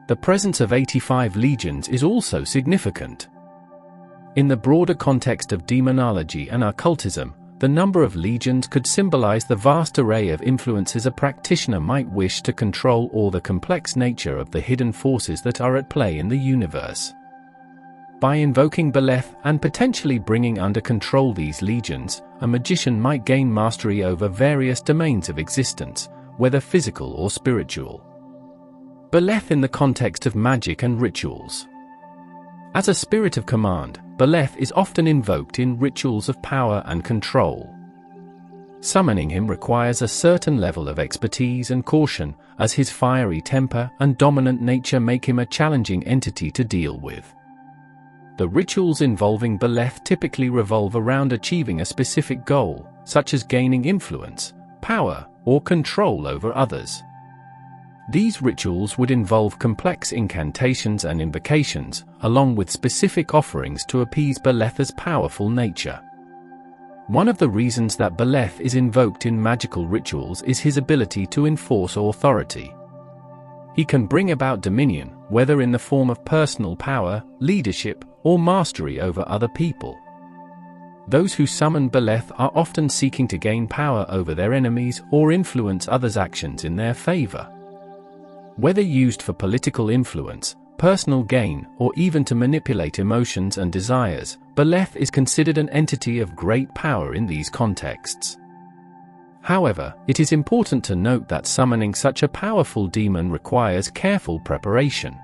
The presence of 85 legions is also significant. In the broader context of demonology and occultism, the number of legions could symbolize the vast array of influences a practitioner might wish to control or the complex nature of the hidden forces that are at play in the universe. By invoking Beleth and potentially bringing under control these legions, a magician might gain mastery over various domains of existence, whether physical or spiritual. Beleth in the context of magic and rituals. As a spirit of command, Beleth is often invoked in rituals of power and control. Summoning him requires a certain level of expertise and caution, as his fiery temper and dominant nature make him a challenging entity to deal with. The rituals involving Beleth typically revolve around achieving a specific goal, such as gaining influence, power, or control over others. These rituals would involve complex incantations and invocations, along with specific offerings to appease Beleth's powerful nature. One of the reasons that Beleth is invoked in magical rituals is his ability to enforce authority. He can bring about dominion, whether in the form of personal power, leadership, or mastery over other people. Those who summon Beleth are often seeking to gain power over their enemies or influence others' actions in their favor. Whether used for political influence, personal gain, or even to manipulate emotions and desires, Beleth is considered an entity of great power in these contexts. However, it is important to note that summoning such a powerful demon requires careful preparation.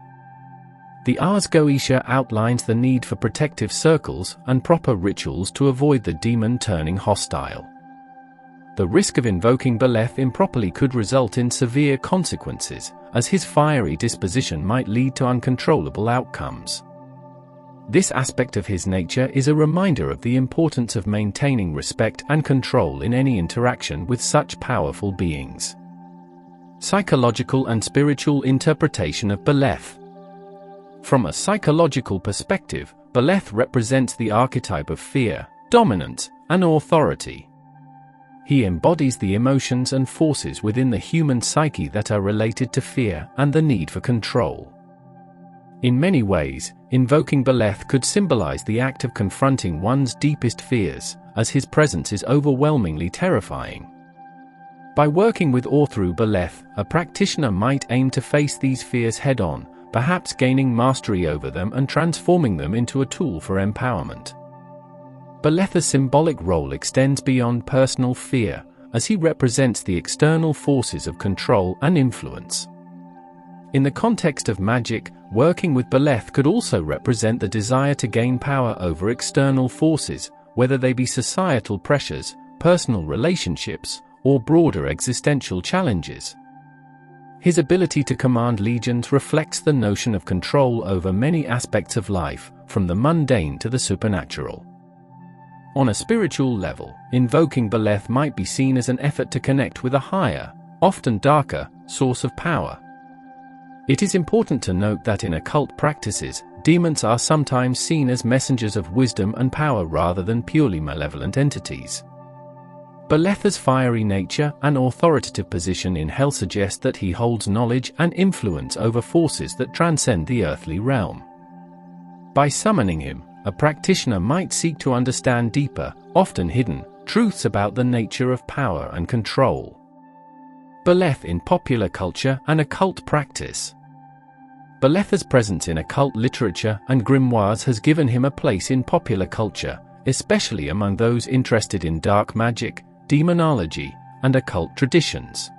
The ARS Goetia outlines the need for protective circles and proper rituals to avoid the demon turning hostile. The risk of invoking Beleth improperly could result in severe consequences, as his fiery disposition might lead to uncontrollable outcomes. This aspect of his nature is a reminder of the importance of maintaining respect and control in any interaction with such powerful beings. Psychological and spiritual interpretation of Beleth. From a psychological perspective, Beleth represents the archetype of fear, dominance, and authority. He embodies the emotions and forces within the human psyche that are related to fear and the need for control. In many ways, invoking Beleth could symbolize the act of confronting one's deepest fears, as his presence is overwhelmingly terrifying. By working with or through Beleth, a practitioner might aim to face these fears head-on, perhaps gaining mastery over them and transforming them into a tool for empowerment. Beleth's symbolic role extends beyond personal fear, as he represents the external forces of control and influence. In the context of magic, working with Beleth could also represent the desire to gain power over external forces, whether they be societal pressures, personal relationships, or broader existential challenges. His ability to command legions reflects the notion of control over many aspects of life, from the mundane to the supernatural. On a spiritual level, invoking Beleth might be seen as an effort to connect with a higher, often darker, source of power. It is important to note that in occult practices, demons are sometimes seen as messengers of wisdom and power rather than purely malevolent entities. Beleth's fiery nature and authoritative position in hell suggest that he holds knowledge and influence over forces that transcend the earthly realm. By summoning him, a practitioner might seek to understand deeper, often hidden, truths about the nature of power and control. Beleth in popular culture and occult practice. Beleth's presence in occult literature and grimoires has given him a place in popular culture, especially among those interested in dark magic, demonology, and occult traditions.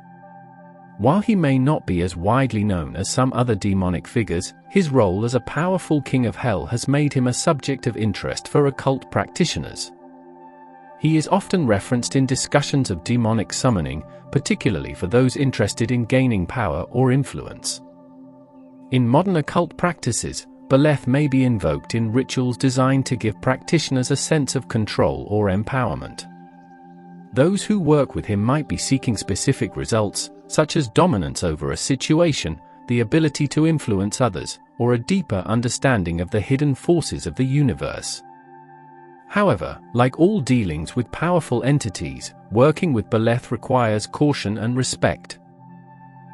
While he may not be as widely known as some other demonic figures, his role as a powerful king of hell has made him a subject of interest for occult practitioners. He is often referenced in discussions of demonic summoning, particularly for those interested in gaining power or influence. In modern occult practices, Beleth may be invoked in rituals designed to give practitioners a sense of control or empowerment. Those who work with him might be seeking specific results, such as dominance over a situation, the ability to influence others, or a deeper understanding of the hidden forces of the universe. However, like all dealings with powerful entities, working with Beleth requires caution and respect.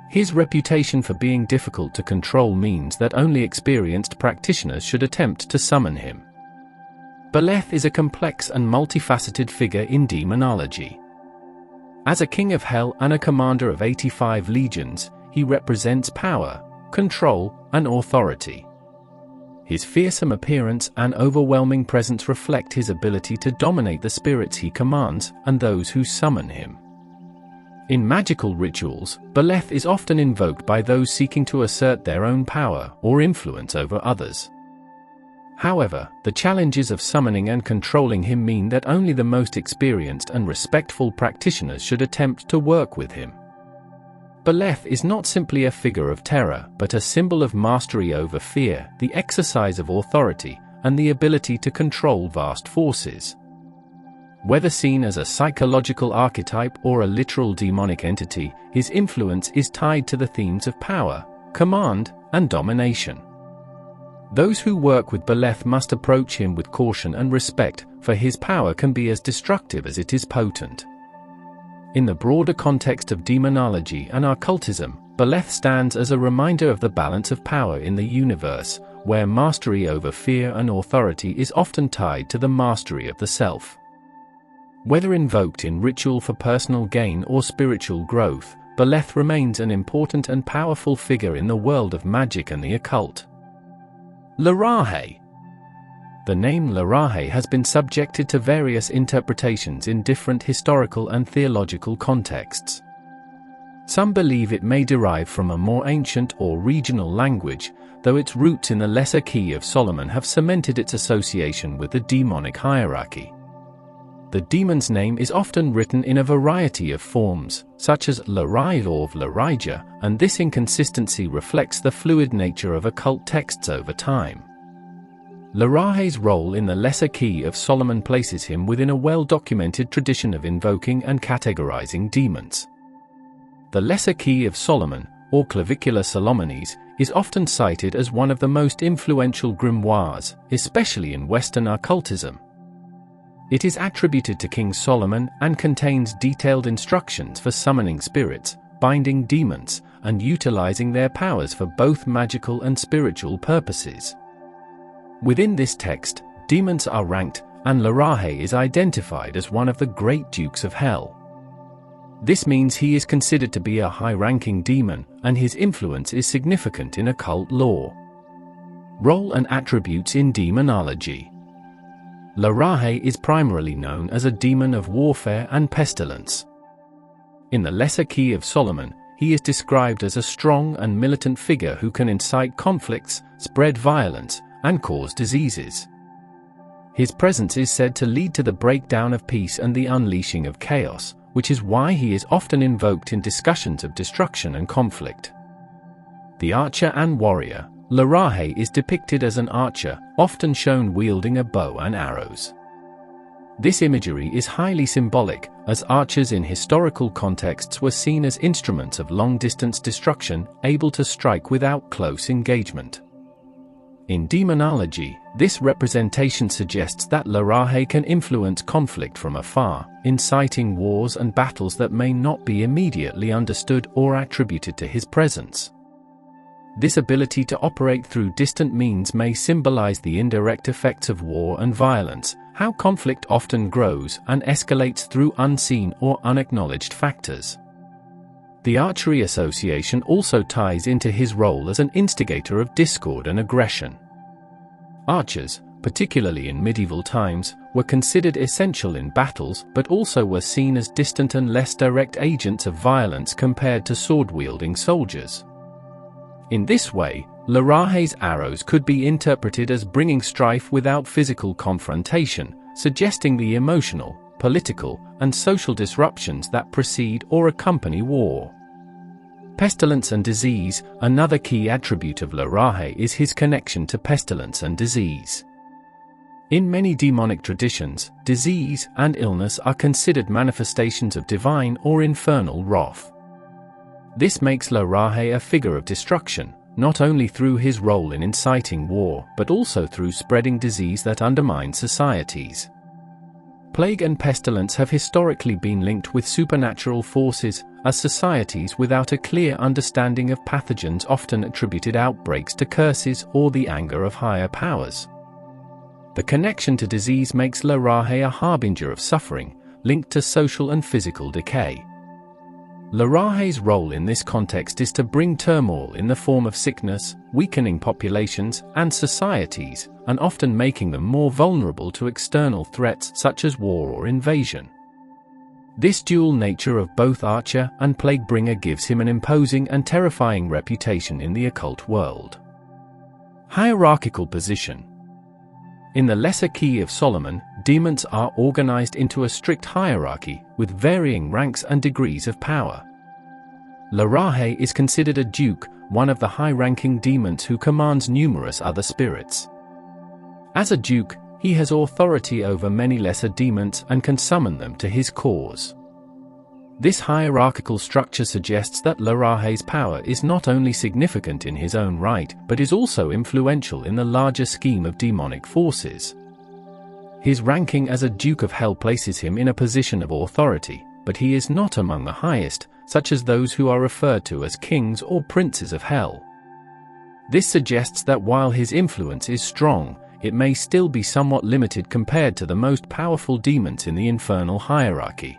His reputation for being difficult to control means that only experienced practitioners should attempt to summon him. Beleth is a complex and multifaceted figure in demonology. As a king of hell and a commander of 85 legions, he represents power, control, and authority. His fearsome appearance and overwhelming presence reflect his ability to dominate the spirits he commands and those who summon him. In magical rituals, Beleth is often invoked by those seeking to assert their own power or influence over others. However, the challenges of summoning and controlling him mean that only the most experienced and respectful practitioners should attempt to work with him. Beleth is not simply a figure of terror, but a symbol of mastery over fear, the exercise of authority, and the ability to control vast forces. Whether seen as a psychological archetype or a literal demonic entity, his influence is tied to the themes of power, command, and domination. Those who work with Beleth must approach him with caution and respect, for his power can be as destructive as it is potent. In the broader context of demonology and occultism, Beleth stands as a reminder of the balance of power in the universe, where mastery over fear and authority is often tied to the mastery of the self. Whether invoked in ritual for personal gain or spiritual growth, Beleth remains an important and powerful figure in the world of magic and the occult. Larahe. The name Larahe has been subjected to various interpretations in different historical and theological contexts. Some believe it may derive from a more ancient or regional language, though its roots in the Lesser Key of Solomon have cemented its association with the demonic hierarchy. The demon's name is often written in a variety of forms, such as Larai or Larijah, and this inconsistency reflects the fluid nature of occult texts over time. Larahe's role in the Lesser Key of Solomon places him within a well-documented tradition of invoking and categorizing demons. The Lesser Key of Solomon, or Clavicula Solomonis, is often cited as one of the most influential grimoires, especially in Western occultism. It is attributed to King Solomon and contains detailed instructions for summoning spirits, binding demons, and utilizing their powers for both magical and spiritual purposes. Within this text, demons are ranked, and Larahe is identified as one of the great dukes of hell. This means he is considered to be a high-ranking demon, and his influence is significant in occult lore. Role and attributes in demonology. Larahe is primarily known as a demon of warfare and pestilence. In the Lesser Key of Solomon, he is described as a strong and militant figure who can incite conflicts, spread violence, and cause diseases. His presence is said to lead to the breakdown of peace and the unleashing of chaos, which is why he is often invoked in discussions of destruction and conflict. The archer and warrior, Larahe is depicted as an archer, often shown wielding a bow and arrows. This imagery is highly symbolic, as archers in historical contexts were seen as instruments of long-distance destruction, able to strike without close engagement. In demonology, this representation suggests that Larahe can influence conflict from afar, inciting wars and battles that may not be immediately understood or attributed to his presence. This ability to operate through distant means may symbolize the indirect effects of war and violence, how conflict often grows and escalates through unseen or unacknowledged factors. The archery association also ties into his role as an instigator of discord and aggression. Archers, particularly in medieval times, were considered essential in battles but also were seen as distant and less direct agents of violence compared to sword-wielding soldiers. In this way, Larahe's arrows could be interpreted as bringing strife without physical confrontation, suggesting the emotional, political, and social disruptions that precede or accompany war. Pestilence and disease. Another key attribute of Larahe is his connection to pestilence and disease. In many demonic traditions, disease and illness are considered manifestations of divine or infernal wrath. This makes Larahe a figure of destruction, not only through his role in inciting war, but also through spreading disease that undermines societies. Plague and pestilence have historically been linked with supernatural forces, as societies without a clear understanding of pathogens often attributed outbreaks to curses or the anger of higher powers. The connection to disease makes Larahe a harbinger of suffering, linked to social and physical decay. Larahe's role in this context is to bring turmoil in the form of sickness, weakening populations and societies, and often making them more vulnerable to external threats such as war or invasion. This dual nature of both Archer and Plaguebringer gives him an imposing and terrifying reputation in the occult world. Hierarchical position. In the Lesser Key of Solomon, demons are organized into a strict hierarchy, with varying ranks and degrees of power. Larahe is considered a duke, one of the high-ranking demons who commands numerous other spirits. As a duke, he has authority over many lesser demons and can summon them to his cause. This hierarchical structure suggests that Larahe's power is not only significant in his own right, but is also influential in the larger scheme of demonic forces. His ranking as a Duke of Hell places him in a position of authority, but he is not among the highest, such as those who are referred to as kings or princes of hell. This suggests that while his influence is strong, it may still be somewhat limited compared to the most powerful demons in the infernal hierarchy.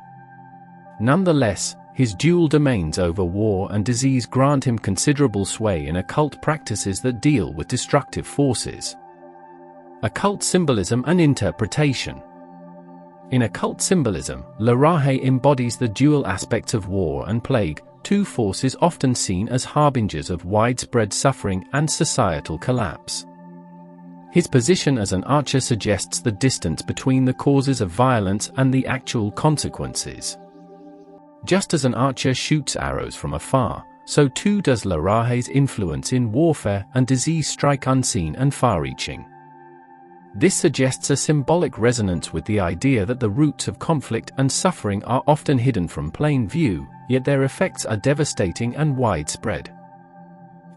Nonetheless, his dual domains over war and disease grant him considerable sway in occult practices that deal with destructive forces. Occult symbolism and interpretation. In occult symbolism, Larahe embodies the dual aspects of war and plague, two forces often seen as harbingers of widespread suffering and societal collapse. His position as an archer suggests the distance between the causes of violence and the actual consequences. Just as an archer shoots arrows from afar, so too does Larahe's influence in warfare and disease strike unseen and far-reaching. This suggests a symbolic resonance with the idea that the roots of conflict and suffering are often hidden from plain view, yet their effects are devastating and widespread.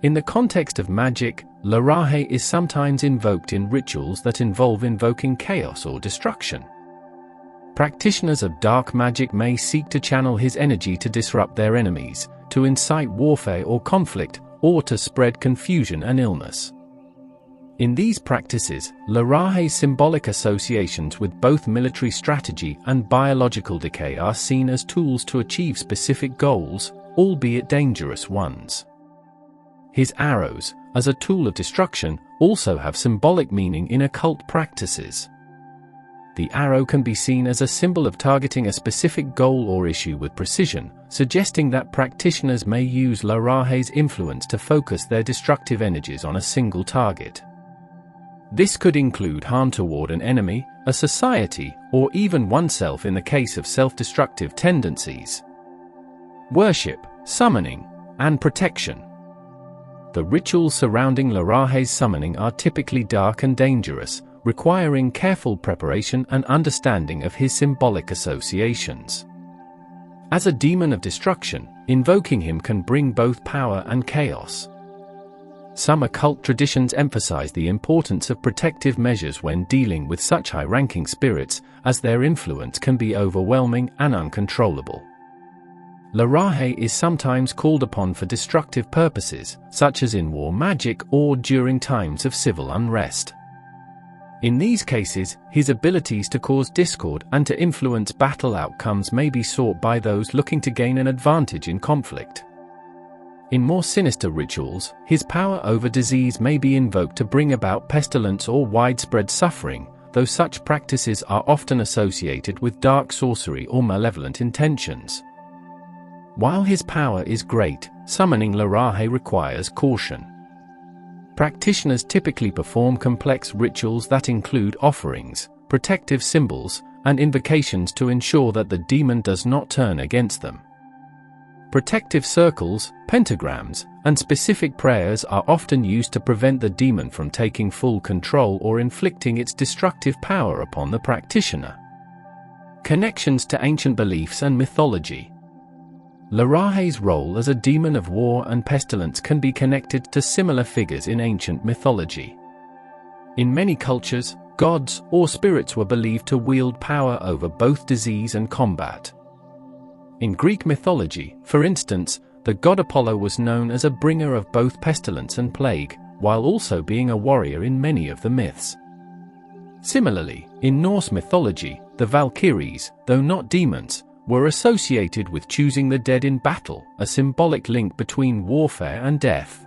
In the context of magic, Larahe is sometimes invoked in rituals that involve invoking chaos or destruction. Practitioners of dark magic may seek to channel his energy to disrupt their enemies, to incite warfare or conflict, or to spread confusion and illness. In these practices, Larahe's symbolic associations with both military strategy and biological decay are seen as tools to achieve specific goals, albeit dangerous ones. His arrows, as a tool of destruction, also have symbolic meaning in occult practices. The arrow can be seen as a symbol of targeting a specific goal or issue with precision, suggesting that practitioners may use Larahe's influence to focus their destructive energies on a single target. This could include harm toward an enemy, a society, or even oneself in the case of self-destructive tendencies. Worship, summoning, and protection. The rituals surrounding Larahe's summoning are typically dark and dangerous, requiring careful preparation and understanding of his symbolic associations. As a demon of destruction, invoking him can bring both power and chaos. Some occult traditions emphasize the importance of protective measures when dealing with such high-ranking spirits, as their influence can be overwhelming and uncontrollable. Larahe is sometimes called upon for destructive purposes, such as in war magic or during times of civil unrest. In these cases, his abilities to cause discord and to influence battle outcomes may be sought by those looking to gain an advantage in conflict. In more sinister rituals, his power over disease may be invoked to bring about pestilence or widespread suffering, though such practices are often associated with dark sorcery or malevolent intentions. While his power is great, summoning Larahe requires caution. Practitioners typically perform complex rituals that include offerings, protective symbols, and invocations to ensure that the demon does not turn against them. Protective circles, pentagrams, and specific prayers are often used to prevent the demon from taking full control or inflicting its destructive power upon the practitioner. Connections to ancient beliefs and mythology. Larahe's role as a demon of war and pestilence can be connected to similar figures in ancient mythology. In many cultures, gods or spirits were believed to wield power over both disease and combat. In Greek mythology, for instance, the god Apollo was known as a bringer of both pestilence and plague, while also being a warrior in many of the myths. Similarly, in Norse mythology, the Valkyries, though not demons, were associated with choosing the dead in battle, a symbolic link between warfare and death.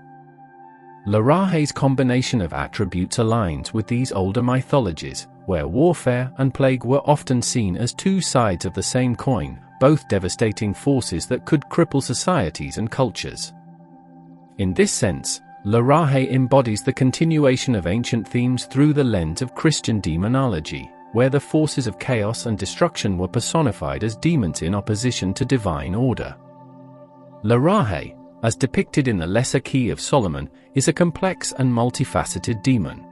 Larahe's combination of attributes aligns with these older mythologies, where warfare and plague were often seen as two sides of the same coin, both devastating forces that could cripple societies and cultures. In this sense, Larahe embodies the continuation of ancient themes through the lens of Christian demonology, where the forces of chaos and destruction were personified as demons in opposition to divine order. Larahe, as depicted in the Lesser Key of Solomon, is a complex and multifaceted demon.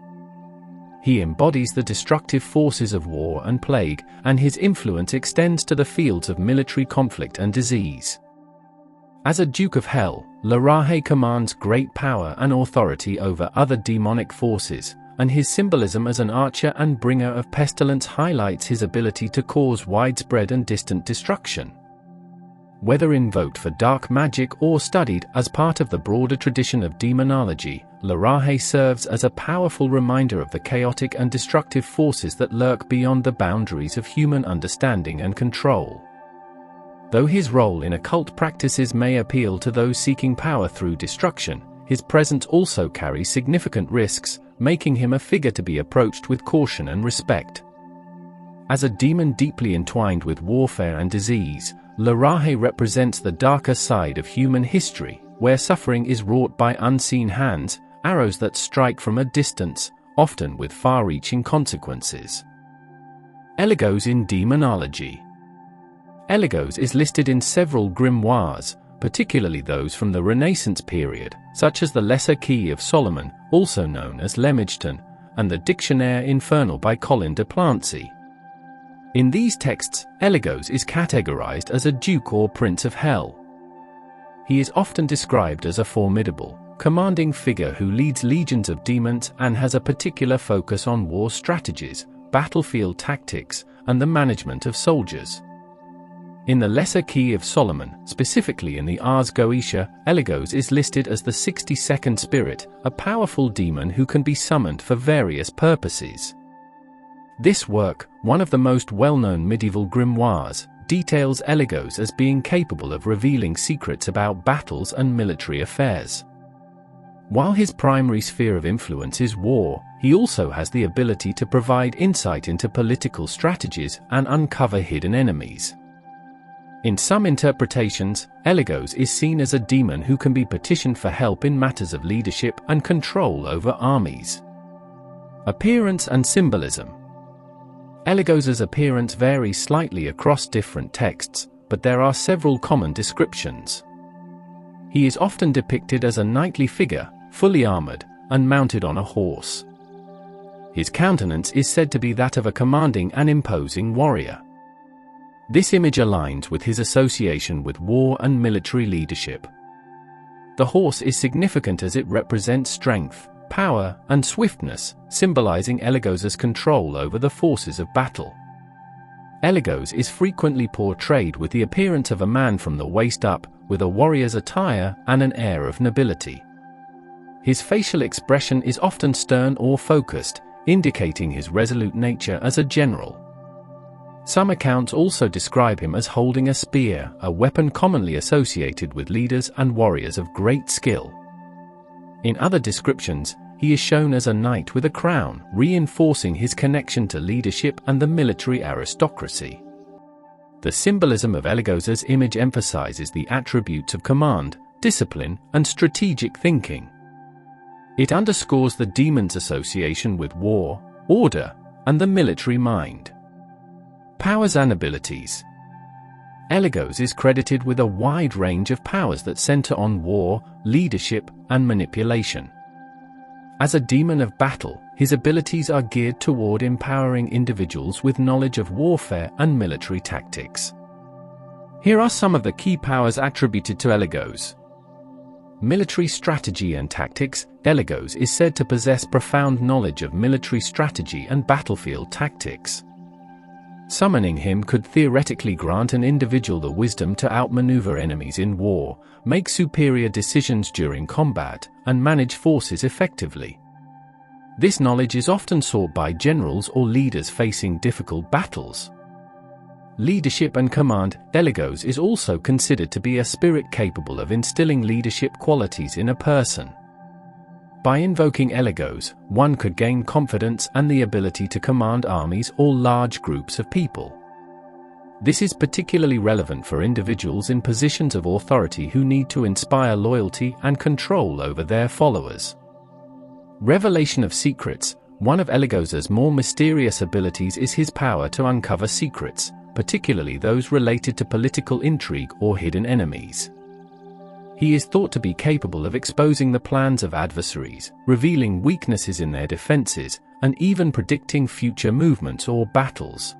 He embodies the destructive forces of war and plague, and his influence extends to the fields of military conflict and disease. As a Duke of Hell, Larahe commands great power and authority over other demonic forces, and his symbolism as an archer and bringer of pestilence highlights his ability to cause widespread and distant destruction. Whether invoked for dark magic or studied as part of the broader tradition of demonology, Larahe serves as a powerful reminder of the chaotic and destructive forces that lurk beyond the boundaries of human understanding and control. Though his role in occult practices may appeal to those seeking power through destruction, his presence also carries significant risks, making him a figure to be approached with caution and respect. As a demon deeply entwined with warfare and disease, Larahe represents the darker side of human history, where suffering is wrought by unseen hands, arrows that strike from a distance, often with far-reaching consequences. Elegos in demonology. Elegos is listed in several grimoires, particularly those from the Renaissance period, such as the Lesser Key of Solomon, also known as Leamington, and the Dictionnaire Infernal by Colin de Plancy. In these texts, Elegos is categorized as a duke or prince of hell. He is often described as a formidable, commanding figure who leads legions of demons and has a particular focus on war strategies, battlefield tactics, and the management of soldiers. In the Lesser Key of Solomon, specifically in the ARS Goetia, Elegos is listed as the 62nd spirit, a powerful demon who can be summoned for various purposes. This work, one of the most well-known medieval grimoires, details Elegos as being capable of revealing secrets about battles and military affairs. While his primary sphere of influence is war, he also has the ability to provide insight into political strategies and uncover hidden enemies. In some interpretations, Elegos is seen as a demon who can be petitioned for help in matters of leadership and control over armies. Appearance and symbolism. Elegos' appearance varies slightly across different texts, but there are several common descriptions. He is often depicted as a knightly figure, fully armored, and mounted on a horse. His countenance is said to be that of a commanding and imposing warrior. This image aligns with his association with war and military leadership. The horse is significant as it represents strength, power, and swiftness, symbolizing Elegos' control over the forces of battle. Elegos is frequently portrayed with the appearance of a man from the waist up, with a warrior's attire and an air of nobility. His facial expression is often stern or focused, indicating his resolute nature as a general. Some accounts also describe him as holding a spear, a weapon commonly associated with leaders and warriors of great skill. In other descriptions, he is shown as a knight with a crown, reinforcing his connection to leadership and the military aristocracy. The symbolism of Elegos' image emphasizes the attributes of command, discipline, and strategic thinking. It underscores the demon's association with war, order, and the military mind. Powers and abilities. Elegos is credited with a wide range of powers that center on war, leadership, and manipulation. As a demon of battle, his abilities are geared toward empowering individuals with knowledge of warfare and military tactics. Here are some of the key powers attributed to Elegos. Military strategy and tactics. Elegos is said to possess profound knowledge of military strategy and battlefield tactics. Summoning him could theoretically grant an individual the wisdom to outmaneuver enemies in war, make superior decisions during combat, and manage forces effectively. This knowledge is often sought by generals or leaders facing difficult battles. Leadership and command. Elegos is also considered to be a spirit capable of instilling leadership qualities in a person. By invoking Elegos, one could gain confidence and the ability to command armies or large groups of people. This is particularly relevant for individuals in positions of authority who need to inspire loyalty and control over their followers. Revelation of secrets. One of Elegos' more mysterious abilities is his power to uncover secrets, particularly those related to political intrigue or hidden enemies. He is thought to be capable of exposing the plans of adversaries, revealing weaknesses in their defenses, and even predicting future movements or battles.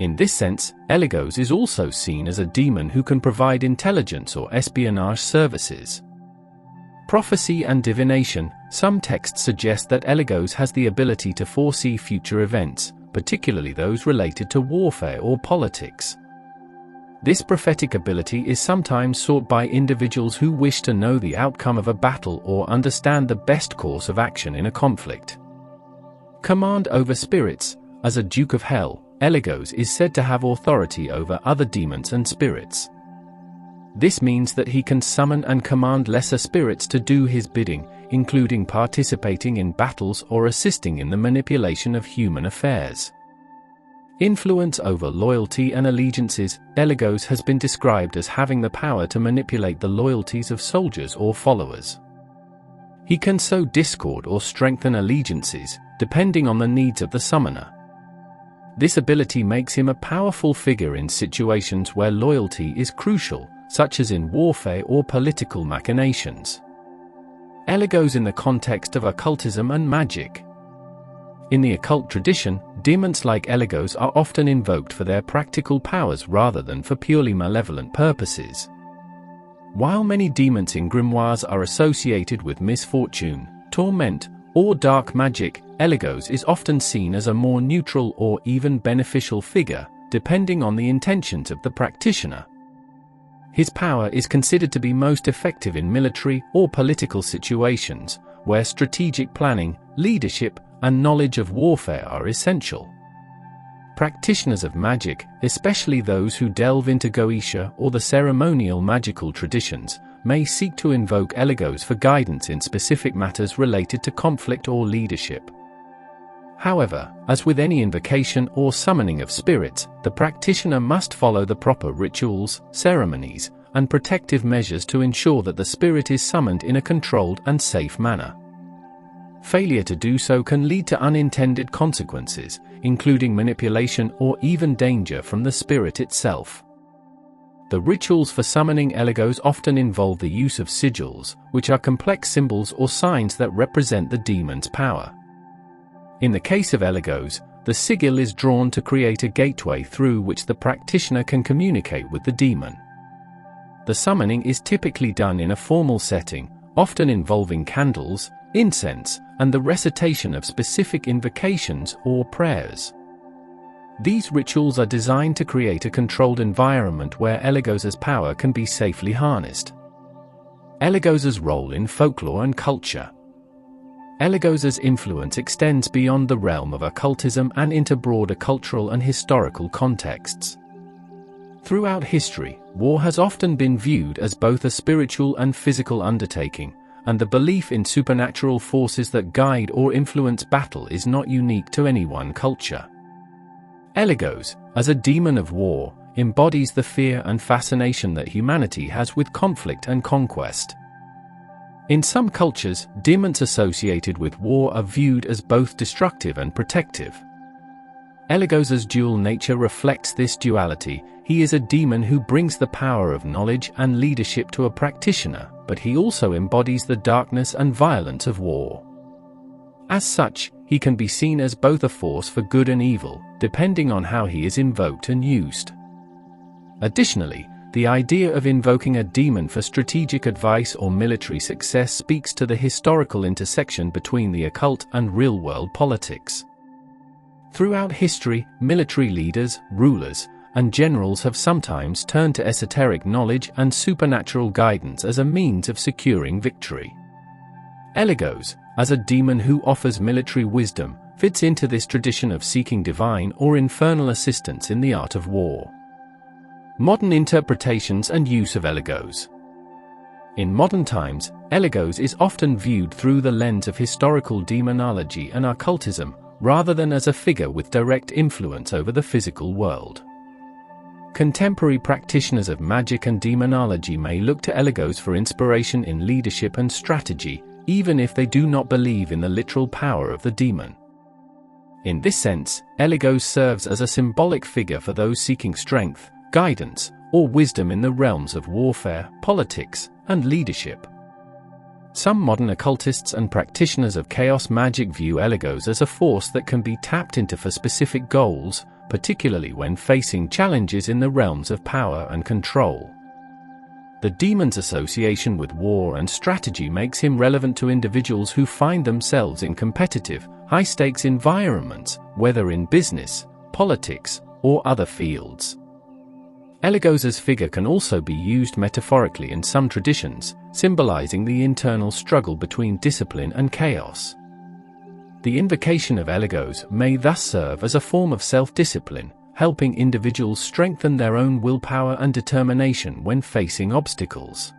In this sense, Elegos is also seen as a demon who can provide intelligence or espionage services. Prophecy and divination. Some texts suggest that Elegos has the ability to foresee future events, particularly those related to warfare or politics. This prophetic ability is sometimes sought by individuals who wish to know the outcome of a battle or understand the best course of action in a conflict. Command over spirits. As a Duke of Hell, Elegos is said to have authority over other demons and spirits. This means that he can summon and command lesser spirits to do his bidding, including participating in battles or assisting in the manipulation of human affairs. Influence over loyalty and allegiances. Elegos has been described as having the power to manipulate the loyalties of soldiers or followers. He can sow discord or strengthen allegiances, depending on the needs of the summoner. This ability makes him a powerful figure in situations where loyalty is crucial, such as in warfare or political machinations. Elegos in the context of occultism and magic. In the occult tradition, demons like Elegos are often invoked for their practical powers rather than for purely malevolent purposes. While many demons in grimoires are associated with misfortune, torment, or dark magic, Elegos is often seen as a more neutral or even beneficial figure, depending on the intentions of the practitioner. His power is considered to be most effective in military or political situations, where strategic planning, leadership, and knowledge of warfare are essential. Practitioners of magic, especially those who delve into Goetia or the ceremonial magical traditions, may seek to invoke Elegos for guidance in specific matters related to conflict or leadership. However, as with any invocation or summoning of spirits, the practitioner must follow the proper rituals, ceremonies, and protective measures to ensure that the spirit is summoned in a controlled and safe manner. Failure to do so can lead to unintended consequences, including manipulation or even danger from the spirit itself. The rituals for summoning Elegos often involve the use of sigils, which are complex symbols or signs that represent the demon's power. In the case of Elegos, the sigil is drawn to create a gateway through which the practitioner can communicate with the demon. The summoning is typically done in a formal setting, often involving candles, incense, and the recitation of specific invocations or prayers. These rituals are designed to create a controlled environment where Elegos' power can be safely harnessed. Elegos' role in folklore and culture. Elegos' influence extends beyond the realm of occultism and into broader cultural and historical contexts. Throughout history, war has often been viewed as both a spiritual and physical undertaking, and the belief in supernatural forces that guide or influence battle is not unique to any one culture. Elegos, as a demon of war, embodies the fear and fascination that humanity has with conflict and conquest. In some cultures, demons associated with war are viewed as both destructive and protective. Eligos's dual nature reflects this duality. He is a demon who brings the power of knowledge and leadership to a practitioner, but he also embodies the darkness and violence of war. As such, he can be seen as both a force for good and evil, depending on how he is invoked and used. Additionally, the idea of invoking a demon for strategic advice or military success speaks to the historical intersection between the occult and real-world politics. Throughout history, military leaders, rulers, and generals have sometimes turned to esoteric knowledge and supernatural guidance as a means of securing victory. Eligos, as a demon who offers military wisdom, fits into this tradition of seeking divine or infernal assistance in the art of war. Modern interpretations and use of Eligos. In modern times, Eligos is often viewed through the lens of historical demonology and occultism, rather than as a figure with direct influence over the physical world. Contemporary practitioners of magic and demonology may look to Eligos for inspiration in leadership and strategy, even if they do not believe in the literal power of the demon. In this sense, Eligos serves as a symbolic figure for those seeking strength, guidance, or wisdom in the realms of warfare, politics, and leadership. Some modern occultists and practitioners of chaos magic view Eligos as a force that can be tapped into for specific goals, particularly when facing challenges in the realms of power and control. The demon's association with war and strategy makes him relevant to individuals who find themselves in competitive, high-stakes environments, whether in business, politics, or other fields. Eligos's figure can also be used metaphorically in some traditions, symbolizing the internal struggle between discipline and chaos. The invocation of Eligos may thus serve as a form of self-discipline, helping individuals strengthen their own willpower and determination when facing obstacles.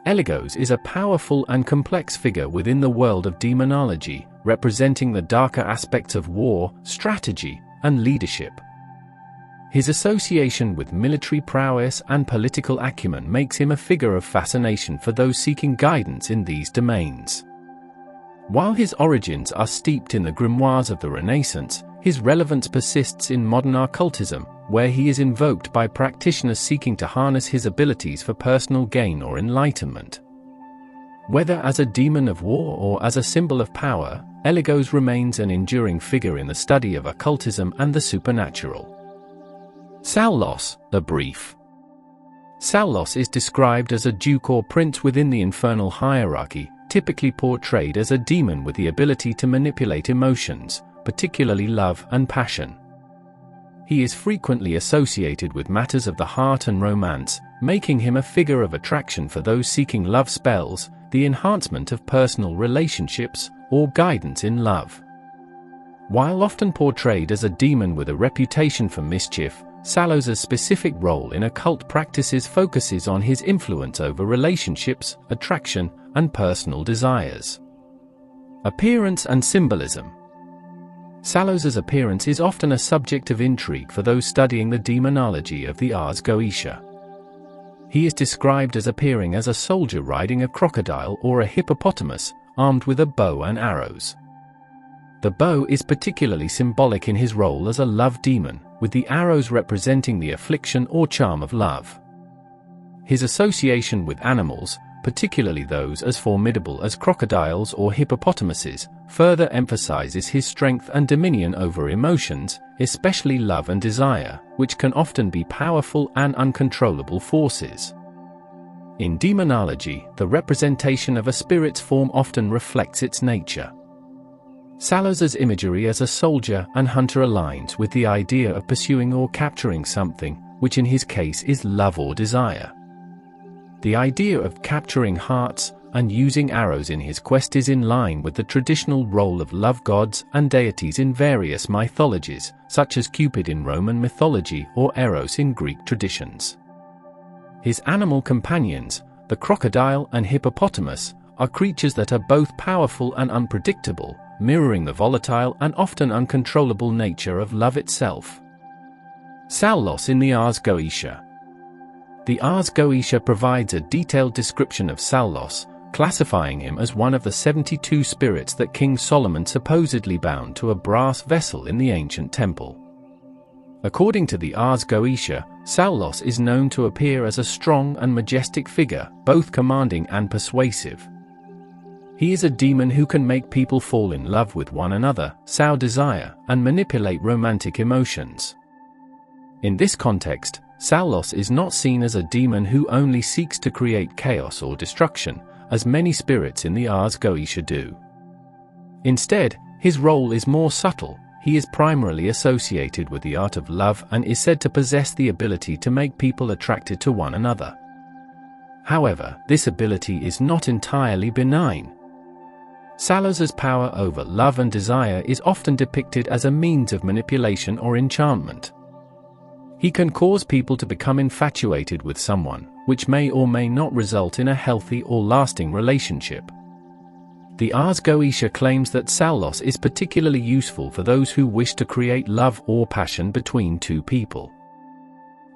Eligos is a powerful and complex figure within the world of demonology, representing the darker aspects of war, strategy, and leadership. His association with military prowess and political acumen makes him a figure of fascination for those seeking guidance in these domains. While his origins are steeped in the grimoires of the Renaissance, his relevance persists in modern occultism, where he is invoked by practitioners seeking to harness his abilities for personal gain or enlightenment. Whether as a demon of war or as a symbol of power, Eligos remains an enduring figure in the study of occultism and the supernatural. Salos, the brief. Salos is described as a duke or prince within the infernal hierarchy, typically portrayed as a demon with the ability to manipulate emotions, particularly love and passion. He is frequently associated with matters of the heart and romance, making him a figure of attraction for those seeking love spells, the enhancement of personal relationships, or guidance in love. While often portrayed as a demon with a reputation for mischief, Salos's specific role in occult practices focuses on his influence over relationships, attraction, and personal desires. Appearance and symbolism. Salos's appearance is often a subject of intrigue for those studying the demonology of the ARS Goetia. He is described as appearing as a soldier riding a crocodile or a hippopotamus, armed with a bow and arrows. The bow is particularly symbolic in his role as a love demon, with the arrows representing the affliction or charm of love. His association with animals, particularly those as formidable as crocodiles or hippopotamuses, further emphasizes his strength and dominion over emotions, especially love and desire, which can often be powerful and uncontrollable forces. In demonology, the representation of a spirit's form often reflects its nature. Salos's imagery as a soldier and hunter aligns with the idea of pursuing or capturing something, which in his case is love or desire. The idea of capturing hearts and using arrows in his quest is in line with the traditional role of love gods and deities in various mythologies, such as Cupid in Roman mythology or Eros in Greek traditions. His animal companions, the crocodile and hippopotamus, are creatures that are both powerful and unpredictable, mirroring the volatile and often uncontrollable nature of love itself. Salos in the ARS Goetia. The ARS Goetia provides a detailed description of Salos, classifying him as one of the 72 spirits that King Solomon supposedly bound to a brass vessel in the ancient temple. According to the Ars Goetia, Salos is known to appear as a strong and majestic figure, both commanding and persuasive. He is a demon who can make people fall in love with one another, sow desire, and manipulate romantic emotions. In this context, Salos is not seen as a demon who only seeks to create chaos or destruction, as many spirits in the Ars Goetia do. Instead, his role is more subtle. He is primarily associated with the art of love and is said to possess the ability to make people attracted to one another. However, this ability is not entirely benign. Salos's power over love and desire is often depicted as a means of manipulation or enchantment. He can cause people to become infatuated with someone, which may or may not result in a healthy or lasting relationship. The Ars Goetia claims that Salos is particularly useful for those who wish to create love or passion between two people.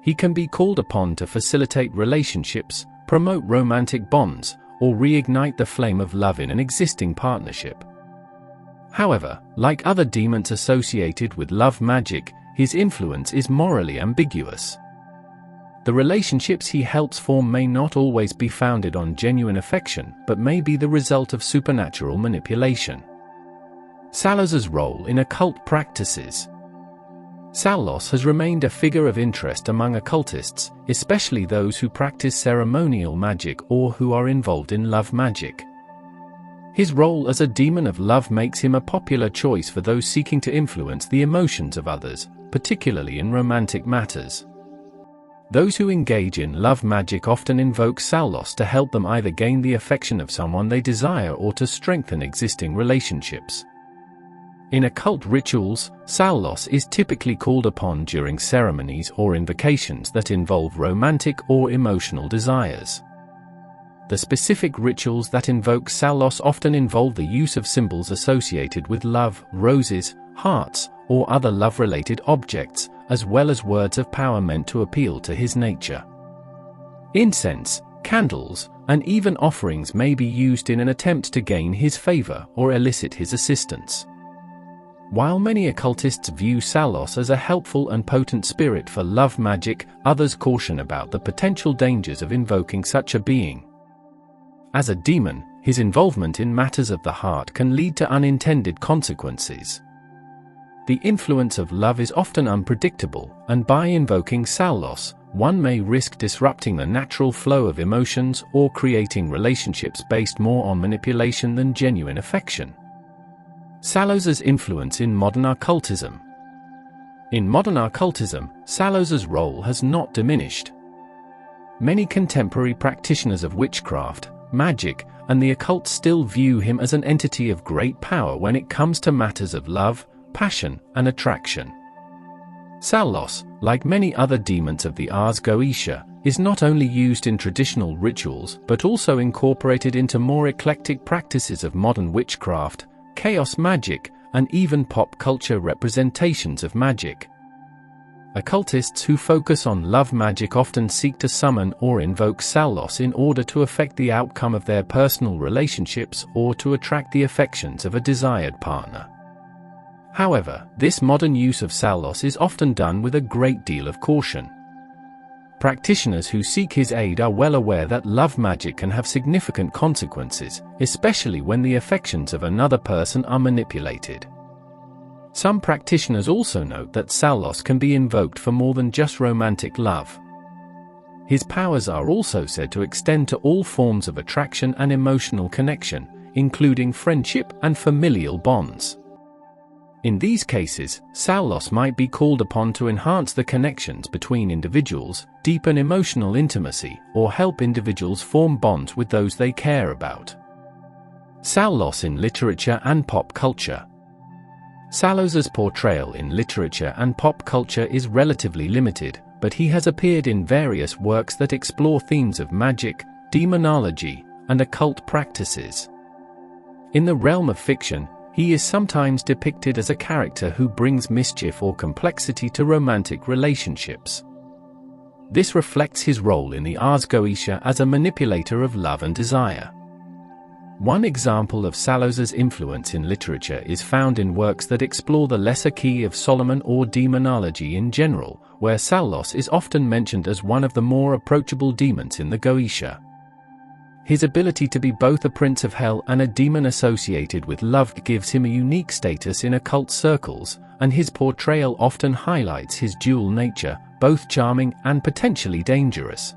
He can be called upon to facilitate relationships, promote romantic bonds, or reignite the flame of love in an existing partnership. However, like other demons associated with love magic, his influence is morally ambiguous. The relationships he helps form may not always be founded on genuine affection, but may be the result of supernatural manipulation. Salos's role in occult practices. Salos has remained a figure of interest among occultists, especially those who practice ceremonial magic or who are involved in love magic. His role as a demon of love makes him a popular choice for those seeking to influence the emotions of others, particularly in romantic matters. Those who engage in love magic often invoke Salos to help them either gain the affection of someone they desire or to strengthen existing relationships. In occult rituals, Salos is typically called upon during ceremonies or invocations that involve romantic or emotional desires. The specific rituals that invoke Salos often involve the use of symbols associated with love, roses, hearts, or other love-related objects, as well as words of power meant to appeal to his nature. Incense, candles, and even offerings may be used in an attempt to gain his favor or elicit his assistance. While many occultists view Salos as a helpful and potent spirit for love magic, others caution about the potential dangers of invoking such a being. As a demon, his involvement in matters of the heart can lead to unintended consequences. The influence of love is often unpredictable, and by invoking Salos, one may risk disrupting the natural flow of emotions or creating relationships based more on manipulation than genuine affection. Salos's influence in modern occultism. In modern occultism, Salos's role has not diminished. Many contemporary practitioners of witchcraft, magic, and the occult still view him as an entity of great power when it comes to matters of love, passion, and attraction. Salos, like many other demons of the Ars Goetia, is not only used in traditional rituals but also incorporated into more eclectic practices of modern witchcraft, chaos magic, and even pop culture representations of magic. Occultists who focus on love magic often seek to summon or invoke Salos in order to affect the outcome of their personal relationships or to attract the affections of a desired partner. However, this modern use of Salos is often done with a great deal of caution. Practitioners who seek his aid are well aware that love magic can have significant consequences, especially when the affections of another person are manipulated. Some practitioners also note that Salos can be invoked for more than just romantic love. His powers are also said to extend to all forms of attraction and emotional connection, including friendship and familial bonds. In these cases, Salos might be called upon to enhance the connections between individuals, deepen emotional intimacy, or help individuals form bonds with those they care about. Salos in literature and pop culture. Salos's portrayal in literature and pop culture is relatively limited, but he has appeared in various works that explore themes of magic, demonology, and occult practices. In the realm of fiction, he is sometimes depicted as a character who brings mischief or complexity to romantic relationships. This reflects his role in the Ars Goetia as a manipulator of love and desire. One example of Salos's influence in literature is found in works that explore the lesser key of Solomon or demonology in general, where Salos is often mentioned as one of the more approachable demons in the Goetia. His ability to be both a prince of hell and a demon associated with love gives him a unique status in occult circles, and his portrayal often highlights his dual nature, both charming and potentially dangerous.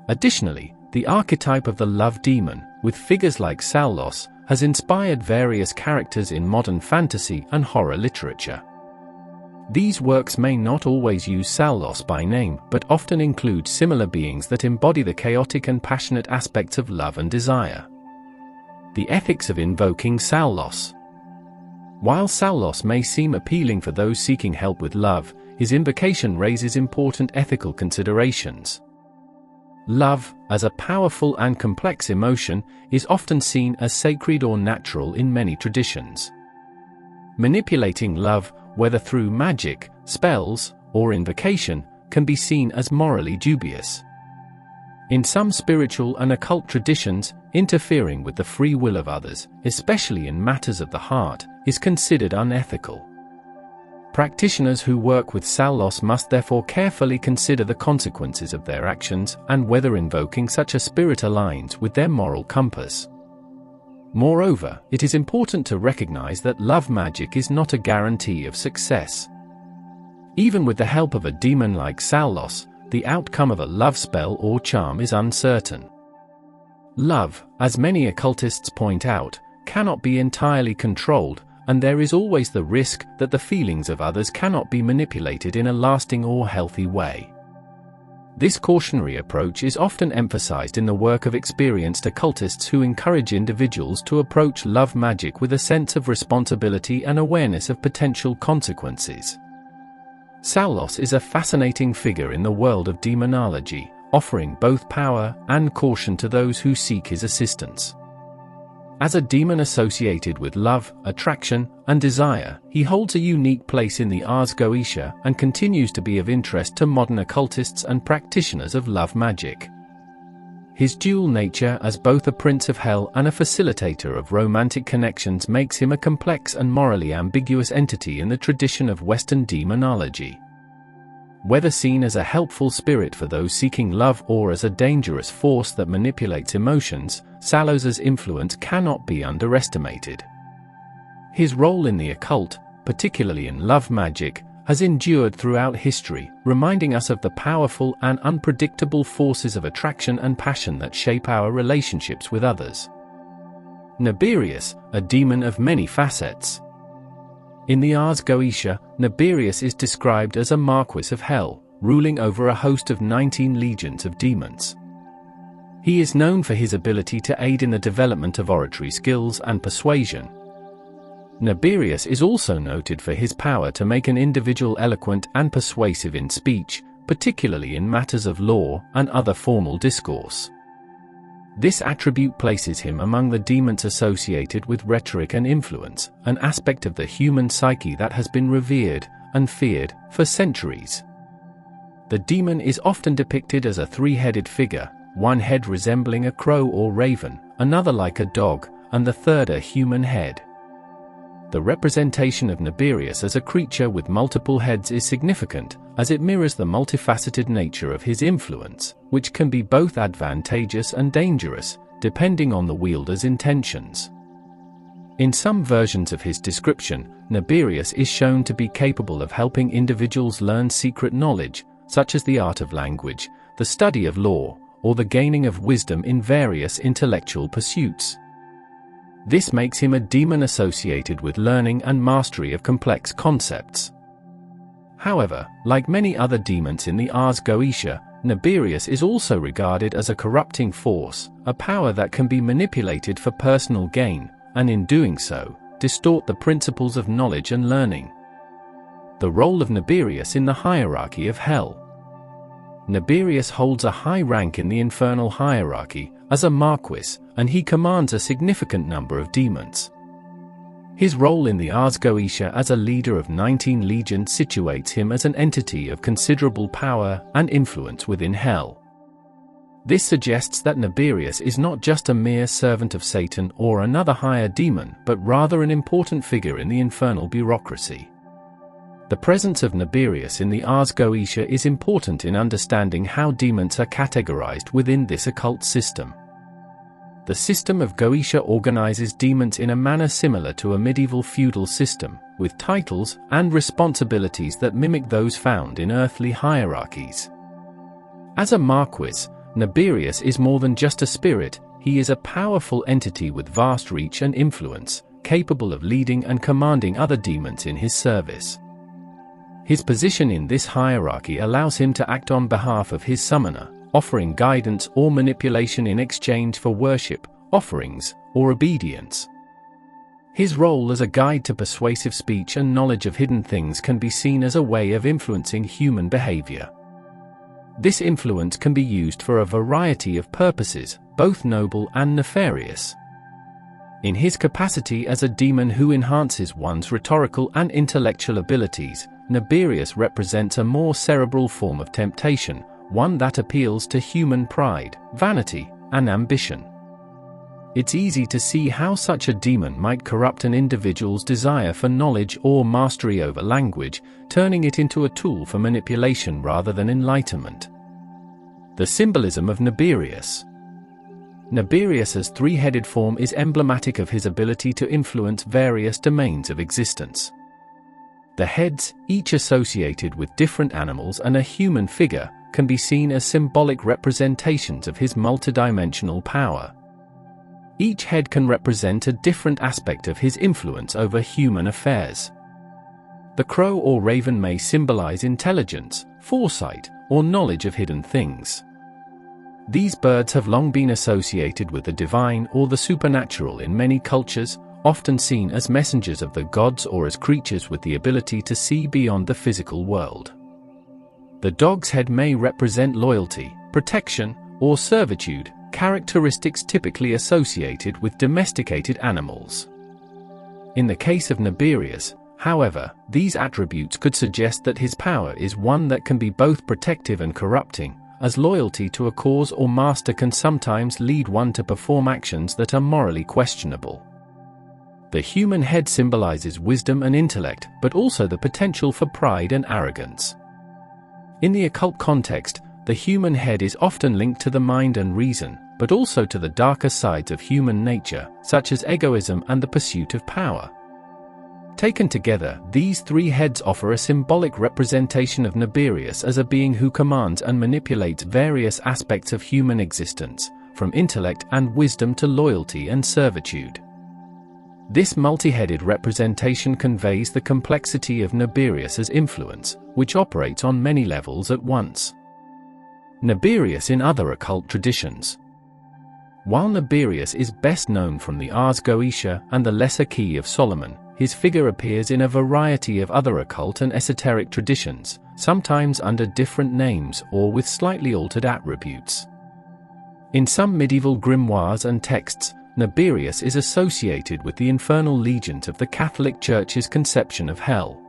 Additionally, the archetype of the love demon, with figures like Salos, has inspired various characters in modern fantasy and horror literature. These works may not always use Salos by name, but often include similar beings that embody the chaotic and passionate aspects of love and desire. The ethics of invoking Salos. While Salos may seem appealing for those seeking help with love, his invocation raises important ethical considerations. Love, as a powerful and complex emotion, is often seen as sacred or natural in many traditions. Manipulating love, whether through magic, spells, or invocation, can be seen as morally dubious. In some spiritual and occult traditions, interfering with the free will of others, especially in matters of the heart, is considered unethical. Practitioners who work with Salos must therefore carefully consider the consequences of their actions and whether invoking such a spirit aligns with their moral compass. Moreover, it is important to recognize that love magic is not a guarantee of success. Even with the help of a demon like Salos, the outcome of a love spell or charm is uncertain. Love, as many occultists point out, cannot be entirely controlled, and there is always the risk that the feelings of others cannot be manipulated in a lasting or healthy way. This cautionary approach is often emphasized in the work of experienced occultists who encourage individuals to approach love magic with a sense of responsibility and awareness of potential consequences. Salos is a fascinating figure in the world of demonology, offering both power and caution to those who seek his assistance. As a demon associated with love, attraction, and desire, he holds a unique place in the ARS Goetia and continues to be of interest to modern occultists and practitioners of love magic. His dual nature as both a prince of hell and a facilitator of romantic connections makes him a complex and morally ambiguous entity in the tradition of Western demonology. Whether seen as a helpful spirit for those seeking love or as a dangerous force that manipulates emotions, Salos's influence cannot be underestimated. His role in the occult, particularly in love magic, has endured throughout history, reminding us of the powerful and unpredictable forces of attraction and passion that shape our relationships with others. Naberius, a demon of many facets. In the ARS Goetia, Naberius is described as a marquis of hell, ruling over a host of 19 legions of demons. He is known for his ability to aid in the development of oratory skills and persuasion. Naberius is also noted for his power to make an individual eloquent and persuasive in speech, particularly in matters of law and other formal discourse. This attribute places him among the demons associated with rhetoric and influence, an aspect of the human psyche that has been revered and feared for centuries. The demon is often depicted as a three-headed figure, one head resembling a crow or raven, another like a dog, and the third a human head. The representation of Naberius as a creature with multiple heads is significant, as it mirrors the multifaceted nature of his influence, which can be both advantageous and dangerous, depending on the wielder's intentions. In some versions of his description, Naberius is shown to be capable of helping individuals learn secret knowledge, such as the art of language, the study of law, or the gaining of wisdom in various intellectual pursuits. This makes him a demon associated with learning and mastery of complex concepts. However, like many other demons in the ARS Goetia, Naberius is also regarded as a corrupting force, a power that can be manipulated for personal gain, and in doing so, distort the principles of knowledge and learning. The role of Naberius in the hierarchy of hell. Naberius holds a high rank in the infernal hierarchy, as a marquis, and he commands a significant number of demons. His role in the ARS Goetia as a leader of 19 legions situates him as an entity of considerable power and influence within hell. This suggests that Naberius is not just a mere servant of Satan or another higher demon, but rather an important figure in the infernal bureaucracy. The presence of Naberius in the Ars Goetia is important in understanding how demons are categorized within this occult system. The system of Goetia organizes demons in a manner similar to a medieval feudal system, with titles and responsibilities that mimic those found in earthly hierarchies. As a marquis, Naberius is more than just a spirit. He is a powerful entity with vast reach and influence, capable of leading and commanding other demons in his service. His position in this hierarchy allows him to act on behalf of his summoner, offering guidance or manipulation in exchange for worship, offerings, or obedience. His role as a guide to persuasive speech and knowledge of hidden things can be seen as a way of influencing human behavior. This influence can be used for a variety of purposes, both noble and nefarious. In his capacity as a demon who enhances one's rhetorical and intellectual abilities, Naberius represents a more cerebral form of temptation, one that appeals to human pride, vanity, and ambition. It's easy to see how such a demon might corrupt an individual's desire for knowledge or mastery over language, turning it into a tool for manipulation rather than enlightenment. The symbolism of Naberius. Naberius's three-headed form is emblematic of his ability to influence various domains of existence. The heads, each associated with different animals and a human figure, can be seen as symbolic representations of his multidimensional power. Each head can represent a different aspect of his influence over human affairs. The crow or raven may symbolize intelligence, foresight, or knowledge of hidden things. These birds have long been associated with the divine or the supernatural in many cultures, often seen as messengers of the gods or as creatures with the ability to see beyond the physical world. The dog's head may represent loyalty, protection, or servitude, characteristics typically associated with domesticated animals. In the case of Naberius, however, these attributes could suggest that his power is one that can be both protective and corrupting, as loyalty to a cause or master can sometimes lead one to perform actions that are morally questionable. The human head symbolizes wisdom and intellect, but also the potential for pride and arrogance. In the occult context, the human head is often linked to the mind and reason, but also to the darker sides of human nature, such as egoism and the pursuit of power. Taken together, these three heads offer a symbolic representation of Naberius as a being who commands and manipulates various aspects of human existence, from intellect and wisdom to loyalty and servitude. This multi-headed representation conveys the complexity of Naberius's influence, which operates on many levels at once. Naberius in other occult traditions. While Naberius is best known from the Ars Goetia and the Lesser Key of Solomon, his figure appears in a variety of other occult and esoteric traditions, sometimes under different names or with slightly altered attributes. In some medieval grimoires and texts, Naberius is associated with the infernal legions of the Catholic Church's conception of hell.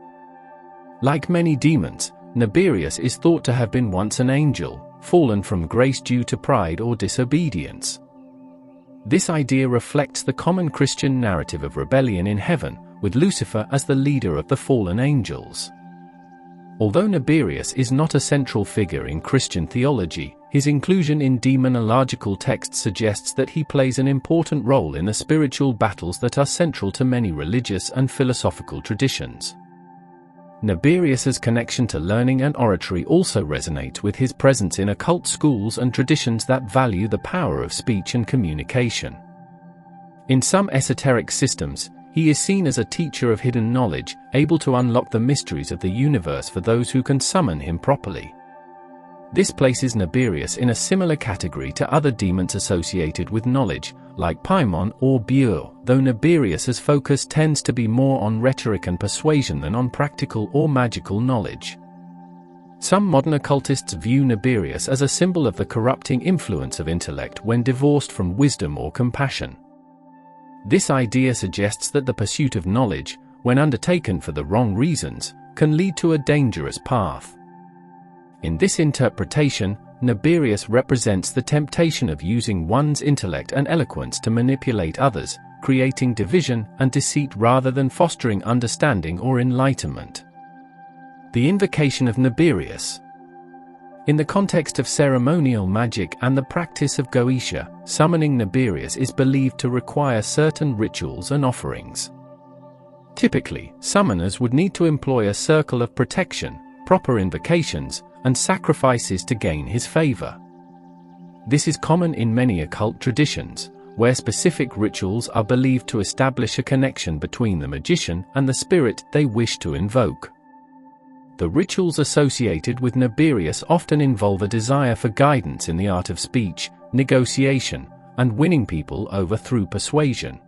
Like many demons, Naberius is thought to have been once an angel, fallen from grace due to pride or disobedience. This idea reflects the common Christian narrative of rebellion in heaven, with Lucifer as the leader of the fallen angels. Although Naberius is not a central figure in Christian theology, his inclusion in demonological texts suggests that he plays an important role in the spiritual battles that are central to many religious and philosophical traditions. Naberius's connection to learning and oratory also resonates with his presence in occult schools and traditions that value the power of speech and communication. In some esoteric systems, he is seen as a teacher of hidden knowledge, able to unlock the mysteries of the universe for those who can summon him properly. This places Naberius in a similar category to other demons associated with knowledge, like Paimon or Beur, though Naberius's focus tends to be more on rhetoric and persuasion than on practical or magical knowledge. Some modern occultists view Naberius as a symbol of the corrupting influence of intellect when divorced from wisdom or compassion. This idea suggests that the pursuit of knowledge, when undertaken for the wrong reasons, can lead to a dangerous path. In this interpretation, Naberius represents the temptation of using one's intellect and eloquence to manipulate others, creating division and deceit rather than fostering understanding or enlightenment. The invocation of Naberius. In the context of ceremonial magic and the practice of Goetia, summoning Naberius is believed to require certain rituals and offerings. Typically, summoners would need to employ a circle of protection, proper invocations, and sacrifices to gain his favor. This is common in many occult traditions, where specific rituals are believed to establish a connection between the magician and the spirit they wish to invoke. The rituals associated with Naberius often involve a desire for guidance in the art of speech, negotiation, and winning people over through persuasion.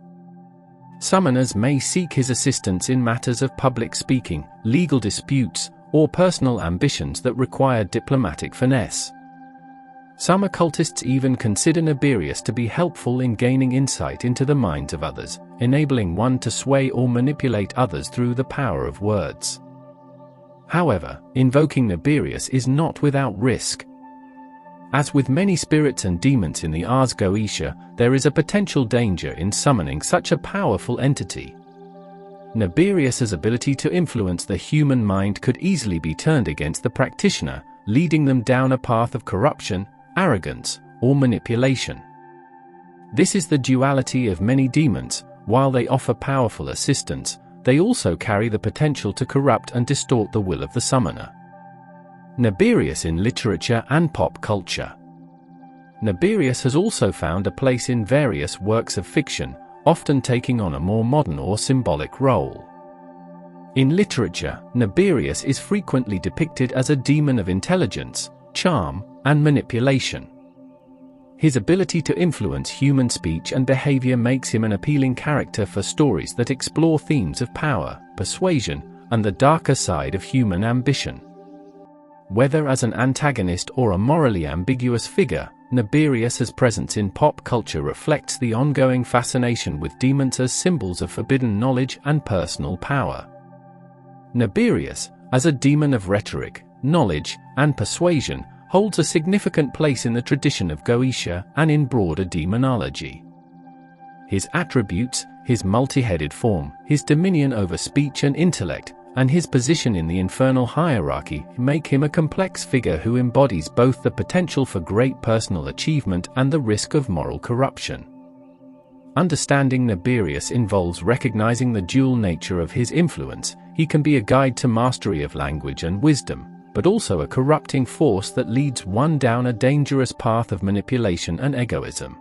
Summoners may seek his assistance in matters of public speaking, legal disputes, or personal ambitions that require diplomatic finesse. Some occultists even consider Naberius to be helpful in gaining insight into the minds of others, enabling one to sway or manipulate others through the power of words. However, invoking Naberius is not without risk. As with many spirits and demons in the ARS Goetia, there is a potential danger in summoning such a powerful entity. Naberius's ability to influence the human mind could easily be turned against the practitioner, leading them down a path of corruption, arrogance, or manipulation. This is the duality of many demons. While they offer powerful assistance, they also carry the potential to corrupt and distort the will of the summoner. Naberius in literature and pop culture. Naberius has also found a place in various works of fiction, often taking on a more modern or symbolic role. In literature, Naberius is frequently depicted as a demon of intelligence, charm, and manipulation. His ability to influence human speech and behavior makes him an appealing character for stories that explore themes of power, persuasion, and the darker side of human ambition. Whether as an antagonist or a morally ambiguous figure, Naberius's presence in pop culture reflects the ongoing fascination with demons as symbols of forbidden knowledge and personal power. Naberius, as a demon of rhetoric, knowledge, and persuasion, holds a significant place in the tradition of Goetia and in broader demonology. His attributes, his multi-headed form, his dominion over speech and intellect, and his position in the infernal hierarchy make him a complex figure who embodies both the potential for great personal achievement and the risk of moral corruption. Understanding Naberius involves recognizing the dual nature of his influence. He can be a guide to mastery of language and wisdom, but also a corrupting force that leads one down a dangerous path of manipulation and egoism.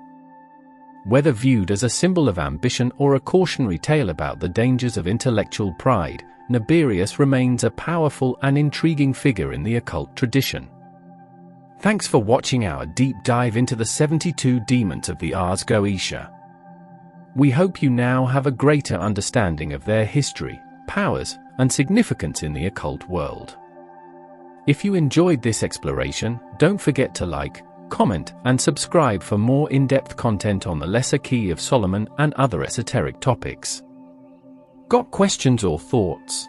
Whether viewed as a symbol of ambition or a cautionary tale about the dangers of intellectual pride, Naberius remains a powerful and intriguing figure in the occult tradition. Thanks for watching our deep dive into the 72 demons of the ARS Goetia. We hope you now have a greater understanding of their history, powers, and significance in the occult world. If you enjoyed this exploration, don't forget to like, comment, and subscribe for more in-depth content on the Lesser Key of Solomon and other esoteric topics. Got questions or thoughts?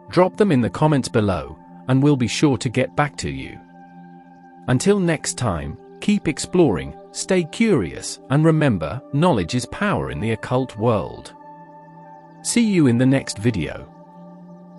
Drop them in the comments below, and we'll be sure to get back to you. Until next time, keep exploring, stay curious, and remember, knowledge is power in the occult world. See you in the next video.